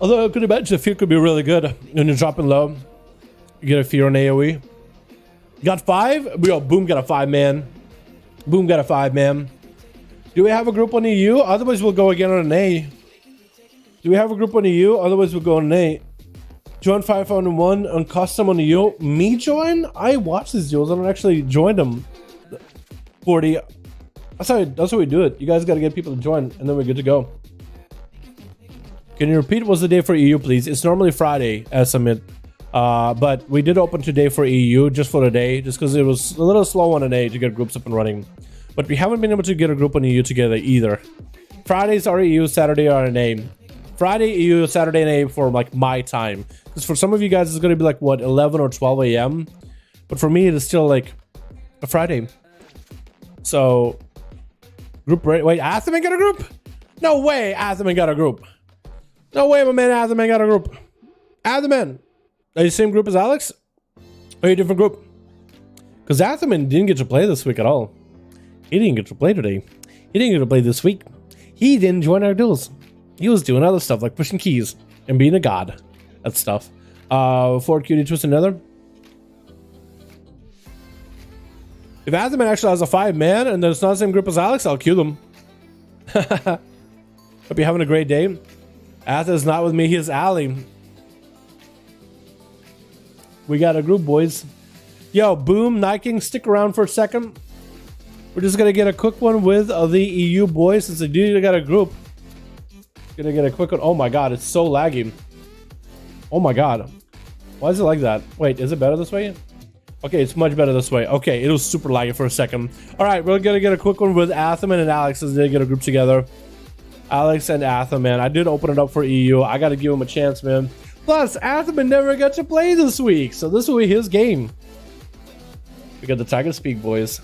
Although I could imagine the Fear could be really good. When you're dropping low, you get a Fear on AoE. Got 5? Yo, Boom got a 5, man. Boom got a 5, man. Do we have a group on EU? Otherwise, we'll go again on an A. Do we have a group on EU? Otherwise, we'll go on an A. Join 5v1 on custom on EU. Me join? I watch these duels. I don't actually join them. 40. That's how we do it. You guys got to get people to join, and then we're good to go. Can you repeat what's the day for EU, please? It's normally Friday, as submit. But we did open today for EU, just for a day, just because it was a little slow on an A to get groups up and running. But we haven't been able to get a group on EU together either. Fridays are EU, Saturday are an A. Friday EU, Saturday and A for like my time. Because for some of you guys, it's going to be like, what, 11 or 12 a.m.? But for me, it is still like a Friday. So, group rate. Wait, Atherman got a group? No way, Atherman got a group. No way, my man Atherman got a group. Atherman, are you the same group as Alex? Or are you a different group? Because Atherman didn't get to play this week at all. He didn't get to play today. He didn't get to play this week. He didn't join our duels. He was doing other stuff like pushing keys and being a god. That stuff. Ford Cutie Twist another. If Atherman actually has a 5 man and there's not the same group as Alex, I'll kill them. Hope you're having a great day. Ath is not with me, he is Ali. We got a group, boys. Yo, Boom, Night King, stick around for a second. We're just gonna get a quick one with the EU boys since they do got a group. Gonna get a quick one. Oh my god, it's so laggy. Oh my god. Why is it like that? Wait, is it better this way? Okay, it's much better this way. Okay, it was super laggy for a second. Alright, we're gonna get a quick one with Atherman and Alex as they get a group together. Alex and Atherman. I did open it up for EU. I gotta give him a chance, man. Plus, Atherman never got to play this week, so this will be his game. We got the Tiger Speak, boys.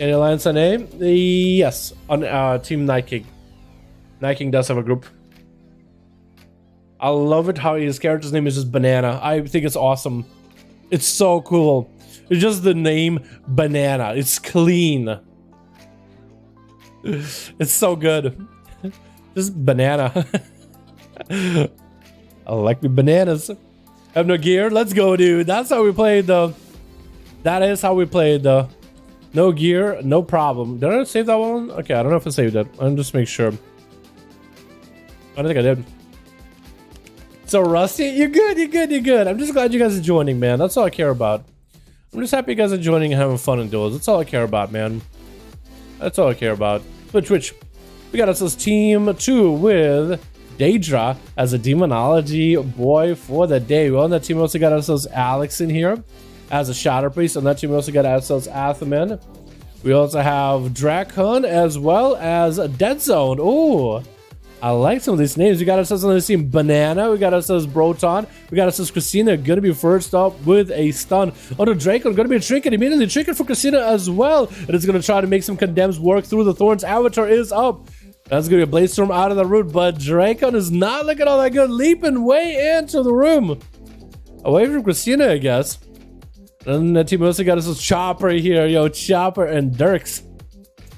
Any alliance on A? Yes, on Team Night King. Night King does have a group. I love it how his character's name is just Banana. I think it's awesome. It's so cool. It's just the name Banana. It's clean. It's so good. Just banana. I like me bananas. Have no gear? Let's go, dude. That's how we played, though. That is how we played, though. No gear, no problem. Did I save that one? Okay, I don't know if I saved it. I'm just make sure. I don't think I did. So, Rusty, you're good, you're good, you're good. I'm just glad you guys are joining, man. That's all I care about. I'm just happy you guys are joining and having fun in duels. That's all I care about, man. That's all I care about. Twitch. We got ourselves Team 2 with Daedra as a demonology boy for the day. We on that team also got ourselves Alex in here as a Shadow Priest. On that team we also got ourselves Athaman. We also have Drakon as well as Dead Zone. Oh, I like some of these names. We got ourselves on the team Banana. We got ourselves Broton. We got ourselves Christina. Gonna be first up with a stun. Onto Drakon. Gonna be a trinket. Immediately trinket for Christina as well. And it's gonna try to make some condemns work through the thorns. Avatar is up. That's gonna be a Blaze Storm out of the root. But Drakon is not looking all that good. Leaping way into the room. Away from Christina, I guess. And the team also got us Chopper here. Yo, Chopper and Dirks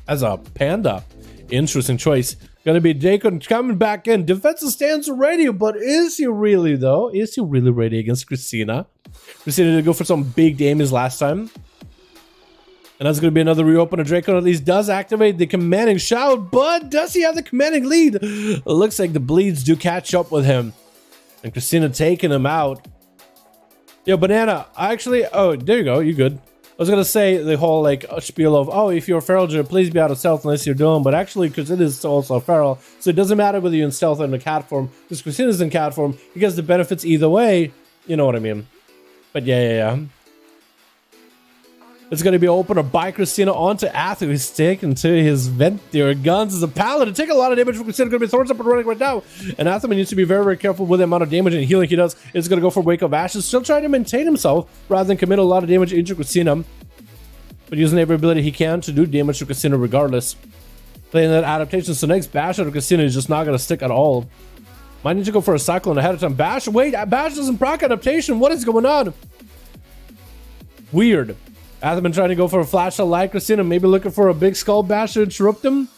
as a Panda. Interesting choice. Gonna be Jacob coming back in. Defensive stance ready, but is he really, though? Is he really ready against Christina? Christina did go for some big damage last time. And that's gonna be another reopen. A Draco at least does activate the commanding shout, but does he have the commanding lead? It looks like the bleeds do catch up with him. And Christina taking him out. Yo, Banana, actually, oh, there you go, you good. I was gonna say the whole like spiel of, oh, if you're a feral druid, please be out of stealth unless you're doing, but actually, because it is also a feral, so it doesn't matter whether you're in stealth or in the cat form, because Christina's in cat form, he gets the benefits either way, you know what I mean. But yeah. It's gonna be opener by Christina onto Athu, who's taken to his Ventier guns as a paladin. Take a lot of damage from Christina, gonna be thorns up and running right now. And Athu needs to be very, very careful with the amount of damage and healing he does. It's gonna go for Wake of Ashes, still trying to maintain himself rather than commit a lot of damage into Christina. But using every ability he can to do damage to Christina regardless. Playing that adaptation, so next bash out of Christina is just not gonna stick at all. Might need to go for a cyclone ahead of time. Bash, wait, bash doesn't proc adaptation. What is going on? Weird. I've been trying to go for a flash of light Christina, maybe looking for a big skull bash to interrupt him.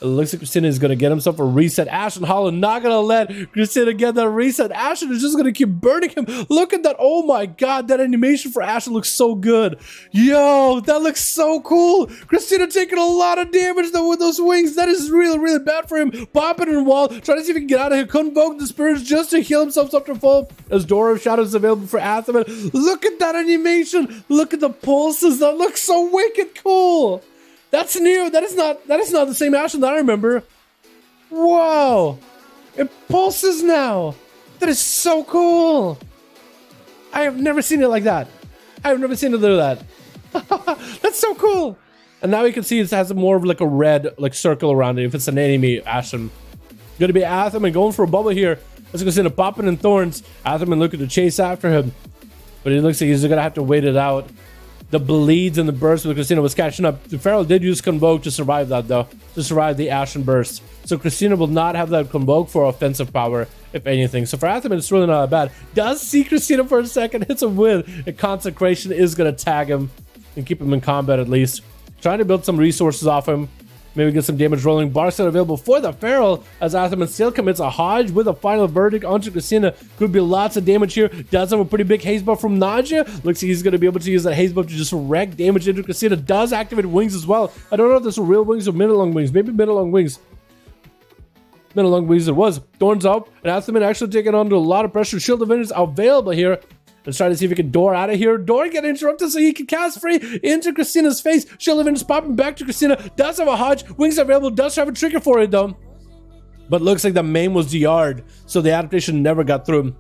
It looks like Christina is going to get himself a reset. Ashen Hollow not going to let Christina get that reset. Ashen is just going to keep burning him. Look at that. Oh my god, that animation for Ashen looks so good. Yo, that looks so cool. Christina taking a lot of damage though with those wings. That is really, really bad for him. Popping in the wall, trying to see if he can get out of here. Convoke the spirits just to heal himself up to full. As Door of Shadows is available for Athaman. Look at that animation. Look at the pulses. That looks so wicked cool. That's new. That is not the same Ashen that I remember. Whoa. It pulses now. That is so cool. I have never seen it like that. I have never seen it do that. That's so cool. And now you can see it has more of like a red like circle around it if it's an enemy Ashen. Gonna be Athaman going for a bubble here. Let's go see the popping in thorns. Athaman looking to chase after him. But it looks like he's gonna have to wait it out. The bleeds and the burst with Christina was catching up. The Feral did use Convoke to survive that though. To survive the Ashen burst. So Christina will not have that Convoke for offensive power, if anything. So for Athaman, it's really not that bad. Does see Christina for a second, hits him with a Consecration, is gonna tag him and keep him in combat at least. Trying to build some resources off him. Maybe get some damage rolling. Bar set available for the Feral as Athaman still commits a Hodge with a final verdict onto Christina. Could be lots of damage here. Does have a pretty big haze buff from Nadia. Looks like he's going to be able to use that haze buff to just wreck damage into Christina. Does activate wings as well. I don't know if this are real wings or mid-long wings. Maybe mid-long wings. Mid-long wings it was. Thorns up. And Athaman actually taking on to a lot of pressure. Shield of Vengeance available here. Let's try to see if we can Door out of here. Door get interrupted so he can cast free into Christina's face. Shield of Vengeance popping back to Christina. Does have a Hodge. Wings available. Does have a trigger for it though. But looks like the main was DR'd. So the adaptation never got through.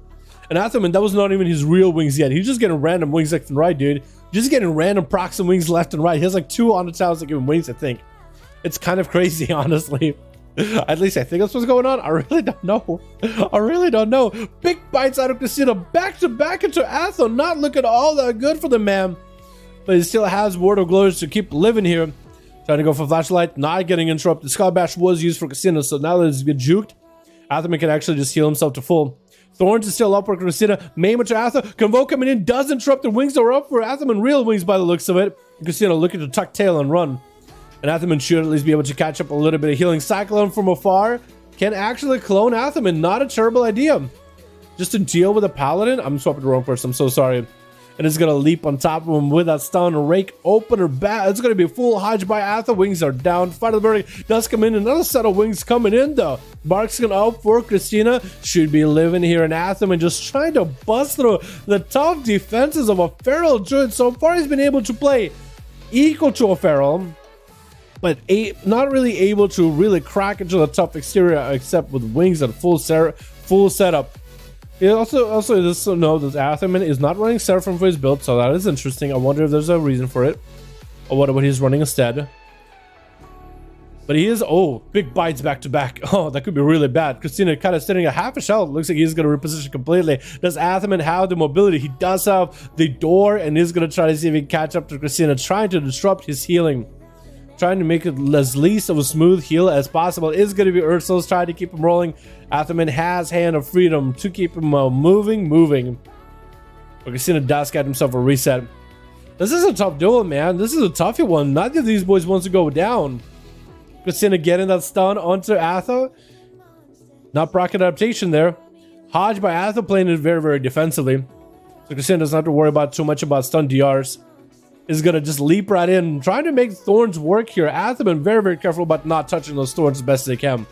And Athaman, that was not even his real wings yet. He's just getting random wings left and right, dude. Just getting random procs and wings left and right. He has like 2 on the towers that give him wings, I think. It's kind of crazy, honestly. At least I think that's what's going on. I really don't know. I really don't know. Big bites out of Christina. Back to back into Atho. Not looking all that good for the man. But he still has Ward of Glories to keep living here. Trying to go for Flashlight. Not getting interrupted. Skull Bash was used for Christina. So now that he's been juked, Athaman can actually just heal himself to full. Thorns is still up for Christina. Maimon to Atha. Convoke coming in. Does interrupt. The wings are up for Athaman. Real wings by the looks of it. Christina looking to tuck tail and run. And Athaman should at least be able to catch up a little bit of healing. Cyclone from afar can actually clone Athaman. Not a terrible idea. Just to deal with a paladin. I'm swapping the wrong person. I'm so sorry. And it's going to leap on top of him with that stun. Rake opener bat. It's going to be a full hodge by Atha. Wings are down. Fight of the Bird does come in. Another set of wings coming in though. Bark's going to out for Christina. Should be living here in Atham and just trying to bust through the tough defenses of a Feral Druid. So far he's been able to play equal to a Feral, but not really able to really crack into the tough exterior except with wings and full setup. It also just to know that Athaman is not running Seraphim for his build, so that is interesting. I wonder if there's a reason for it, or what he's running instead. But he is, oh, big bites back to back. Oh, that could be really bad. Christina kind of sitting at half a shell. Looks like he's going to reposition completely. Does Athaman have the mobility? He does have the door, and he's going to try to see if he can catch up to Christina, trying to disrupt his healing. Trying to make it as least of a smooth heal as possible. Is going to be Ursul's trying to keep him rolling. Athaman has Hand of Freedom to keep him moving. But Christina does get himself a reset. This is a tough duel, man. This is a toughy one. Neither of these boys wants to go down. Christina getting that stun onto Atha. Not proc adaptation there. Hodge by Atha playing it very, very defensively. So Christina doesn't have to worry about too much about stun DRs. Is going to just leap right in, trying to make Thorns work here. Atha been very, very careful about not touching those Thorns as best as they can.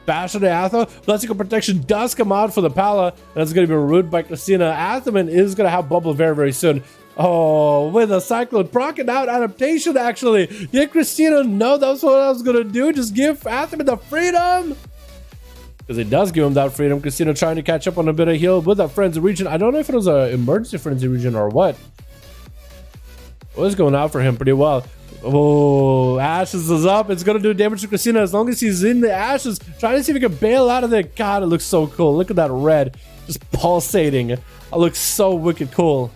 Bash to Atha. Blessing of Protection does come out for the Pala, and it's going to be rooted by Christina. Athaman is going to have bubble very, very soon. Oh, with a Cyclone procking out adaptation, actually. Did Christina know that's what I was going to do? Just give Athaman the freedom? Because it does give him that freedom. Christina trying to catch up on a bit of heal with that Frenzy Region. I don't know if it was an emergency Frenzy Region or what. It was going out for him pretty well. Oh, Ashes is up. It's going to do damage to Christina as long as he's in the Ashes. Trying to see if he can bail out of there. God, it looks so cool. Look at that red. Just pulsating. It looks so wicked cool.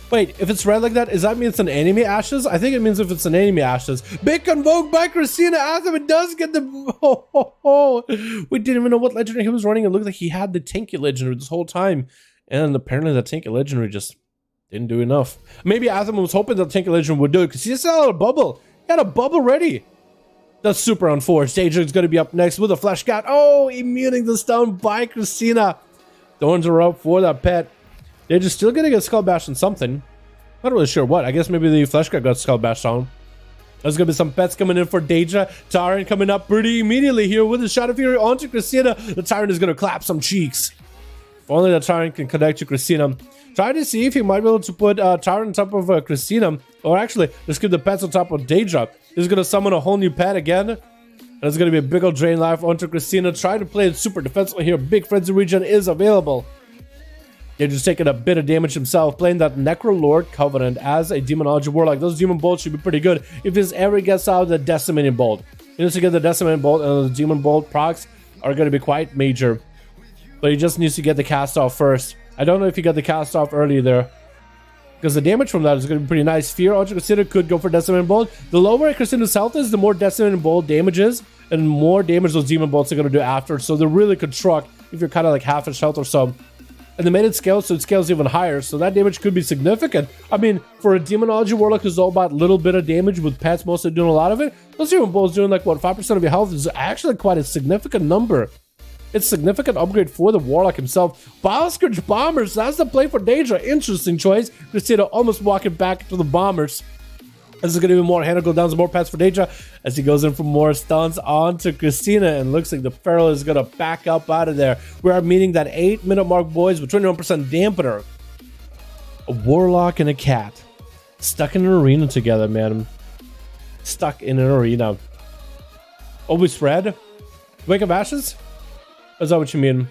Wait, if it's red like that, does that mean it's an enemy Ashes? I think it means if it's an enemy Ashes. Big Convoke by Christina. Athaman does get the... We didn't even know what legendary he was running. It looked like he had the Tanky legendary this whole time. And apparently the Tanky legendary just... didn't do enough. Maybe Athaman was hoping that Tanky Legend would do it because he still had a bubble. He had a bubble ready. That's super unforced. Daedric going to be up next with a Flash Cat. Oh, immuning the stun by Christina. Thorns are up for that pet. Daedric's still going to get Skull Bashed on something. Not really sure what. I guess maybe the Flash Cat got Skull Bashed on. There's going to be some pets coming in for Daedra. Tyrant coming up pretty immediately here with the Shadow Fury onto Christina. The Tyrant is going to clap some cheeks. If only the Tyrant can connect to Christina. Try to see if he might be able to put Tyrant on top of Christina. Or actually, just keep the pets on top of Daedra. He's going to summon a whole new pet again. And it's going to be a big old drain life onto Christina. Try to play it super defensively here. Big Frenzy Region is available. They're just taking a bit of damage himself. Playing that Necrolord Covenant as a Demonology Warlock. Those Demon Bolts should be pretty good if this ever gets out the Decimating Bolt. He needs to get the Decimating Bolt, and the Demon Bolt procs are going to be quite major. But he just needs to get the cast off first. I don't know if he got the cast off early there, because the damage from that is going to be pretty nice. Fear onto Christina could go for Decimating Bolt. The lower Christina's health is, the more Decimating Bolt damages, and more damage those Demon Bolts are going to do after. So they really could truck if you're kind of like half a health or so. And they made it scale, so it scales even higher. So that damage could be significant. I mean, for a Demonology Warlock who's all about a little bit of damage with pets mostly doing a lot of it, those Demon Bolts doing like, what, 5% of your health is actually quite a significant number. It's a significant upgrade for the Warlock himself. Bioscourge Bombers, that's the play for Daedra. Interesting choice. Christina almost walking back to the Bombers. This is going to be more handle downs, more pets for Daedra as he goes in for more stuns onto Christina. And looks like the Feral is going to back up out of there. We are meeting that 8-minute mark, boys, with 21% dampener. A Warlock and a Cat. Stuck in an arena together, man. Stuck in an arena. Always red? Wake of Ashes? Is that what you mean?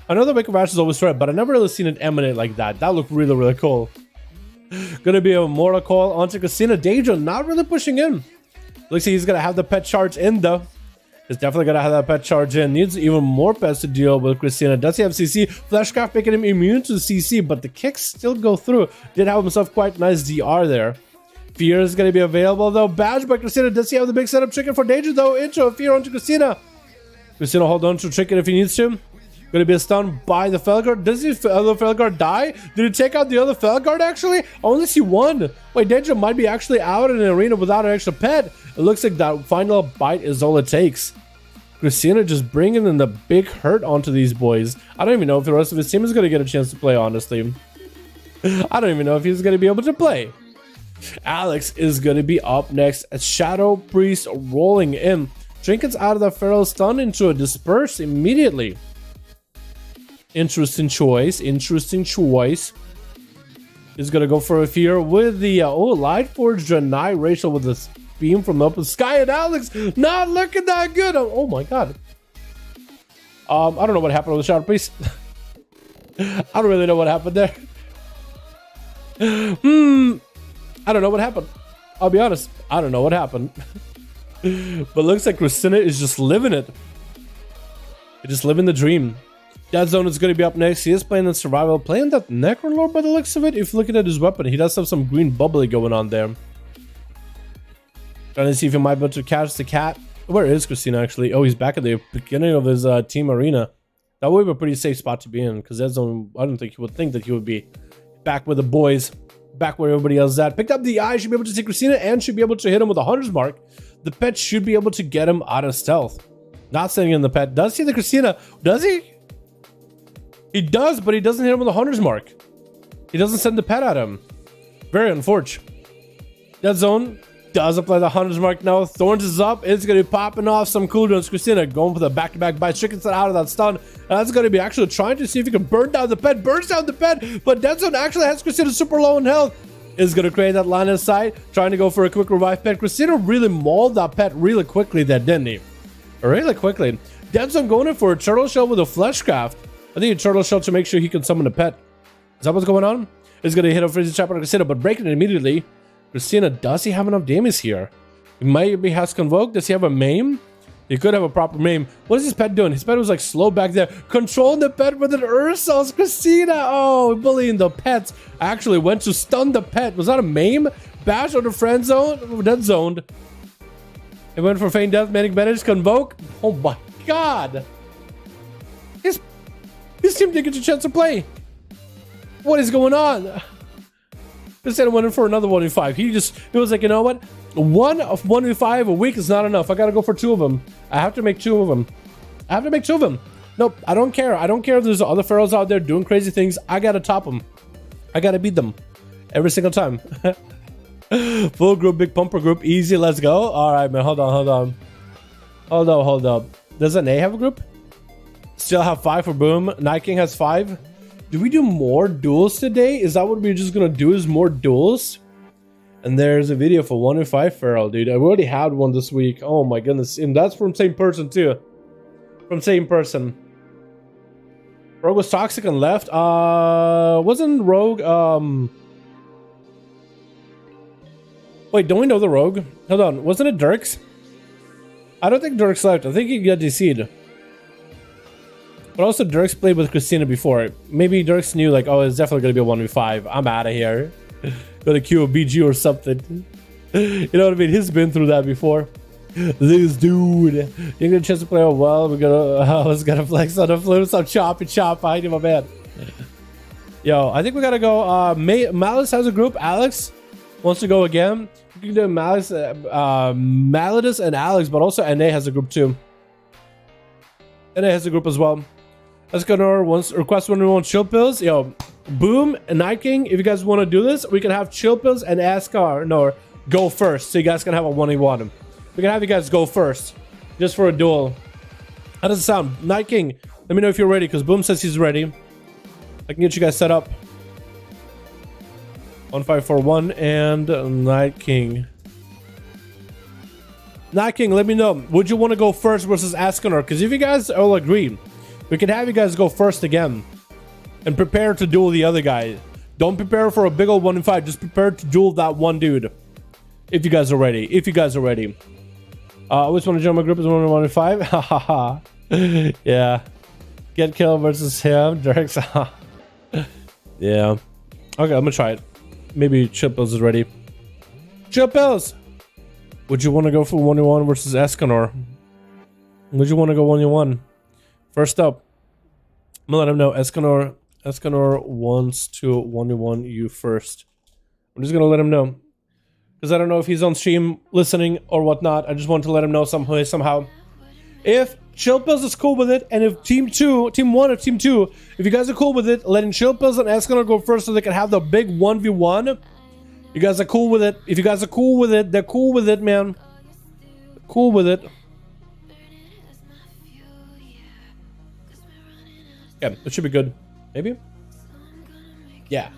I know the Wake of Ashes is always red, but I've never really seen it emanate like that. That looked really, really cool. Gonna be a Mortal Coil onto Christina. Daedra not really pushing in. Looks like he's gonna have the pet charge in though. He's definitely gonna have that pet charge in. Needs even more pets to deal with Christina. Does he have CC? Fleshcraft making him immune to CC, but the kicks still go through. Did have himself quite nice DR there. Fear is gonna be available though. Badge by Christina. Does he have the big setup chicken for Daedra though? Intro Fear onto Christina. Christina hold on to Chicken if he needs to. Gonna be stunned by the Felguard. Does the other Felguard die? Did he take out the other Felguard actually? I only see one. Wait, Danger might be actually out in an arena without an extra pet. It looks like that final bite is all it takes. Christina just bringing in the big hurt onto these boys. I don't even know if the rest of his team is gonna get a chance to play, honestly. I don't even know if he's gonna be able to play. Alex is gonna be up next as Shadow Priest rolling in. Trinkets out of the Feral Stun into a Disperse immediately. Interesting choice. Interesting choice. He's gonna go for a fear with the Lightforged Deny Rachel with the beam from up the sky, and Alex not looking that good. Oh my god. I don't know what happened with the Shadow Priest. I don't really know what happened there. I don't know what happened. I'll be honest. I don't know what happened. But looks like Christina is just living it. Just living the dream. Dead Zone is going to be up next. He is playing the survival, playing that Necrolord by the looks of it. If looking at his weapon, he does have some green bubbly going on there. Trying to see if he might be able to catch the cat. Where is Christina actually? Oh, he's back at the beginning of his team arena. That would be a pretty safe spot to be in, because Dead Zone, I don't think he would think that he would be back with the boys. Back where everybody else is at. Picked up the eye, should be able to see Christina, and should be able to hit him with a 100's mark. The pet should be able to get him out of stealth. Not sending in the pet. Does see the Christina? Does he? He does, but he doesn't hit him with a 100's mark. He doesn't send the pet at him. Very unfortunate. Dead Zone does apply the 100's mark now. Thorns is up. It's going to be popping off some cooldowns. Christina going for the back-to-back bite. Chickens out of that stun. And that's going to be actually trying to see if he can burn down the pet. Burns down the pet, but Dead Zone actually has Christina super low in health. Is going to create that line of sight. Trying to go for a quick revive pet. Christina really mauled that pet really quickly there, didn't he? Really quickly. Dead Zone going in for a turtle shell with a fleshcraft. I think a turtle shell to make sure he can summon a pet. Is that what's going on? He's going to hit a freezing trap on Christina, but breaking it immediately. Christina, does he have enough damage here? He maybe has Convoke. Does he have a maim? He could have a proper maim. What is his pet doing? His pet was like slow back there. Controlling the pet with an Ursus. Christina, oh, bullying the pets. Actually went to stun the pet. Was that a maim? Bash on the friend zone? Dead zoned. It went for feign death. Manic Manage. Convoke. Oh my god. His team didn't get a chance to play. What is going on? Instead of went in for another 1v5. He was like, you know what? One of 1v5 a week is not enough. I gotta go for two of them. I have to make two of them. Nope, I don't care. I don't care if there's other pharaohs out there doing crazy things. I gotta top them. I gotta beat them. Every single time. Full group, big pumper group. Easy, let's go. Alright, man. Hold up. Does an A have a group? Still have 5 for Boom. Night King has 5. Do we do more duels today? Is that what we're just gonna do, is more duels? And there's a video for 1v5 Feral, dude. I already had one this week. Oh my goodness. And that's from same person too. From same person. Rogue was toxic and left. Wasn't Rogue wait, don't we know the Rogue? Hold on, wasn't it Dirks? I don't think Dirks left. I think he got DC'd. But also Dirks played with Christina before. Maybe Dirks knew like, oh, it's definitely gonna be a 1v5. I'm out of here. Go to Q or BG or something. You know what I mean? He's been through that before. This dude. You get a chance to play well. We're gonna I was gonna flex on the flute. Some choppy chop behind him, my man. Yo, I think we gotta go. Malice has a group. Alex wants to go again. We can do Malice, Malidus and Alex, but also NA has a group too. NA has a group as well. Let's go to our request when we want chill pills. Yo, Boom and Night King, if you guys want to do this, we can have chill pills and Askar go first, so you guys can have a 1v1. We can have you guys go first, just for a duel. How does it sound? Night King, let me know if you're ready, because Boom says he's ready. I can get you guys set up. 1541 and Night King. Night King, let me know. Would you want to go first versus Askanor? Because if you guys all agree, we can have you guys go first again. And prepare to duel the other guy. Don't prepare for a big old 1v5. Just prepare to duel that one dude. If you guys are ready. I always want to join my group as 1v5. Hahaha. Yeah. Get killed versus him. Dirks. Yeah. Okay, I'm gonna try it. Maybe Chill Pills is ready. Chill Pills! Would you want to go for 1v1 versus Escanor? Would you want to go 1v1? First up. I'm gonna let him know Escanor wants to 1v1 you first. I'm just gonna let him know. Because I don't know if he's on stream listening or whatnot. I just want to let him know somehow. If Chillpills is cool with it, and if Team 1 or Team 2, if you guys are cool with it, letting Chillpills and Escanor go first so they can have the big 1v1. You guys are cool with it. If you guys are cool with it, they're cool with it, man. Cool with it. Yeah, it should be good. Maybe? Yeah.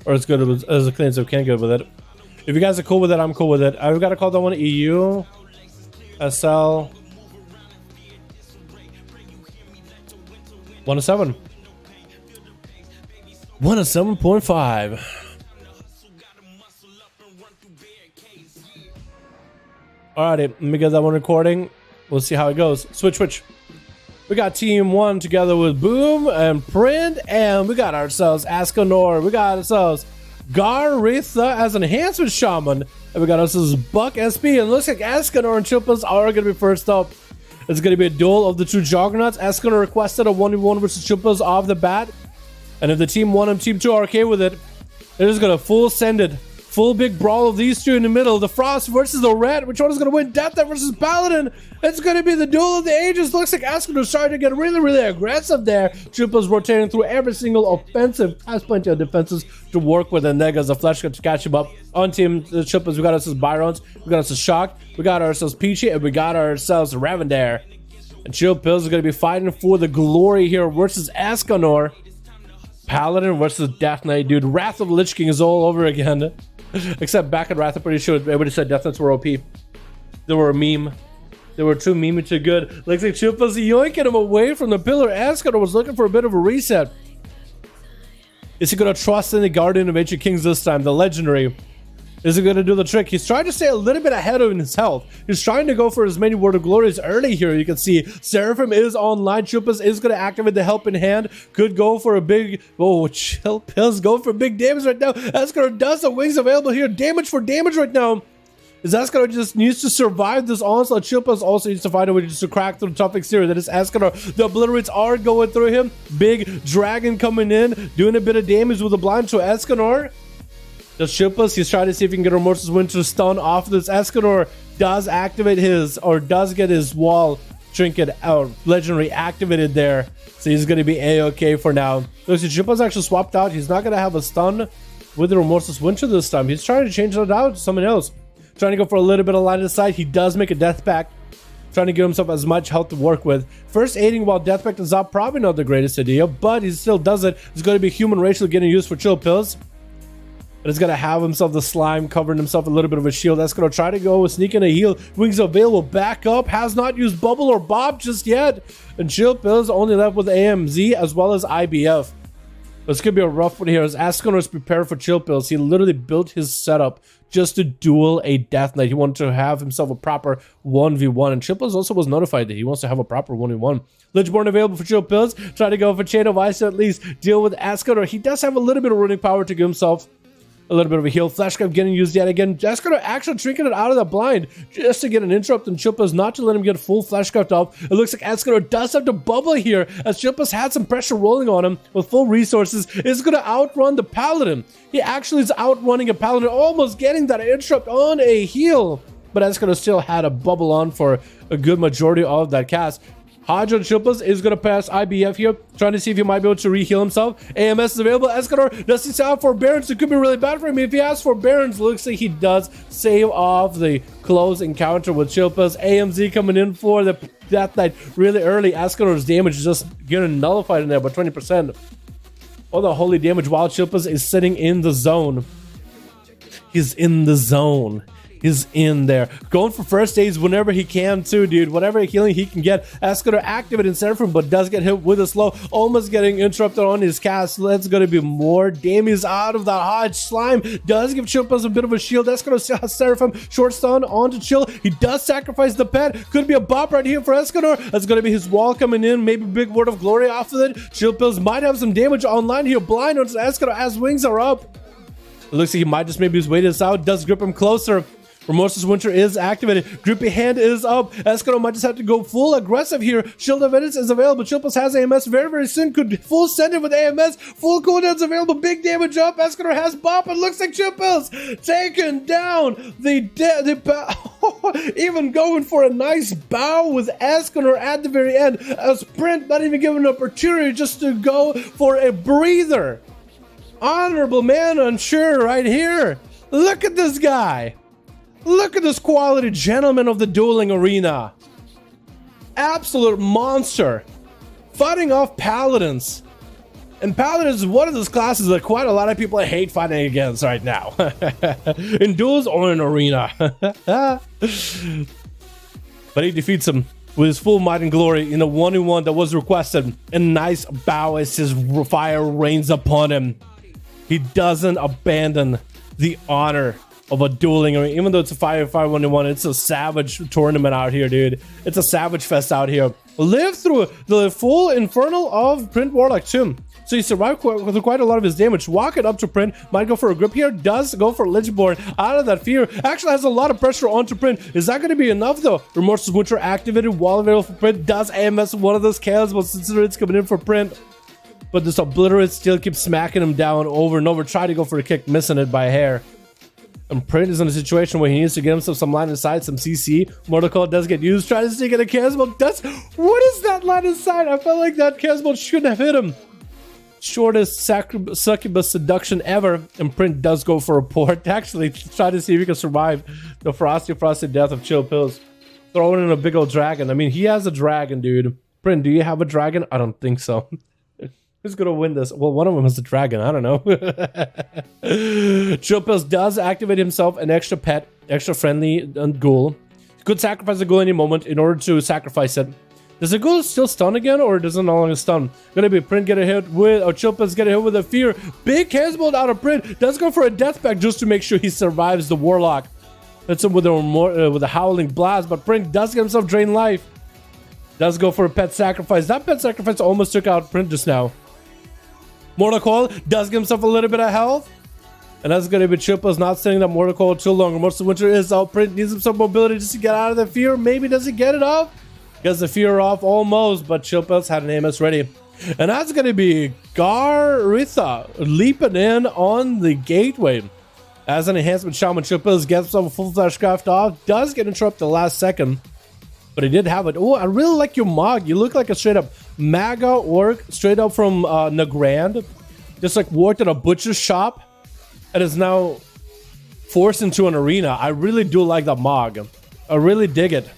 Or as good as clean as we can go with it. If you guys are cool with it, I'm cool with it. I've got to call that one EU. SL. 107. 107.5. Alrighty, let me get that one recording. We'll see how it goes. Switch. We got Team 1 together with Boom and Print, and we got ourselves Escanor. We got ourselves Garitha as an enhancement shaman, and we got ourselves Buck SP. And it looks like Escanor and Chillpills are going to be first up. It's going to be a duel of the two juggernauts. Escanor requested a 1v1 versus Chillpills off the bat, and if the Team 1 and Team 2 are okay with it, they're just going to full send it. Full big brawl of these two in the middle. The Frost versus the Red. Which one is going to win? Death Knight versus Paladin. It's going to be the duel of the ages. Looks like Escanor's starting to get really aggressive there. Chillpills rotating through every single offensive. Has plenty of defenses to work with. And Nega's a flesh cut to catch him up. On Team Chillpills, we got ourselves Byrons. We got ourselves Shock. We got ourselves Peachy. And we got ourselves Ravendare. And Chillpills is going to be fighting for the glory here versus Escanor. Paladin versus Death Knight, dude. Wrath of the Lich King is all over again. Except back in Wrath, I'm pretty sure everybody said Death Knights were OP. They were a meme. They were too memey too good. Looks like Chillpills yoinking him away from the pillar. Escanor was looking for a bit of a reset. Is he going to trust in the Guardian of Ancient Kings this time? The legendary. Is he going to do the trick? He's trying to stay a little bit ahead of his health. He's trying to go for as many Word of Glories early here. You can see Seraphim is online. Chillpills is going to activate the Helping Hand. Could go for a big... Oh, Chillpills go for big damage right now. Escanor does the wings available here. Damage for damage right now. Is Escanor just needs to survive this onslaught. Chillpills also needs to find a way to crack through the tough exterior. That is Escanor. The obliterates are going through him. Big dragon coming in. Doing a bit of damage with the blind to Escanor. Does Chillpills, he's trying to see if he can get Remorseless Wind to stun off this. Escanor does activate his, or does get his wall trinket or legendary activated there. So he's going to be A-okay for now. Looks like Chillpills actually swapped out. He's not going to have a stun with the Remorseless Wind this time. He's trying to change it out to something else. Trying to go for a little bit of line of sight. He does make a Death Pact. Trying to give himself as much health to work with. First aiding while Death Pact is up, probably not the greatest idea, but he still does it. It's going to be human racial getting used for Chillpills. But he's going to have himself the slime covering himself a little bit of a shield. That's going to try to go sneak in a heal. Wings available back up. Has not used Bubble or Bob just yet. And Chillpills only left with AMZ as well as IBF. This could be a rough one here as Escanor is prepared for Chillpills. He literally built his setup just to duel a Death Knight. He wanted to have himself a proper 1v1. And Chillpills also was notified that he wants to have a proper 1v1. Lichborn available for Chillpills. Try to go for Chain of Ice to at least deal with Escanor. He does have a little bit of running power to give himself a little bit of a heal. Flash Grab getting used yet again. Escanor actually trinketed out of the blind just to get an interrupt, and Chillpills not to let him get full Flash Grab off. It looks like Escanor does have to bubble here as Chillpills had some pressure rolling on him with full resources. Is going to outrun the Paladin. He actually is outrunning a Paladin, almost getting that interrupt on a heal. But Escanor still had a bubble on for a good majority of that cast. Hydra Chillpills is going to pass IBF here, trying to see if he might be able to re-heal himself. AMS is available. Escanor does he have forbearance? It could be really bad for him. If he has forbearance, looks like he does save off the close encounter with Chillpills. AMZ coming in for the Death Knight really early. Escanor's damage is just getting nullified in there by 20%. All the holy damage while Chillpills is sitting in the zone. He's in the zone. Is in there. Going for first aids whenever he can too, dude. Whatever healing he can get. Escanor activate in Seraphim, but does get hit with a slow. Almost getting interrupted on his cast. That's going to be more damage out of that hot slime. Does give Chillpills a bit of a shield. Escanor has Seraphim. Short stun onto Chill. He does sacrifice the pet. Could be a bop right here for Escanor. That's going to be his wall coming in. Maybe big Word of Glory off of it. Chillpills might have some damage online here. Blind onto Escanor as wings are up. It looks like he might just maybe just wait this out. Does grip him closer. Remorseless Winter is activated. Grippy Hand is up. Escanor might just have to go full aggressive here. Shield of Edits is available. Chillpills has AMS very, very soon. Could full send it with AMS. Full cooldowns available. Big damage up. Escanor has Bop. It looks like Chillpills taken down. Even going for a nice bow with Escanor at the very end. A Sprint not even given an opportunity just to go for a breather. Honorable man unsure right here. Look at this guy. Look at this quality gentleman of the dueling arena. Absolute monster. Fighting off paladins. And paladins is one of those classes that quite a lot of people hate fighting against right now. In duels or in arena. But he defeats him with his full might and glory in a 1v1 that was requested. A nice bow as his fire rains upon him. He doesn't abandon the honor of a dueling arena. Even though it's a 5v5 1v1, it's a savage tournament out here, dude. It's a savage fest out here. Lived through the full infernal of Print Warlock too. So he survived with quite a lot of his damage. Walk it up to Print. Might go for a grip here. Does go for Lichborn out of that fear. Actually has a lot of pressure onto Print. Is that going to be enough though? Remorseless Winter activated while available for Print. Does AMS one of those chaos, but consider it's coming in for Print. But this Obliterate still keeps smacking him down over and over. Try to go for a kick, missing it by a hair. And Print is in a situation where he needs to get himself some line of sight, some CC. Mortal Coil does get used. Try to sneak in a Casbolt. What is that line of sight? I felt like that Casbolt shouldn't have hit him. Shortest succubus seduction ever. And Print does go for a port. Actually, try to see if he can survive the frosty death of Chillpills. Throwing in a big old dragon. I mean, he has a dragon, dude. Print, do you have a dragon? I don't think so. Who's gonna win this? Well, one of them is the dragon. I don't know. Chillpills does activate himself an extra pet, extra friendly ghoul. Could sacrifice a ghoul any moment in order to sacrifice it. Does the ghoul still stun again, or does it no longer stun? Gonna be Print get a hit with, or Chillpills get a hit with a fear. Big Casbolt out of Print. Does go for a death pack just to make sure he survives the Warlock. Hits him with a howling blast, but Print does get himself drain life. Does go for a pet sacrifice. That pet sacrifice almost took out Print just now. Mortal Coil does give himself a little bit of health. And that's going to be Chillpills not staying that Mortal Coil too long. Remorseless Winter is out. Print needs some mobility just to get out of the fear. Maybe does he get it off? Gets the fear off almost, but Chillpills had an AMS ready. And that's going to be Garitha leaping in on the gateway. As an enhancement shaman, Chillpills gets himself a full flash craft off. Does get interrupted the last second. But he did have it. Oh, I really like your Mog. You look like a straight up MAGA orc, straight up from Nagrand. Just like worked at a butcher's shop and is now forced into an arena. I really do like that Mog. I really dig it.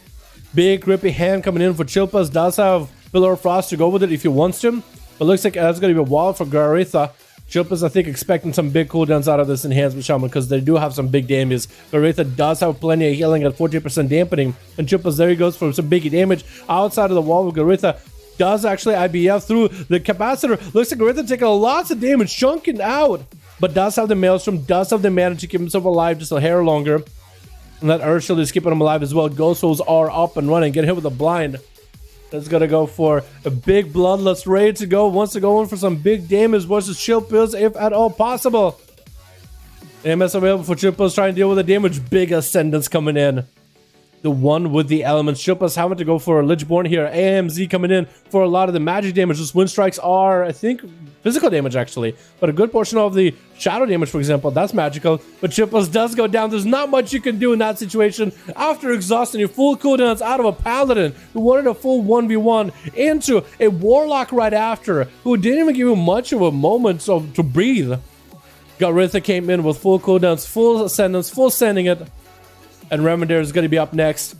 Big grippy hand coming in for Chillpills. Does have Pillar of Frost to go with it if he wants to. But looks like that's going to be a wall for Garitha. Chillpills, I think, expecting some big cooldowns out of this enhancement shaman because they do have some big damages. Garitha does have plenty of healing at 40% dampening. And Chillpills, there he goes for some big damage outside of the wall with Garitha. Does actually IBF through the capacitor. Looks like Garitha taking lots of damage, chunking out. But does have the Maelstrom, does have the mana to keep himself alive just a hair longer. And that Earth Shield is keeping him alive as well. Ghost Souls are up and running. Get hit with a blind. That's gonna go for a big bloodlust, ready to go. Wants to go in for some big damage versus Chillpills if at all possible. AMS available for Chillpills trying to deal with the damage. Big Ascendance coming in. The one with the elements. Chillpills having to go for a Lichborn here. AMZ coming in for a lot of the magic damage. Those wind strikes are, I think, physical damage actually. But a good portion of the shadow damage, for example, that's magical. But Chillpills does go down. There's not much you can do in that situation. After exhausting your full cooldowns out of a Paladin who wanted a full 1v1 into a Warlock right after, who didn't even give you much of a moment to breathe. Garitha came in with full cooldowns, full Ascendance, full sending it. And Remender is going to be up next.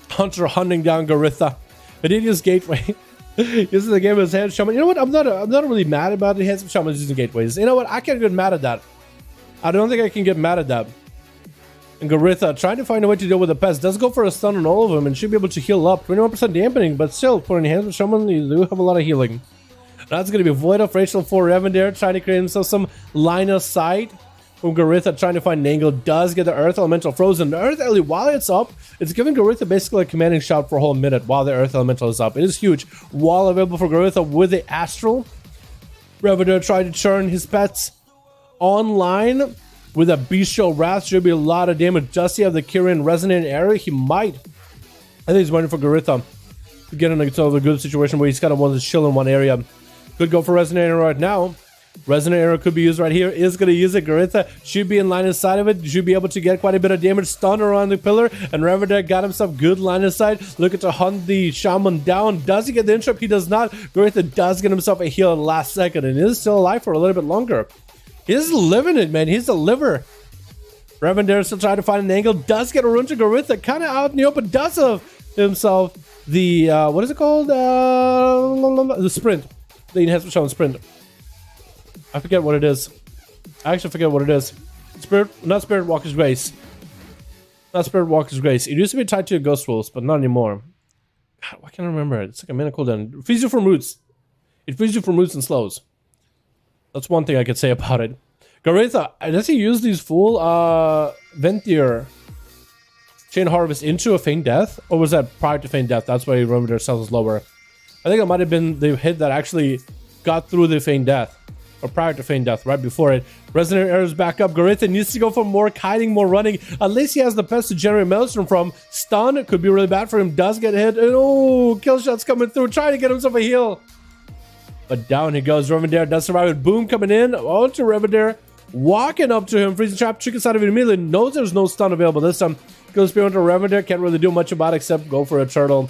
Hunter hunting down Garitha. Adidia's Gateway. Using the game as Handsome Shaman. You know what? I'm not really mad about the Handsome Shaman using Gateways. You know what? I can't get mad at that. I don't think I can get mad at that. And Garitha trying to find a way to deal with the pest. Does go for a stun on all of them and should be able to heal up. 21% dampening, but still, for an Handsome Shaman, you do have a lot of healing. That's going to be Void of Rachel for Remender. Trying to create himself some line of sight. From Garitha trying to find an angle, does get the Earth Elemental frozen. The Earth Elemental, while it's up, it's giving Garitha basically a commanding shout for a whole minute while the Earth Elemental is up. It is huge. Wall available for Garitha with the Astral. Revenant trying to churn his pets online. with a bestial wrath. Should be a lot of damage. Does he have the Kyrian resonant area? He might. I think he's waiting for Garitha to get in a sort of a good situation where he's kind of wants to chill in one area. Could go for resonant area right now. Resonant arrow could be used right here. Is going to use it. Garitha should be in line of sight of it. Should be able to get quite a bit of damage. Stun around the pillar. And Revender got himself good line of sight. Looking to hunt the shaman down. Does he get the interrupt? He does not. Garitha does get himself a heal in the last second. And is still alive for a little bit longer. He's living it, man. He's a liver. Revender still trying to find an angle. Does get a run to Garitha. Kind of out in the open. Does have himself the, what is it called? The sprint. The enhancement shaman sprint. I forget what it is. I actually forget what it is. Not Spirit Walker's Grace. Not Spirit Walker's Grace. It used to be tied to Ghost Rules, but not anymore. God, why can't I remember it? It's like a mana cooldown. It frees you from roots. It frees you from roots and slows. That's one thing I could say about it. Garetha, does he use these full Ventier Chain Harvest into a Feign Death? Or was that prior to Feign Death? That's why you remember their cells is lower. I think it might have been the hit that actually got through the Feign Death. Or prior to Feign Death, right before it. Resonant Arrows back up. Garitha needs to go for more kiting, more running. At least he has the pest to generate Maelstrom from. Stun could be really bad for him. Does get hit. And oh, kill shots coming through. Trying to get himself a heal. But down he goes. Revender does survive it. Boom coming in. On to Revender. Walking up to him. Freezing Trap. Chicken side of it immediately. Knows there's no stun available this time. Goes spear to Revender. Can't really do much about it except go for a turtle.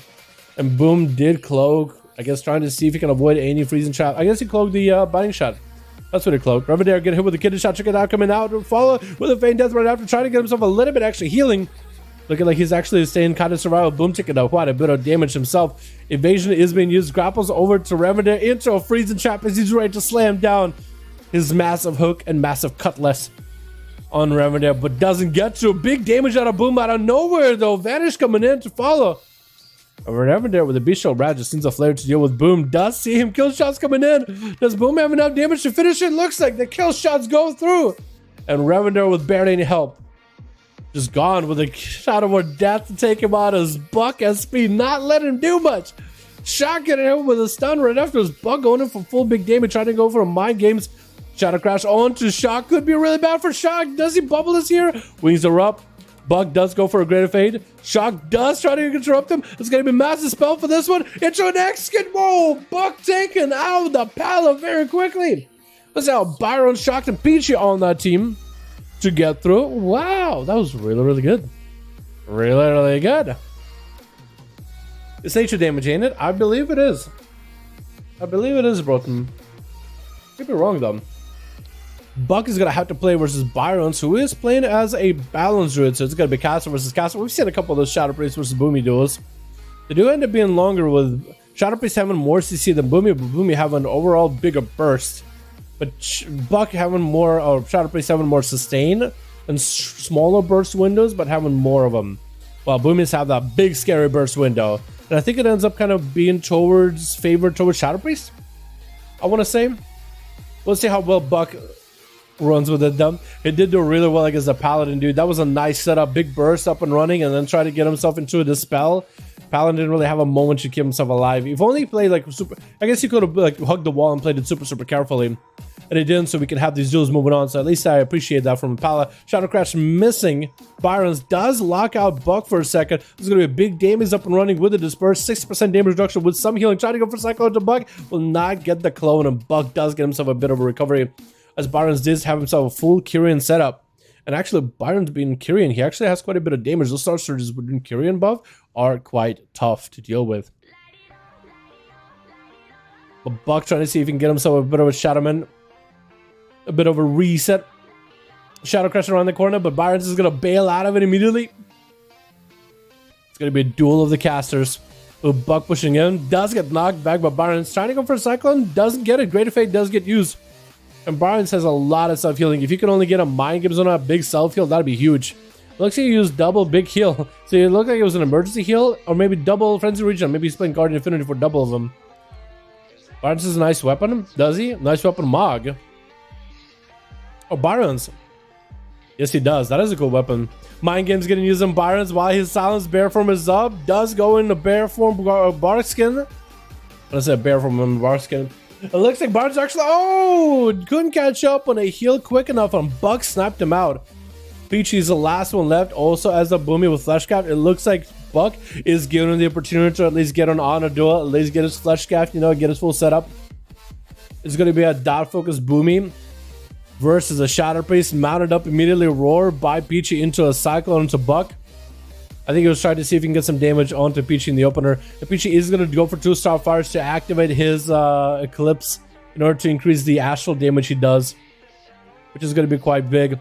And Boom did cloak. I guess trying to see if he can avoid any freezing trap. I guess he cloaked the biting shot. That's what he cloaked. Revender get hit with the kidney shot. Check it out. Coming out. Follow with a Feign Death right after. Trying to get himself a little bit extra healing. Looking like he's actually staying kind of survival. Boom taking out quite a bit of damage himself. Evasion is being used. Grapples over to Revender into a freezing trap as he's ready to slam down his massive hook and massive cutlass on Revender. But doesn't get to. Big damage out of Boom out of nowhere though. Vanish coming in to follow. Revender with a bestial rat just needs a flare to deal with Boom. Does see him. Kill shots coming in. Does Boom have enough damage to finish it? Looks like the kill shots go through. And Revender with barely any help. Just gone with a shot of more death to take him out as Buck SP. Not letting him do much. Shock getting him with a stun right after his Buck going in for full big damage. Trying to go for a Mind Games. Shadow Crash on to Shock. Could be really bad for Shock. Does he bubble this here? Wings are up. Buck does go for a greater fade. Shock does try to interrupt him. It's going to be a massive spell for this one. Into an X-Skin. Whoa! Buck taken out of the pallet very quickly. Let's see how Byron, Shocked, and Peachy on that team to get through. Wow, that was really, really good. Really, really good. It's nature damage, ain't it? I believe it is. I believe it is, Broken. Could be wrong, though. Buck is going to have to play versus Byron's, who is playing as a balance druid, so it's going to be Castle versus Castle. We've seen a couple of those Shadow Priest versus Boomy duels. They do end up being longer with Shadow Priest having more CC than Boomy, but Boomy having an overall bigger burst. But Buck having more, or Shadow Priest having more sustain and smaller burst windows, but having more of them. While Boomy's have that big scary burst window. And I think it ends up kind of being favored towards Shadow Priest, I want to say. Let's see how well Buck runs with it though. It did do really well against the Paladin dude. That was a nice setup, big burst up and running, and then try to get himself into a dispel. Paladin didn't really have a moment to keep himself alive. If only he played like super, I guess he could have like hugged the wall and played it super carefully, and he didn't, so we can have these duels moving on. So at least I appreciate that from Pala. Shadow Crash missing. Byron's does lock out Buck for a second. There's gonna be a big damage up and running with the disperse. 60% damage reduction with some healing. Trying to go for Cyclone to Buck, will not get the clone, and Buck does get himself a bit of a recovery, as Byron's did have himself a full Kyrian setup. And actually, Byron's being Kyrian, he actually has quite a bit of damage. Those start surges within Kyrian buff are quite tough to deal with. But Buck trying to see if he can get himself a bit of a Shadowman, a bit of a reset. Shadow Crash around the corner, but Byron's is going to bail out of it immediately. It's going to be a duel of the casters. With Buck pushing in, does get knocked back, but Byron's trying to go for a Cyclone, doesn't get it. Greater Fate does get used. And Byron's has a lot of self-healing. If you can only get a Mind Games on a big self-heal, that'd be huge. Looks like he used double big heal. So it looked like it was an emergency heal, or maybe double Frenzy Regen. Maybe he's playing Guardian Infinity for double of them. Byron's is a nice weapon. Does he? Nice weapon, Mog. Oh, Byron's. Yes, he does. That is a cool weapon. Mind Games getting used on Byron's while his Silenced Bear form is up. Does go into Bear form Bark Skin. I said Bear form Bark Skin. It looks like Barnes actually, couldn't catch up on a heal quick enough, and Buck sniped him out. Peachy's the last one left, also as a Boomy with Fleshcraft. It looks like Buck is given the opportunity to at least get on a duel, at least get his Fleshcraft, you know, get his full setup. It's going to be a dot focused Boomy versus a Shadow Priest mounted up immediately roar by Peachy into a cycle onto Buck. I think he was trying to see if he can get some damage onto Peachy in the opener. And Peachy is going to go for 2 Starfires to activate his Eclipse in order to increase the astral damage he does, which is going to be quite big.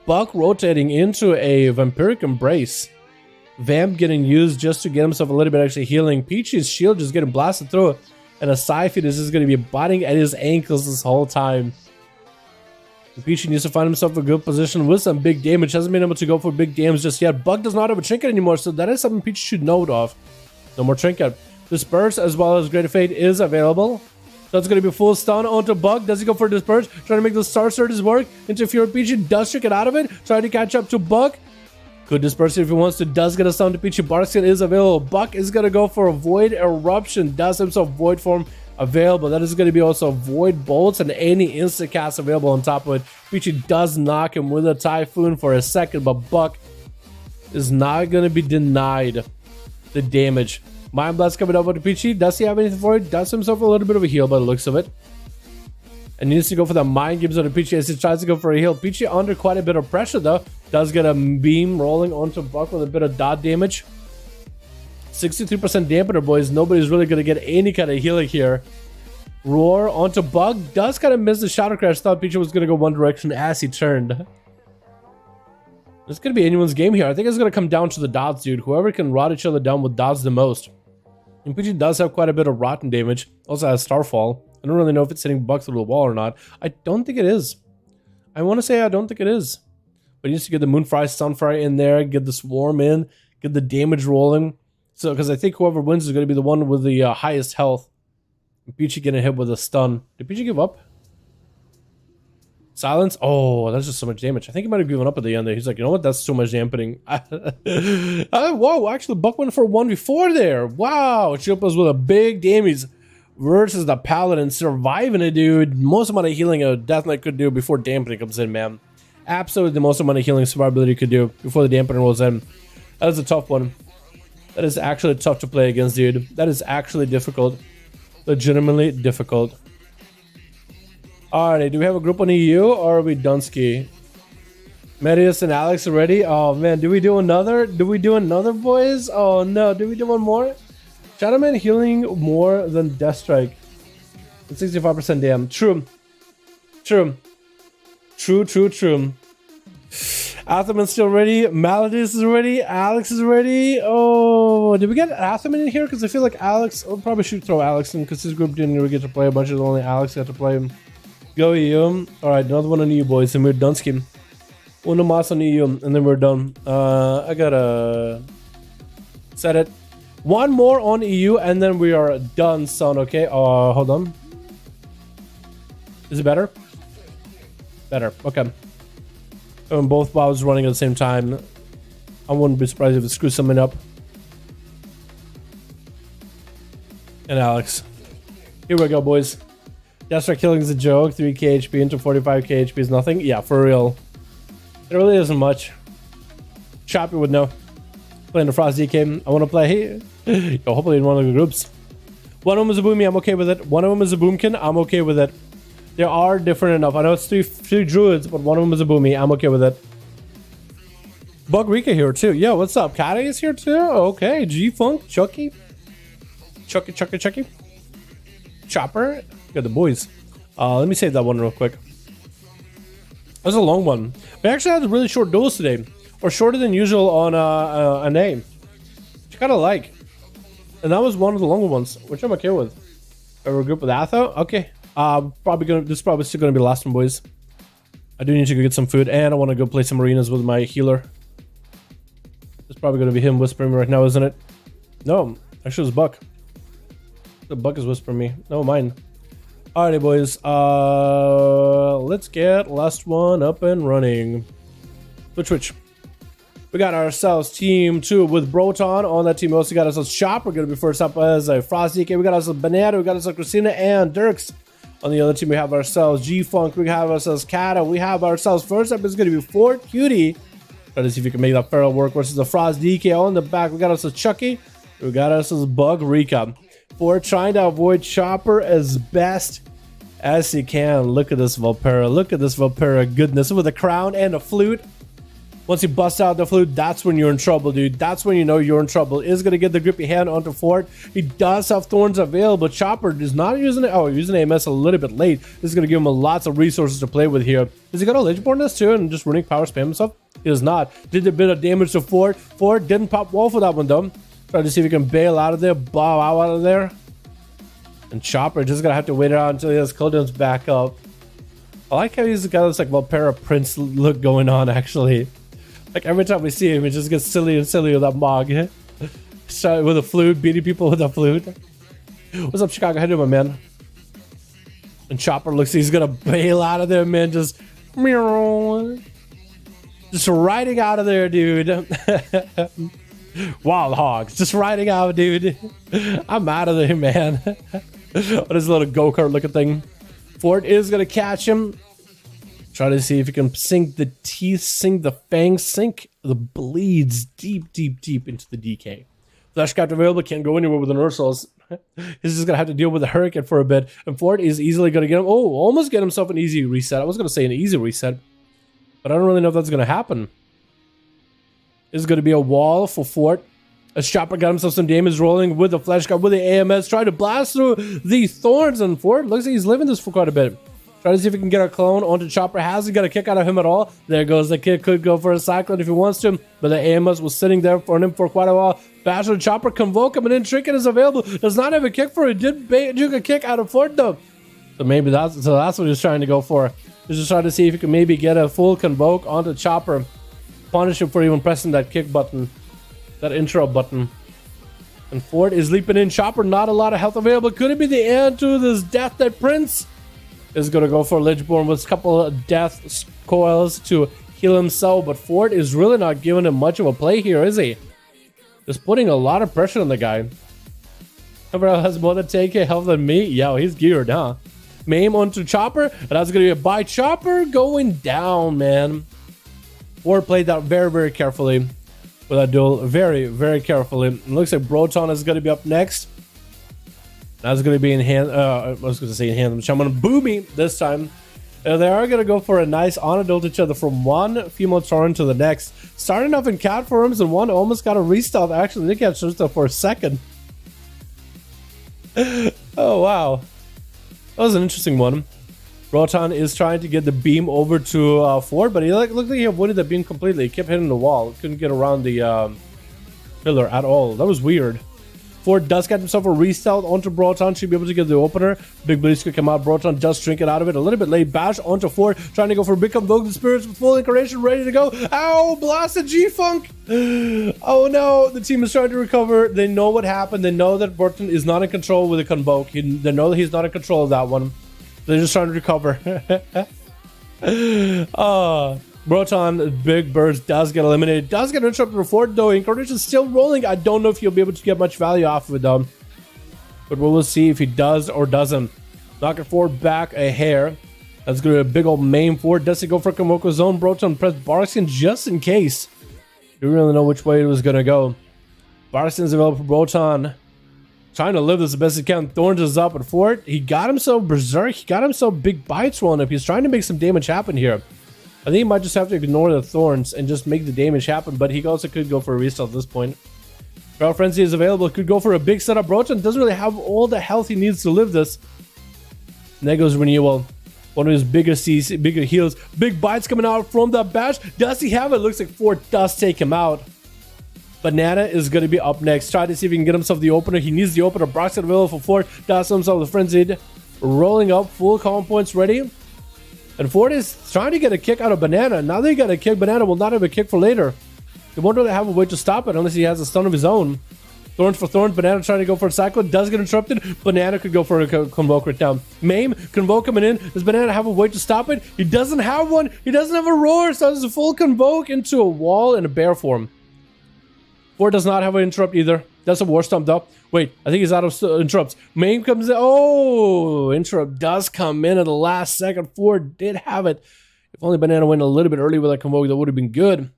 Buck rotating into a Vampiric Embrace. Vamp getting used just to get himself a little bit actually healing. Peachy's shield just getting blasted through it. And a Scythe is just going to be biting at his ankles this whole time. Peachy needs to find himself a good position with some big damage. Hasn't been able to go for big damage just yet. Buck does not have a Trinket anymore, so that is something Peachy should note of. No more Trinket. Disperse as well as Great Fate is available. So it's going to be full stun onto Buck. Does he go for Disperse? Trying to make the Star Surges work. Interfere. Peachy does Trinket out of it. Trying to catch up to Buck. Could disperse it if he wants to. Does get a stun to Peachy. Barkskin is available. Buck is going to go for a Void Eruption. Does himself Void Form available. That is going to be also Void Bolts and any instant cast available on top of it. Peachy does knock him with a Typhoon for a second, but Buck is not going to be denied the damage. Mind Blast coming over to Peachy. Does he have anything for it? Does himself a little bit of a heal by the looks of it. And needs to go for the Mind Games on the Peachy as he tries to go for a heal. Peachy under quite a bit of pressure though. Does get a beam rolling onto Buck with a bit of dot damage. 63% dampener, boys. Nobody's really going to get any kind of healing here. Roar onto Buck. Does kind of miss the Shadow Crash. Thought Peachy was going to go one direction as he turned. It's going to be anyone's game here. I think it's going to come down to the dots, dude. Whoever can rot each other down with dots the most. And Peachy does have quite a bit of rotten damage. Also has Starfall. I don't really know if it's hitting Buck through the wall or not. I don't think it is. I want to say I don't think it is. But he needs to get the Moonfry, Sunfry in there. Get the Swarm in. Get the damage rolling. So, because I think whoever wins is going to be the one with the highest health. Peachy getting hit with a stun. Did Peachy give up? Silence? Oh, that's just so much damage. I think he might have given up at the end there. He's like, you know what? That's too much dampening. Whoa, actually, Buck went for 1v4 there. Wow, Chipos with a big damage versus the Paladin. Surviving it, dude. Most amount of healing a Death Knight could do before dampening comes in, man. Absolutely the most amount of healing survivability could do before the dampener rolls in. That is a tough one. That is actually tough to play against, dude. That is actually difficult. Legitimately difficult. Alrighty, do we have a group on EU or are we Dunsky? Medius and Alex already? Oh man, do we do another? Do we do another, boys? Oh no, do we do one more? Shadowman healing more than Deathstrike. 65% damn. True. Atherman's still ready. Maladus is ready. Alex is ready. Oh, did we get Atherman in here? Because I feel like Alex, I probably should throw Alex in because his group didn't really get to play a bunch of only Alex got to play him. Go EU. Alright, another one on EU, boys, and we're done scheme. Uno mas on EU, and then we're done. I gotta set it. One more on EU, and then we are done, son, okay? Hold on. Is it better? Better, okay. Both WoWs running at the same time. I wouldn't be surprised if it screws something up. And Alex. Here we go, boys. Deathstrike killing is a joke. 3k HP into 45k HP is nothing. Yeah, for real. It really isn't much. Choppy would know. Playing the Frost DK. I want to play. Yo, hopefully in one of the groups. One of them is a Boomy. I'm okay with it. One of them is a Boomkin. I'm okay with it. They are different enough. I know it's three druids, but one of them is a Boomy. I'm okay with it. Bug Rika here too. Yo, what's up? Kata is here too. Okay, G-Funk, Chucky. Chucky. Chopper. Got the boys. Let me save that one real quick. That was a long one. We actually had really short duels today. Or shorter than usual on NA. Which I kind of like. And that was one of the longer ones, which I'm okay with. We're a group with Atho. Okay. This is probably still gonna be the last one, boys. I do need to go get some food, and I want to go play some arenas with my healer. It's probably gonna be him whispering me right now, isn't it? No, actually, it's Buck. The Buck is whispering me. No, mine. Alrighty, boys. Let's get last one up and running. Twitch. We got ourselves team 2 with Broton on that team. We also got ourselves Chopper. We're gonna be first up as a Frost DK. We got ourselves Banana. We got ourselves Christina and Dirks On the other team, we have ourselves G-Funk, we have ourselves Kata, we have ourselves, first up is going to be Fort Cutie. Try to see if we can make that Feral work versus the Frost DK on the back. We got ourselves Chucky, we got ourselves Bug Rika. Fort trying to avoid Chopper as best as he can. Look at this Valpera, look at this Valpera goodness with a crown and a flute. Once you bust out the flute, that's when you're in trouble, dude. That's when you know you're in trouble. Is going to get the grippy hand onto Fort. He does have thorns available. Chopper is not using it. Oh, using AMS a little bit late. This is going to give him lots of resources to play with here. Has he got a Lich Borness too and just running power spam himself? He does not. Did a bit of damage to Fort. Fort didn't pop wall for that one though. Try to see if he can bail out of there, bow out of there. And Chopper just going to have to wait out until he has cooldowns back up. I like how he's got this like Valpera Prince look going on actually. Like every time we see him, he just gets silly and silly with that Mog. So with a flute, beating people with a flute. What's up, Chicago? How you doing, my man? And Chopper looks, he's gonna bail out of there, man. Just riding out of there, dude. Wild Hogs, just riding out, dude. I'm out of there, man. What is a little go-kart looking thing? Fort is gonna catch him. Try to see if he can sink the teeth, sink the fangs, sink the bleeds deep, deep, deep into the DK. Fleshcraft available, can't go anywhere with an Ursul's. He's just going to have to deal with the Hurricane for a bit. And Fort is easily going to get him. Oh, almost get himself an easy reset. I was going to say an easy reset, but I don't really know if that's going to happen. This is going to be a wall for Fort. As Chopper got himself some damage rolling with the Fleshcraft, with the AMS, trying to blast through the thorns. And Fort looks like he's living this for quite a bit. Try to see if he can get a clone onto Chopper. Hasn't got a kick out of him at all. There goes the kid. Could go for a Cyclone if he wants to, but the AMS was sitting there for him for quite a while. Bastard Chopper Convoke him, and then Trinket is available. Does not have a kick for it. Did juke a kick out of Fort though. So maybe that's what he's trying to go for. He's just trying to see if he can maybe get a full Convoke onto Chopper. Punish him for even pressing that kick button, that intro button. And Fort is leaping in. Chopper, not a lot of health available. Could it be the end to this Death That Prince? Is going to go for Lichborn with a couple of death coils to heal himself, but Fort is really not giving him much of a play here, is he? Just putting a lot of pressure on the guy. Whoever has more than 10k health than me, yo, he's geared, huh? Maim onto Chopper, and that's going to be a by Chopper going down, man. Fort played that very, very carefully with that duel, very, very carefully. It looks like Broton is going to be up next. That's going to be in hand. I was going to say in hand. I'm going to Boomy this time. They are going to go for a nice on-adult each other from one female Tauren to the next. Starting off in cat forms, and one almost got a restealth. Actually, they got stealth for a second. Oh, wow. That was an interesting one. Rotan is trying to get the beam over to Ford, but he looked like he avoided the beam completely. He kept hitting the wall. Couldn't get around the pillar at all. That was weird. Ford does get himself a restealth onto Broton. Should be able to get the opener. Big Blitz could come out. Broton does shrink it out of it. A little bit late. Bash onto Ford. Trying to go for a big Convoke the Spirits with full incarnation. Ready to go. Ow! Blasted G-Funk! Oh no! The team is trying to recover. They know what happened. They know that Broton is not in control with the Convoke. They know that he's not in control of that one. They're just trying to recover. Broton, Big Birds does get eliminated. Does get interrupted before though. Incarnation's still rolling. I don't know if he'll be able to get much value off of it though. But we'll see if he does or doesn't. Knocking Ford back a hair. That's going to be a big old main Ford. Does he go for Komoko Zone? Broton press Barkskin just in case. You really know which way it was going to go. Barkskin's available for Broton. Trying to live this the best he can. Thorns is up at Fort. He got himself Berserk. He got himself Big Bites rolling up. He's trying to make some damage happen here. I think he might just have to ignore the Thorns and just make the damage happen, but he also could go for a restart at this point. Feral Frenzy is available. Could go for a big setup. Broton doesn't really have all the health he needs to live this. And there goes Renewal. One of his bigger heals. Big Bites coming out from the bash. Does he have it? Looks like Fort does take him out. Banana is going to be up next. Try to see if he can get himself the opener. He needs the opener. Brock's available for Fort. Does himself the Frenzied. Rolling up. Full calm points ready. And Ford is trying to get a kick out of Banana. Now they got a kick. Banana will not have a kick for later. They won't really have a way to stop it unless he has a stun of his own. Thorns for Thorns. Banana trying to go for a Cyclone. Does get interrupted. Banana could go for a Convoke right down. Maim. Convoke coming in. Does Banana have a way to stop it? He doesn't have one. He doesn't have a roar. So it's a full Convoke into a wall in a bear form. Ford does not have an interrupt either. That's a war stomp though. Wait, I think he's out of interrupts. Main comes in. Oh, interrupt does come in at the last second. Ford did have it. If only Banana went a little bit early with that convoke, that would have been good.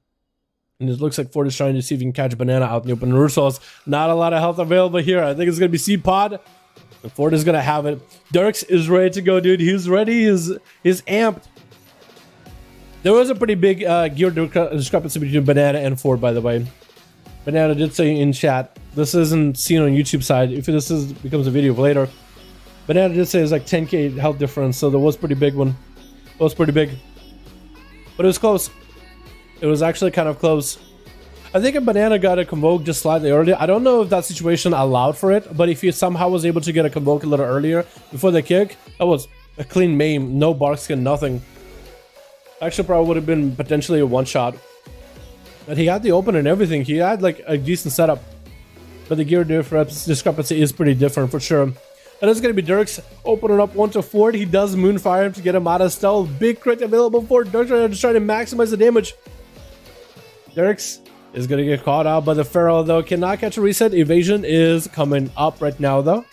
And it looks like Ford is trying to see if he can catch Banana out in the open. Ursul's not a lot of health available here. I think it's going to be Seed Pod. And Ford is going to have it. Dirks is ready to go, dude. He's ready. He's amped. There was a pretty big gear discrepancy between Banana and Ford, by the way. Banana did say in chat, this isn't seen on YouTube side. If this becomes a video later, Banana did say it's like 10k health difference, so there was pretty big one. It was pretty big. But it was close. It was actually kind of close. I think a Banana got a convoke just slightly earlier. I don't know if that situation allowed for it, but if he somehow was able to get a convoke a little earlier before the kick, that was a clean maim, no bark skin, nothing. Actually, probably would have been potentially a one-shot. But he got the open and everything. He had like a decent setup. But the gear discrepancy is pretty different for sure. And it's going to be Dirks opening up one to Ford. He does Moonfire him to get him out of stealth. Big crit available for Dirks right now to try to maximize the damage. Dirks is going to get caught out by the Pharaoh though. Cannot catch a reset. Evasion is coming up right now though.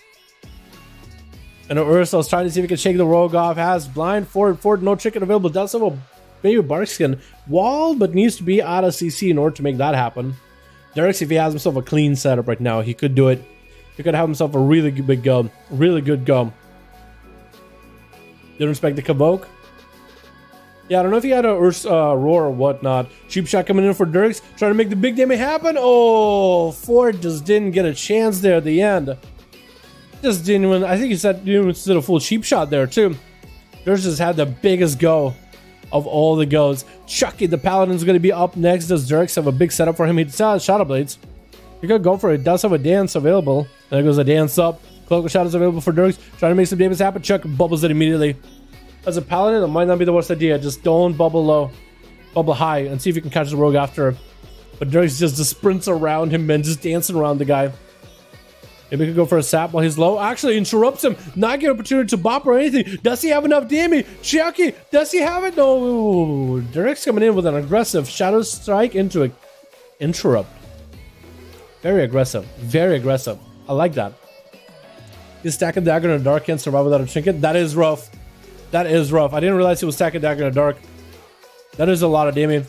And Ursul's trying to see if he can shake the rogue off. Has blind Ford. Ford no chicken available. Does have a maybe bark skin wall, but needs to be out of CC in order to make that happen. Dirks, if he has himself a clean setup right now, he could do it. He could have himself a really big go. Really good go. Didn't respect the convoke. Yeah, I don't know if he had a roar or whatnot. Cheap shot coming in for Dirks, trying to make the big damage happen. Oh, Ford just didn't get a chance there at the end. Just didn't even, I think he said, you did a full cheap shot there too. Dirks just had the biggest go of all the goes. Chucky, the Paladin's going to be up next. Does Dirks have a big setup for him? He still has Shadow Blades. He could go for it. Does have a dance available. There goes a dance up. Cloak of Shadows available for Dirks. Trying to make some damage happen. Chuck bubbles it immediately. As a Paladin, it might not be the worst idea. Just don't bubble low. Bubble high and see if you can catch the rogue after. But Dirks just sprints around him and just dancing around the guy. Maybe we could go for a sap while he's low. Actually interrupts him. Not get an opportunity to bop or anything. Does he have enough damage? Chucky, does he have it? No. Dirks coming in with an aggressive Shadow Strike into an interrupt. Very aggressive. Very aggressive. I like that. He's stacking dagger in the dark, can't survive without a trinket. That is rough. That is rough. I didn't realize he was stacking dagger in the dark. That is a lot of damage.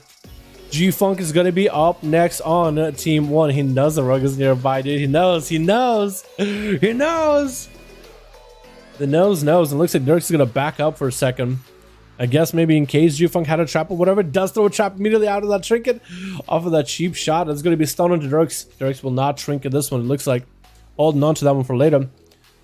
G-Funk is going to be up next on Team 1. He knows the rug is nearby, dude. He knows. He knows. He knows. The nose knows. And looks like Dirks is going to back up for a second. I guess maybe in case G-Funk had a trap or whatever. Does throw a trap immediately out of that trinket. Off of that cheap shot. It's going to be stunned into Dirks. Dirks will not trinket this one. It looks like holding on to that one for later.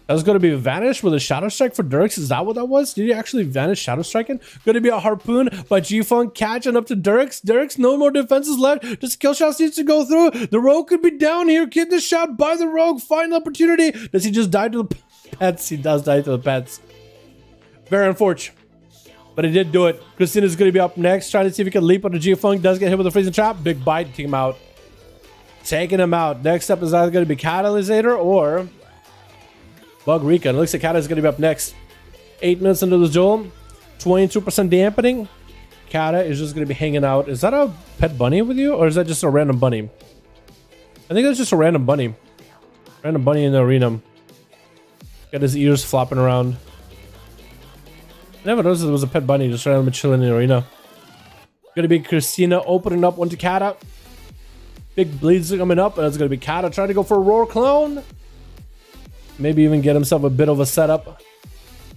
That's going to be Vanish with a Shadow Strike for Dirks. Is that what that was? Did he actually Vanish Shadow Striking? Going to be a Harpoon by G-Funk catching up to Dirks. Dirks, no more defenses left. Just kill shots needs to go through. The Rogue could be down here. Get the shot by the Rogue. Final opportunity. Does he just die to the pets? He does die to the pets. Very unfortunate. But he did do it. Christina's going to be up next. Trying to see if he can leap on the G-Funk. Does get hit with a freezing trap. Big bite. Take him out. Taking him out. Next up is either going to be Catalysator or Bug Recon. It looks like Kata is going to be up next. 8 minutes into the duel. 22% dampening. Kata is just going to be hanging out. Is that a pet bunny with you? Or is that just a random bunny? I think that's just a random bunny. Random bunny in the arena. Got his ears flopping around. I never noticed there was a pet bunny just randomly chilling in the arena. Going to be Christina opening up one to Kata. Big bleeds coming up. And it's going to be Kata trying to go for a Roar Clone. Maybe even get himself a bit of a setup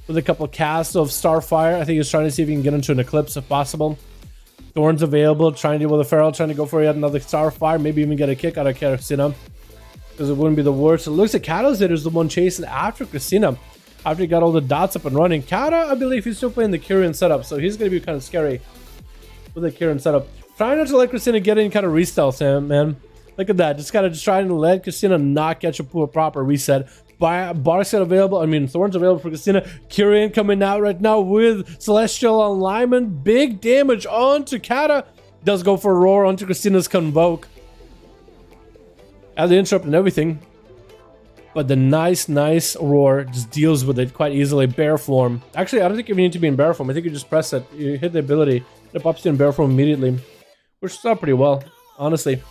with a couple casts of Starfire. I think he's trying to see if he can get into an Eclipse if possible. Thorns available, trying to deal with a Feral, trying to go for yet another Starfire. Maybe even get a kick out of Christina, because it wouldn't be the worst. It looks like Catalysator is the one chasing after Christina. After he got all the dots up and running. Kata, I believe he's still playing the Kyrian setup, so he's going to be kind of scary with the Kyrian setup. Trying not to let Christina get any kind of re-stealth, man. Look at that. Just kind of just trying to let Christina not catch a proper reset. Bark set available. I mean, Thorns available for Christina. Kyrian coming out right now with Celestial Alignment. Big damage onto Kata. Does go for a roar onto Christina's Convoke. Add the interrupt and everything. But the nice roar just deals with it quite easily. Bear form. Actually, I don't think you need to be in bear form. I think you just press it. You hit the ability. It pops you in bear form immediately. Which is not pretty well, honestly.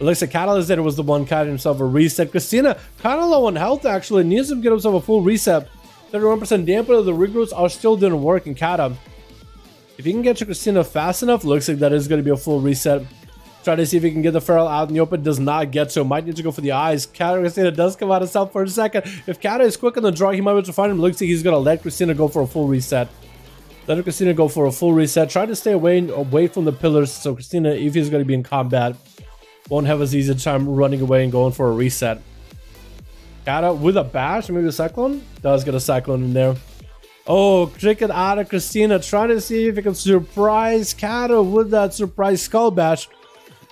looks like Catalyst was the one got himself a reset. Christina, kind of low on health actually, needs to get himself a full reset. 31% dampener, the regrowths are still didn't work in Kata. If you can get to Christina fast enough, looks like that is going to be a full reset. Try to see if he can get the Feral out in the open, does not get so, might need to go for the eyes. Kata Christina does come out of stealth for a second. If Kata is quick on the draw, he might be able to find him. Looks like he's going to let Christina go for a full reset. Let Christina go for a full reset. Try to stay away from the pillars, so Christina, if he's going to be in combat, won't have as easy time running away and going for a reset. Kata with a bash, maybe a cyclone? Does get a cyclone in there. Oh, cricket out of Christina, trying to see if he can surprise Kata with that surprise skull bash.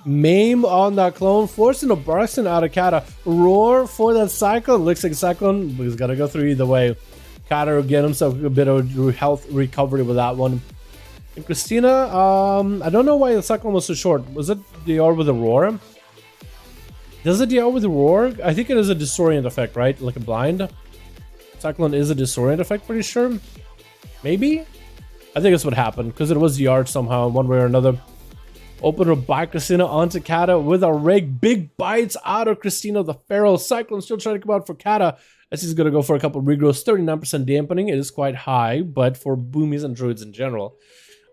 Maim on that clone, forcing a Barkston out of Kata. Roar for that cyclone. Looks like cyclone, but he's gotta go through either way. Kata will get himself a bit of health recovery with that one. And Christina, I don't know why the cyclone was so short. Was it DR with a roar? Does it DR with a roar? I think it is a disorient effect, right? Like a blind. Cyclone is a disorient effect, pretty sure. Maybe? I think that's what happened, because it was DR'd somehow, one way or another. Opener by Christina onto Kata with a rig. Big bites out of Christina. The Feral Cyclone still trying to come out for Kata, as he's going to go for a couple of regrowths. 39% dampening. It is quite high, but for boomies and druids in general.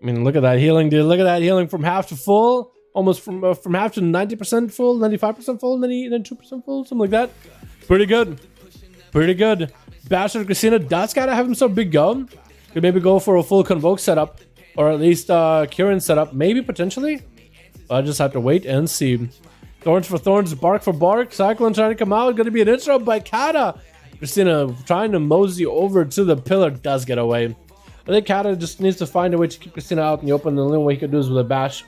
I mean, look at that healing, dude. Look at that healing from half to full. Almost from half to 90% full, 95% full, 92% full, something like that. Pretty good. Pretty good. Bastard Christina does gotta have himself big go. Could maybe go for a full Convoke setup, or at least Kieran setup, maybe potentially. I just have to wait and see. Thorns for thorns, bark for bark. Cyclone trying to come out. Gonna be an intro by Kata. Christina trying to mosey over to the pillar, does get away. I think Kata just needs to find a way to keep Christina out in the open. The only way he could do is with a bash.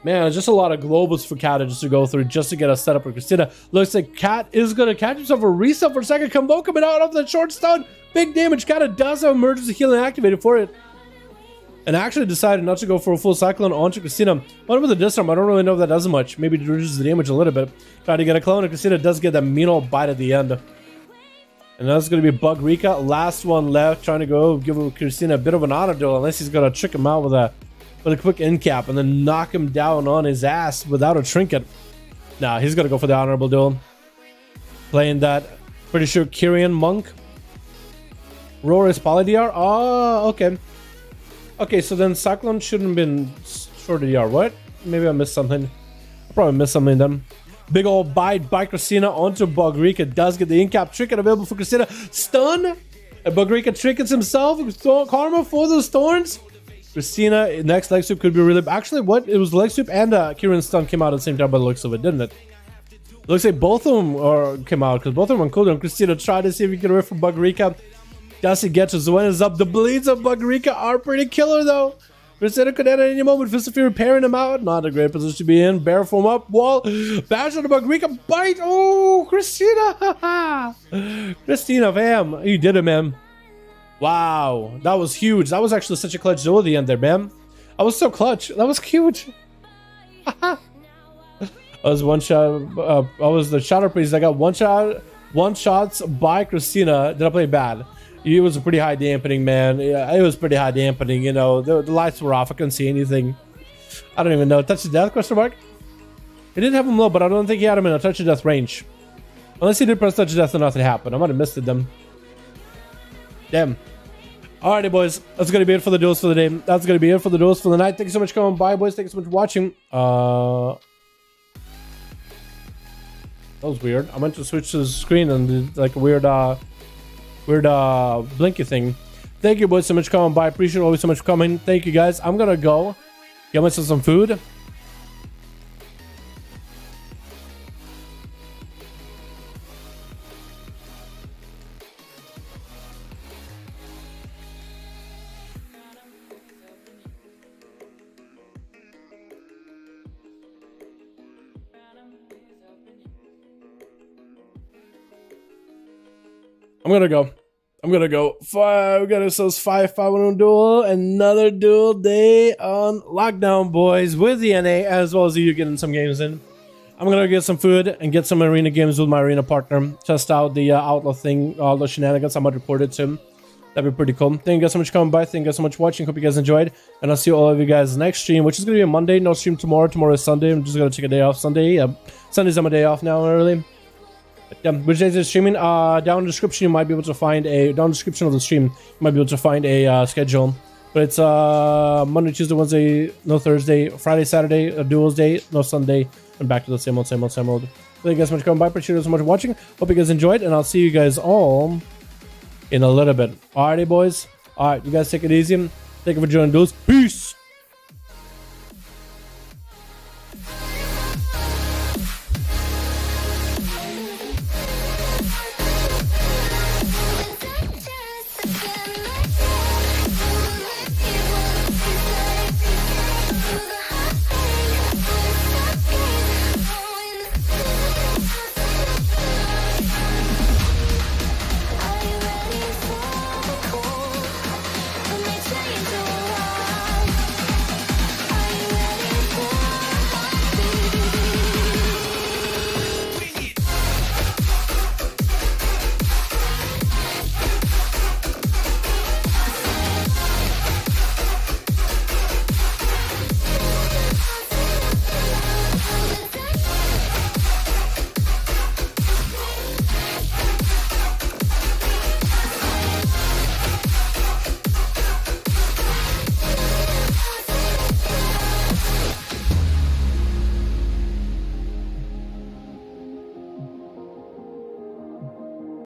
Man, just a lot of globals for Kata just to go through, just to get a setup for Christina. Looks like Kat is going to catch himself a reset for a second. Convoke coming out of the short stun. Big damage. Kata does have emergency healing activated for it. And actually decided not to go for a full cyclone onto Christina. What about the disarm? I don't really know if that does much. Maybe it reduces the damage a little bit. Try to get a clone, and Christina does get that mean old bite at the end. And that's going to be Bug Rika. Last one left. Trying to go give Christina a bit of an honor duel, unless he's going to trick him out with a quick end cap and then knock him down on his ass without a trinket. Nah, he's gonna go for the honorable duel. Playing that, pretty sure Kyrian Monk. Roar is poly DR. Oh, okay. Okay, so then Cyclone shouldn't have been short of DR. What? Maybe I missed something. I probably missed something then. Big old bite by Christina onto Bugrika. Does get the in-cap trinket available for Christina. Stun! And Bugrika trinkets himself. Karma for those thorns. Christina, next leg sweep could be really... Actually, what? It was leg sweep and Kieran's stun came out at the same time by the looks of it, didn't it? Looks like both of them came out, because both of them on cooldown. Christina tried to see if he could away from Bugrika. Does he get to Zoen is up. The bleeds of Bugrika are pretty killer, though. Christina could end at any moment. Fist of Fury repairing him out. Not a great position to be in. Bear form up. Wall. Bash on the Bugrika. Bite. Oh, Christina. Christina, fam. You did it, man. Wow, that was huge. That was actually such a clutch duel at the end there, man. I was so clutch. That was huge. I was one shot. I was the Shadow Priest. I got one shots by Christina. Did I play bad? It was a pretty high dampening, man. Yeah, it was pretty high dampening. You know, the lights were off. I couldn't see anything. I don't even know. Touch of death? Question mark. He didn't have him low, but I don't think he had him in a touch of death range. Unless he did press touch of death and nothing happened. I might have missed it then. Damn. Alrighty, boys. That's going to be it for the duels for the day. That's going to be it for the duels for the night. Thank you so much for coming by, boys. Thank you so much for watching. That was weird. I meant to switch to the screen and did like a weird blinky thing. Thank you, boys, so much for coming by. Appreciate it always so much for coming. Thank you, guys. I'm going to go get myself some food. I'm gonna go. We got ourselves 5V5 1V1 duel. Another duel day on lockdown, boys, with the NA as well as you getting some games in. I'm gonna get some food and get some arena games with my arena partner. Test out the outlaw thing, all the shenanigans I might report it to him. That'd be pretty cool. Thank you guys so much for coming by. Thank you guys so much for watching. Hope you guys enjoyed. And I'll see all of you guys next stream, which is going to be a Monday. No stream tomorrow. Tomorrow is Sunday. I'm just going to take a day off Sunday. Sunday's on my day off now early. But, yeah, which days is streaming? Down in the description, you might be able to find a... Down in the description of the stream, you might be able to find a schedule. But it's Monday, Tuesday, Wednesday, no Thursday, Friday, Saturday, a Duels day, no Sunday, and back to the same old, same old, same old. Thank you guys so much for coming by. Appreciate you so much for watching. Hope you guys enjoyed, and I'll see you guys all in a little bit. Alrighty, boys. Alright, you guys take it easy. Thank you for joining Duels. Peace!